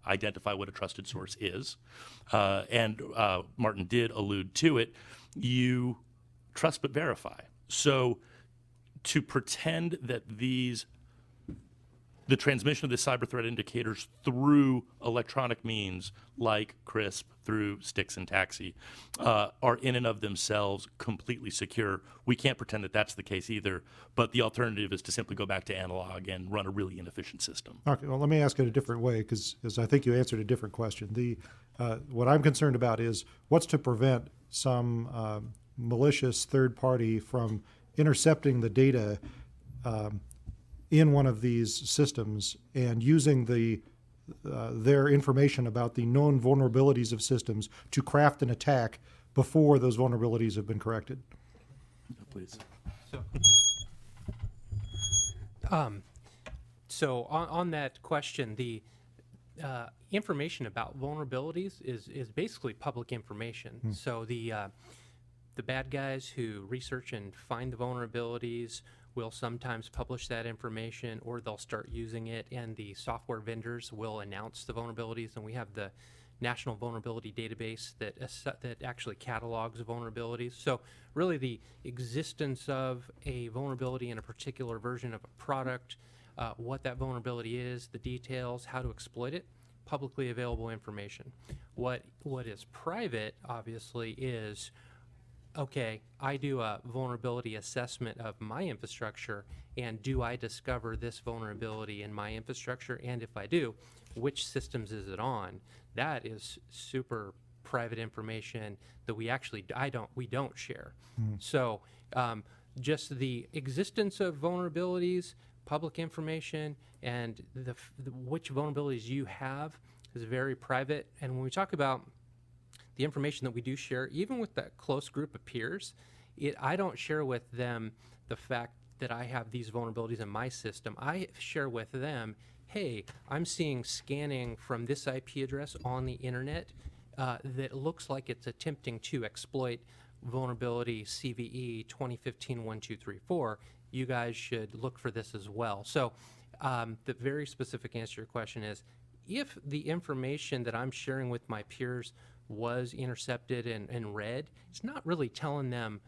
identify what a trusted source is. And Martin did allude to it. You trust but verify. So to pretend that the transmission of the cyber threat indicators through electronic means like CRISP, through Sticks and Taxi, are in and of themselves completely secure. We can't pretend that that's the case either, but the alternative is to simply go back to analog and run a really inefficient system. Okay, well, let me ask it a different way, because I think you answered a different question. What I'm concerned about is what's to prevent some malicious third party from intercepting the data in one of these systems and using their information about the known vulnerabilities of systems to craft an attack before those vulnerabilities have been corrected. Please. So on that question, the information about vulnerabilities is basically public information. So the bad guys who research and find the vulnerabilities will sometimes publish that information, or they'll start using it, and the software vendors will announce the vulnerabilities. And we have the National Vulnerability Database that actually catalogs vulnerabilities. So really the existence of a vulnerability in a particular version of a product, what that vulnerability is, the details, how to exploit it, publicly available information. What is private, obviously, is, okay, I do a vulnerability assessment of my infrastructure, and do I discover this vulnerability in my infrastructure? And if I do, which systems is it on? That is super private information that we don't share. So just the existence of vulnerabilities, public information, and which vulnerabilities you have is very private. And when we talk about the information that we do share, even with that close group of peers, I don't share with them the fact that I have these vulnerabilities in my system. I share with them, hey, I'm seeing scanning from this IP address on the internet that looks like it's attempting to exploit vulnerability CVE 2015-1234. You guys should look for this as well. So the very specific answer to your question is, if the information that I'm sharing with my peers was intercepted and read, it's not really telling them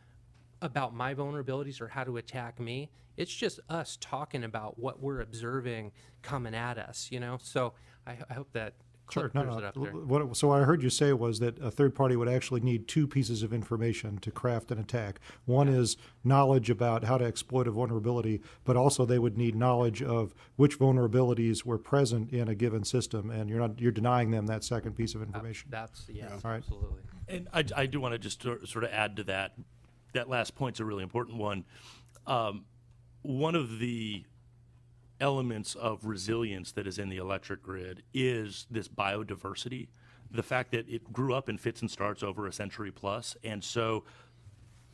about my vulnerabilities or how to attack me. It's just us talking about what we're observing coming at us, you know? So I hope that Sure. clears it up there. So what I heard you say was that a third party would actually need two pieces of information to craft an attack. One is knowledge about how to exploit a vulnerability, but also they would need knowledge of which vulnerabilities were present in a given system, and you're denying them that second piece of information. That's, yes, All right. absolutely. And I do want to just sort of add to that. That last point's a really important one. One of the elements of resilience that is in the electric grid is this biodiversity, the fact that it grew up in fits and starts over a century plus, and so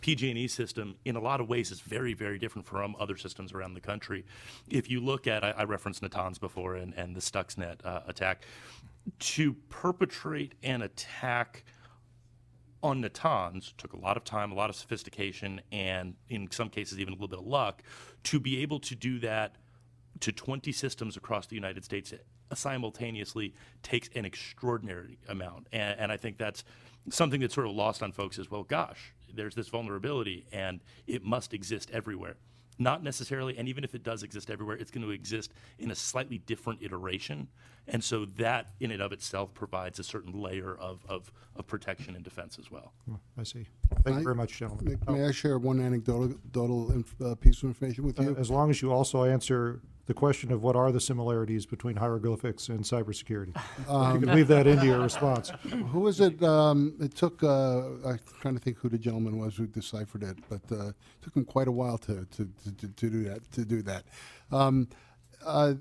PG&E system in a lot of ways is very, very different from other systems around the country. If you look at, I referenced Natanz before and the Stuxnet attack, to perpetrate an attack on Natanz took a lot of time, a lot of sophistication, and in some cases even a little bit of luck. To be able to do that to 20 systems across the United States simultaneously takes an extraordinary amount. And I think that's something that's sort of lost on folks as well. Gosh, there's this vulnerability and it must exist everywhere. Not necessarily, and even if it does exist everywhere, it's going to exist in a slightly different iteration. And so that in and of itself provides a certain layer of protection and defense as well. I see. Thank you very much, gentlemen. May I share one anecdotal piece of information with you? As long as you also answer the question of what are the similarities between hieroglyphics and cybersecurity. You can weave that into your response. Who was it? It took, I'm trying to think who the gentleman was who deciphered it, but it took him quite a while to do that. I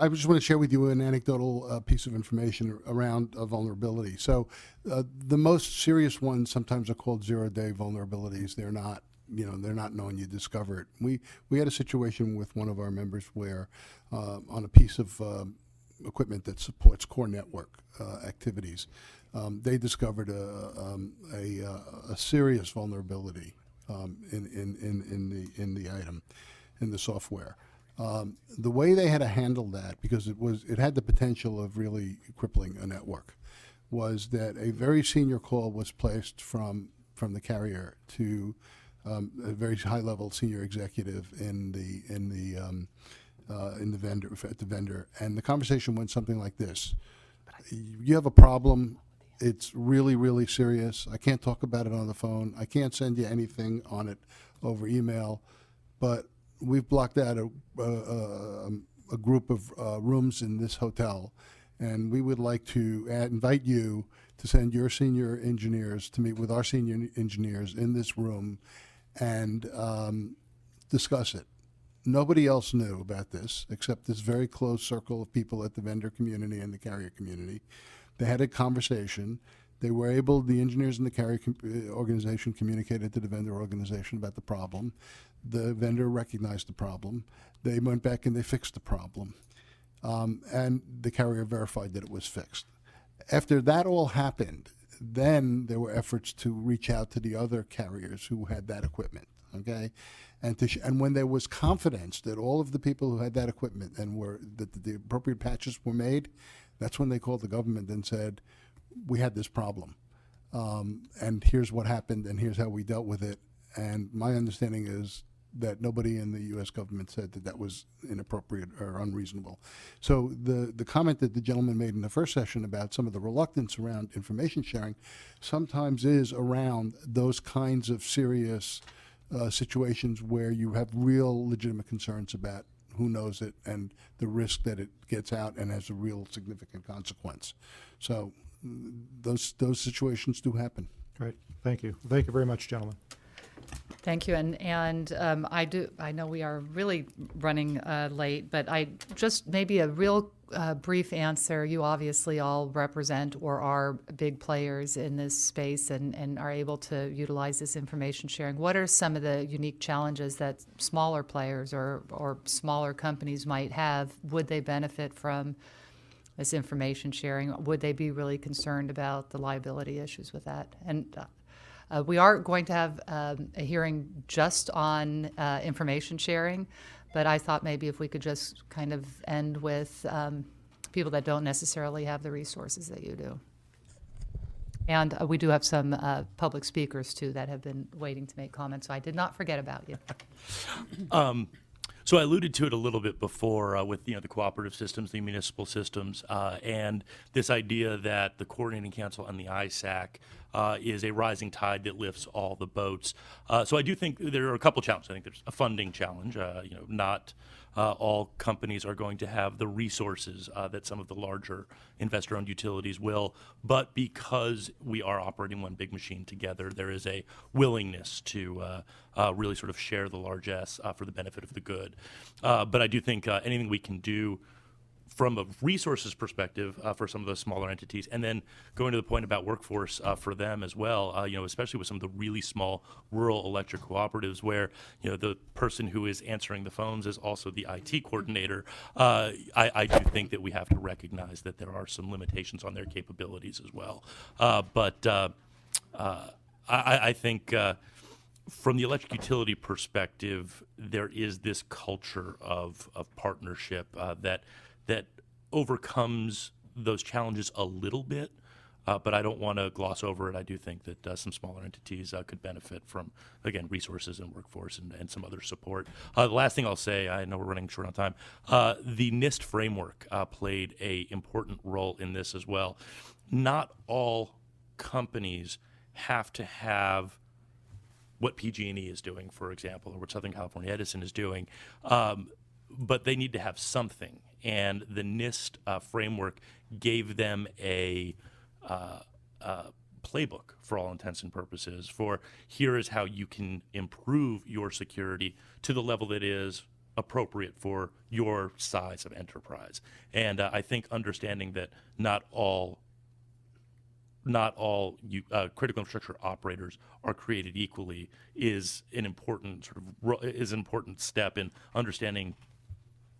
just want to share with you an anecdotal piece of information around a vulnerability. So the most serious ones sometimes are called zero-day vulnerabilities. They're not, they're not known. You discover it. We had a situation with one of our members where on a piece of equipment that supports core network activities, they discovered a serious vulnerability in the item, in the software. The way they had to handle that, because it had the potential of really crippling a network, was that a very senior call was placed from the carrier to a very high-level senior executive in the vendor, and the conversation went something like this: "You have a problem. It's really, really serious. I can't talk about it on the phone. I can't send you anything on it over email, but we've blocked out a group of rooms in this hotel, and we would like to invite you to send your senior engineers to meet with our senior engineers in this room and discuss it." Nobody else knew about this except this very close circle of people at the vendor community and the carrier community. They had a conversation. They were able, the engineers in the carrier organization communicated to the vendor organization about the problem. The vendor recognized the problem. They went back and they fixed the problem. And the carrier verified that it was fixed. After that all happened, then there were efforts to reach out to the other carriers who had that equipment, okay? And when there was confidence that all of the people who had that equipment and that the appropriate patches were made, that's when they called the government and said, "We had this problem, and here's what happened, and here's how we dealt with it." And my understanding is that nobody in the U.S. government said that that was inappropriate or unreasonable. So the comment that the gentleman made in the first session about some of the reluctance around information sharing sometimes is around those kinds of serious situations where you have real legitimate concerns about who knows it and the risk that it gets out and has a real significant consequence. So those situations do happen. Great. Thank you. Thank you very much, gentlemen. Thank you, and I know we are really running late, but I just maybe a real brief answer. You obviously all represent or are big players in this space and are able to utilize this information sharing. What are some of the unique challenges that smaller players or smaller companies might have? Would they benefit from this information sharing? Would they be really concerned about the liability issues with that? And we are going to have a hearing just on information sharing, but I thought maybe if we could just kind of end with people that don't necessarily have the resources that you do. And we do have some public speakers, too, that have been waiting to make comments, so I did not forget about you. So I alluded to it a little bit before with the cooperative systems, the municipal systems, and this idea that the Coordinating Council and the ISAC is a rising tide that lifts all the boats. So I do think there are a couple challenges. I think there's a funding challenge. Not all companies are going to have the resources that some of the larger investor-owned utilities will, but because we are operating one big machine together, there is a willingness to really sort of share the largesse for the benefit of the good. But I do think anything we can do from a resources perspective for some of those smaller entities, and then going to the point about workforce for them as well, especially with some of the really small rural electric cooperatives where, the person who is answering the phones is also the IT coordinator. I do think that we have to recognize that there are some limitations on their capabilities as well. But I think from the electric utility perspective, there is this culture of partnership that overcomes those challenges a little bit, but I don't want to gloss over it. I do think that some smaller entities could benefit from, again, resources and workforce and some other support. The last thing I'll say, I know we're running short on time, the NIST framework played a important role in this as well. Not all companies have to have what PG&E is doing, for example, or what Southern California Edison is doing, but they need to have something. And the NIST framework gave them a playbook for all intents and purposes for here is how you can improve your security to the level that is appropriate for your size of enterprise. And I think understanding that not all critical infrastructure operators are created equally is an important important step in understanding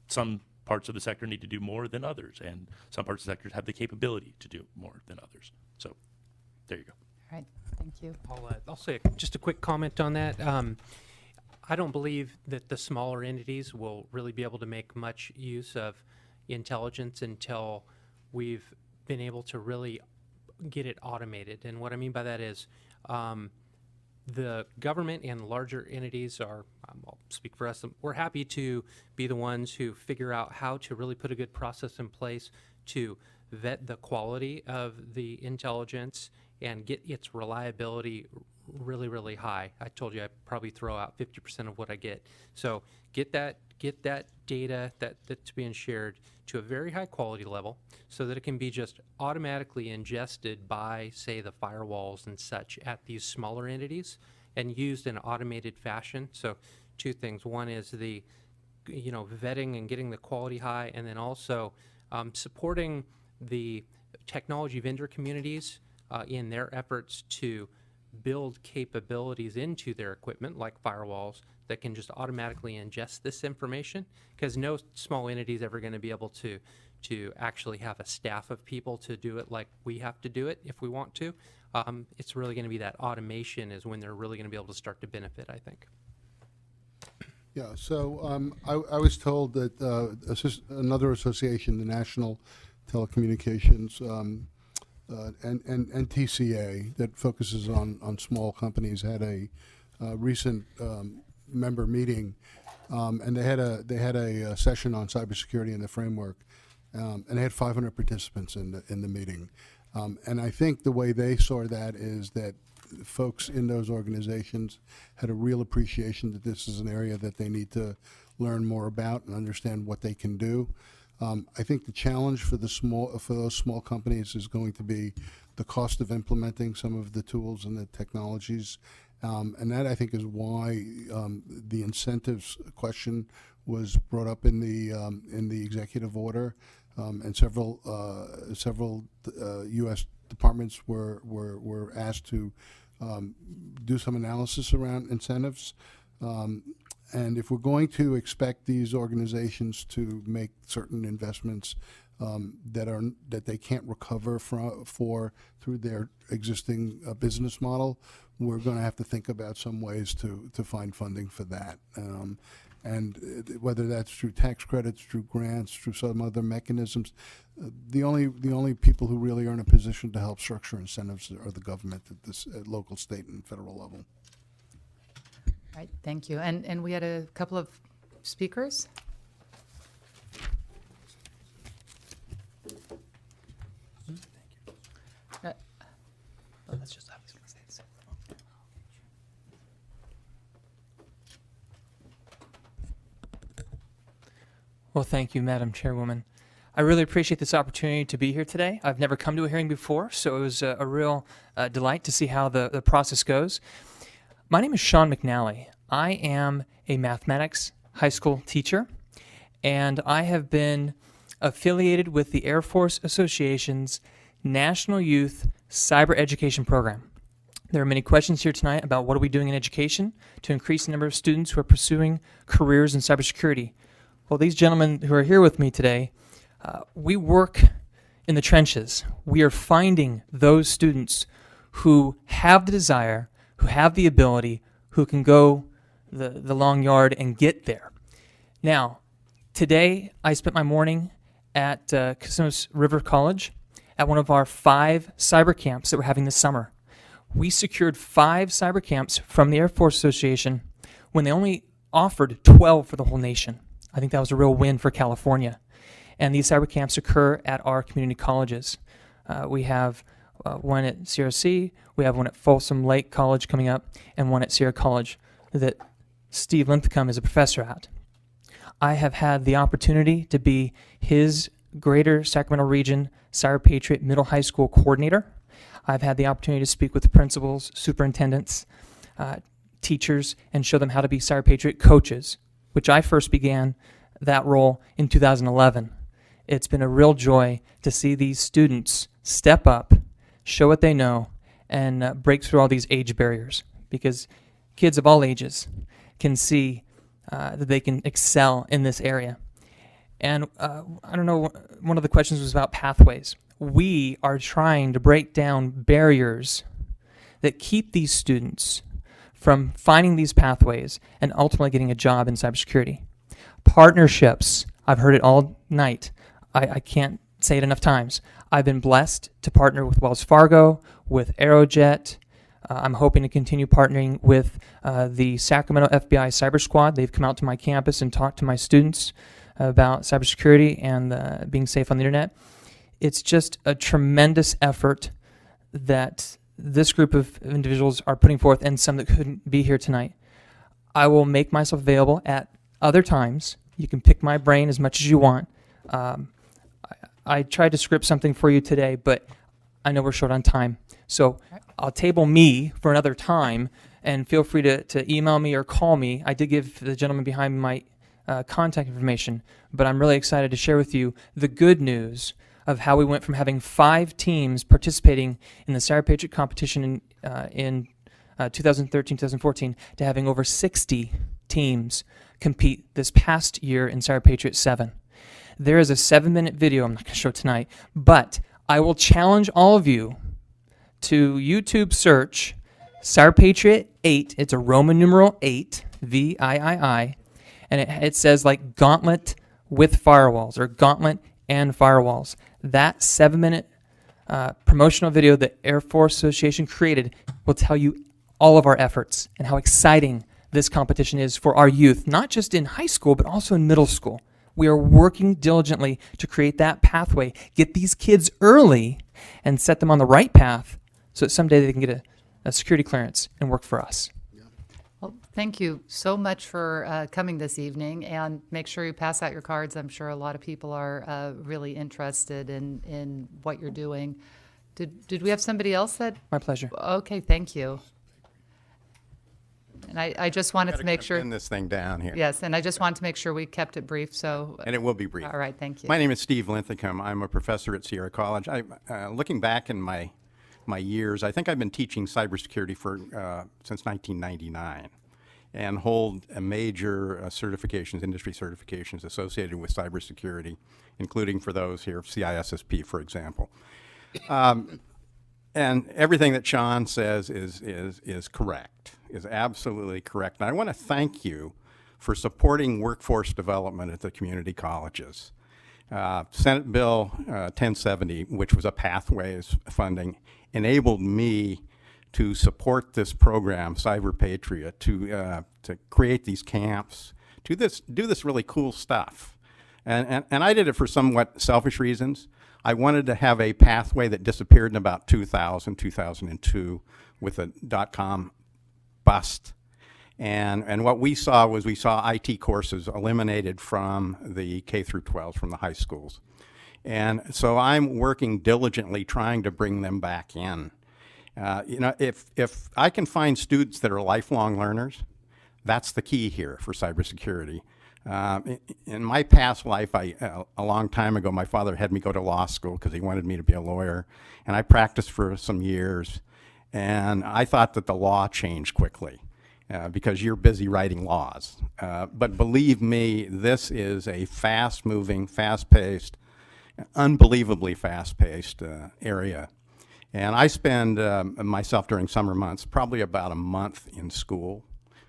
some parts of the sector need to do more than others, and some parts of the sector have the capability to do more than others. So there you go. All right, thank you. I'll say just a quick comment on that. I don't believe that the smaller entities will really be able to make much use of intelligence until we've been able to really get it automated. And what I mean by that is the government and larger entities are, I'll speak for us, we're happy to be the ones who figure out how to really put a good process in place to vet the quality of the intelligence and get its reliability really, really high. I told you I probably throw out 50% of what I get. So get that data that's being shared to a very high quality level so that it can be just automatically ingested by, say, the firewalls and such at these smaller entities and used in an automated fashion. So two things. One is the vetting and getting the quality high, and then also supporting the technology vendor communities in their efforts to build capabilities into their equipment like firewalls that can just automatically ingest this information, because no small entity is ever going to be able to actually have a staff of people to do it like we have to do it if we want to. It's really going to be that automation is when they're really going to be able to start to benefit, I think. Yeah, so I was told that another association, the National Telecommunications and TCA, that focuses on small companies, had a recent member meeting, and they had a session on cybersecurity and the framework, and they had 500 participants in the meeting. And I think the way they saw that is that folks in those organizations had a real appreciation that this is an area that they need to learn more about and understand what they can do. I think the challenge for those small companies is going to be the cost of implementing some of the tools and the technologies, and that I think is why the incentives question was brought up in the executive order, and several U.S. departments were asked to do some analysis around incentives. And if we're going to expect these organizations to make certain investments that they can't recover for through their existing business model, we're going to have to think about some ways to find funding for that. And whether that's through tax credits, through grants, through some other mechanisms, the only people who really are in a position to help structure incentives are the government at local, state, and federal level. Right, thank you. And we had a couple of speakers? Let's just have Well, thank you, Madam Chairwoman. I really appreciate this opportunity to be here today. I've never come to a hearing before, so it was a real delight to see how the process goes. My name is Sean McNally. I am a mathematics high school teacher, and I have been affiliated with the Air Force Association's National Youth Cyber Education Program. There are many questions here tonight about what are we doing in education to increase the number of students who are pursuing careers in cybersecurity. Well, these gentlemen who are here with me today, we work in the trenches. We are finding those students who have the desire, who have the ability, who can go the long yard and get there. Now, today I spent my morning at Casinos River College at one of our 5 cyber camps that we're having this summer. We secured 5 cyber camps from the Air Force Association when they only offered 12 for the whole nation. I think that was a real win for California. And these cyber camps occur at our community colleges. We have one at CRC, we have one at Folsom Lake College coming up, and one at Sierra College that Steve Linthicum is a professor at. I have had the opportunity to be his Greater Sacramento Region Cyber Patriot Middle High School coordinator. I've had the opportunity to speak with the principals, superintendents, teachers, and show them how to be Cyber Patriot coaches, which I first began that role in 2011. It's been a real joy to see these students step up, show what they know, and break through all these age barriers, because kids of all ages can see that they can excel in this area. And I don't know, one of the questions was about pathways. We are trying to break down barriers that keep these students from finding these pathways and ultimately getting a job in cybersecurity. Partnerships, I've heard it all night. I can't say it enough times. I've been blessed to partner with Wells Fargo, with Aerojet. I'm hoping to continue partnering with the Sacramento FBI Cyber Squad. They've come out to my campus and talked to my students about cybersecurity and being safe on the internet. It's just a tremendous effort that this group of individuals are putting forth, and some that couldn't be here tonight. I will make myself available at other times. You can pick my brain as much as you want. I tried to script something for you today, but I know we're short on time. So I'll table me for another time, and feel free to email me or call me. I did give the gentleman behind me my contact information, but I'm really excited to share with you the good news of how we went from having 5 teams participating in the Cyber Patriot competition in 2013, 2014 to having over 60 teams compete this past year in Cyber Patriot 7. There is a 7-minute video I'm not going to show tonight, but I will challenge all of you to YouTube search Cyber Patriot 8. It's a Roman numeral 8, VIII, and it says like gauntlet with firewalls or gauntlet and firewalls. That 7-minute promotional video that Air Force Association created will tell you all of our efforts and how exciting this competition is for our youth, not just in high school, but also in middle school. We are working diligently to create that pathway, get these kids early, and set them on the right path so that someday they can get a security clearance and work for us. Well, thank you so much for coming this evening, and make sure you pass out your cards. I'm sure a lot of people are really interested in what you're doing. Did we have somebody else that? My pleasure. Okay, thank you. And I just wanted to make sure. Pin this thing down here. Yes, and I just wanted to make sure we kept it brief, so. And it will be brief. All right, thank you. My name is Steve Linthicum. I'm a professor at Sierra College. Looking back in my years, I think I've been teaching cybersecurity for since 1999, and hold a major certifications, industry certifications associated with cybersecurity, including for those here, CISSP, for example. And everything that Sean says is correct, is absolutely correct. And I want to thank you for supporting workforce development at the community colleges. Senate Bill 1070, which was a pathways funding, enabled me to support this program, Cyber Patriot, to create these camps, do this really cool stuff. And I did it for somewhat selfish reasons. I wanted to have a pathway that disappeared in about 2000, 2002 with a dot-com bust. And what we saw was IT courses eliminated from the K through 12s, from the high schools. And so I'm working diligently trying to bring them back in. If I can find students that are lifelong learners, that's the key here for cybersecurity. In my past life, a long time ago, my father had me go to law school because he wanted me to be a lawyer. And I practiced for some years. And I thought that the law changed quickly because you're busy writing laws. But believe me, this is a fast-moving, fast-paced, unbelievably fast-paced area. And I spend myself during summer months probably about a month in school.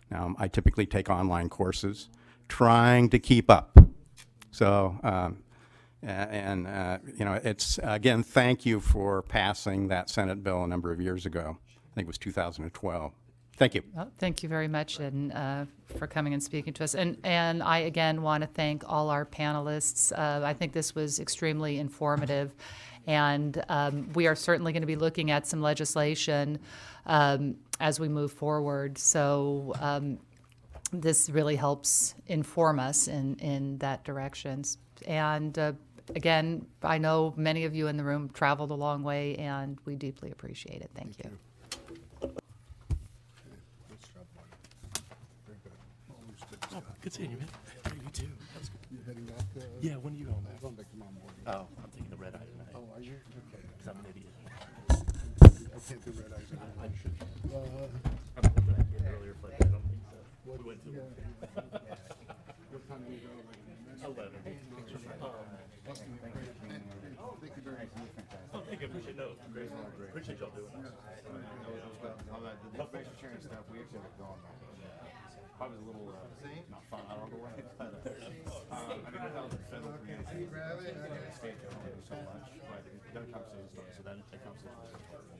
Now, I typically take online courses, trying to keep up. So, it's, again, thank you for passing that Senate bill a number of years ago. I think it was 2012. Thank you. Well, thank you very much and for coming and speaking to us. And I, again, want to thank all our panelists. I think this was extremely informative. And we are certainly going to be looking at some legislation as we move forward. So this really helps inform us in that direction. And again, I know many of you in the room traveled a long way, and we deeply appreciate it. Thank you. Oh, good seeing you, man. Yeah, you too. You heading back? Yeah, when are you home? I'm going back tomorrow morning. Oh, I'm taking the red eye tonight. Oh, are you? Okay. 'Cause I'm an idiot. I can't do red eyes anymore. I should. I'm hoping I get earlier flight. I don't think so. We went to What time do you go? 11. Thank you very much. Oh, thank you. Appreciate it. No, great. Appreciate y'all doing this. The information sharing stuff, we actually have it going on. Probably a little, not fun out of the way, but, I mean, that was a federal community. State can only do so much, but the conversation started, so that conversation was important.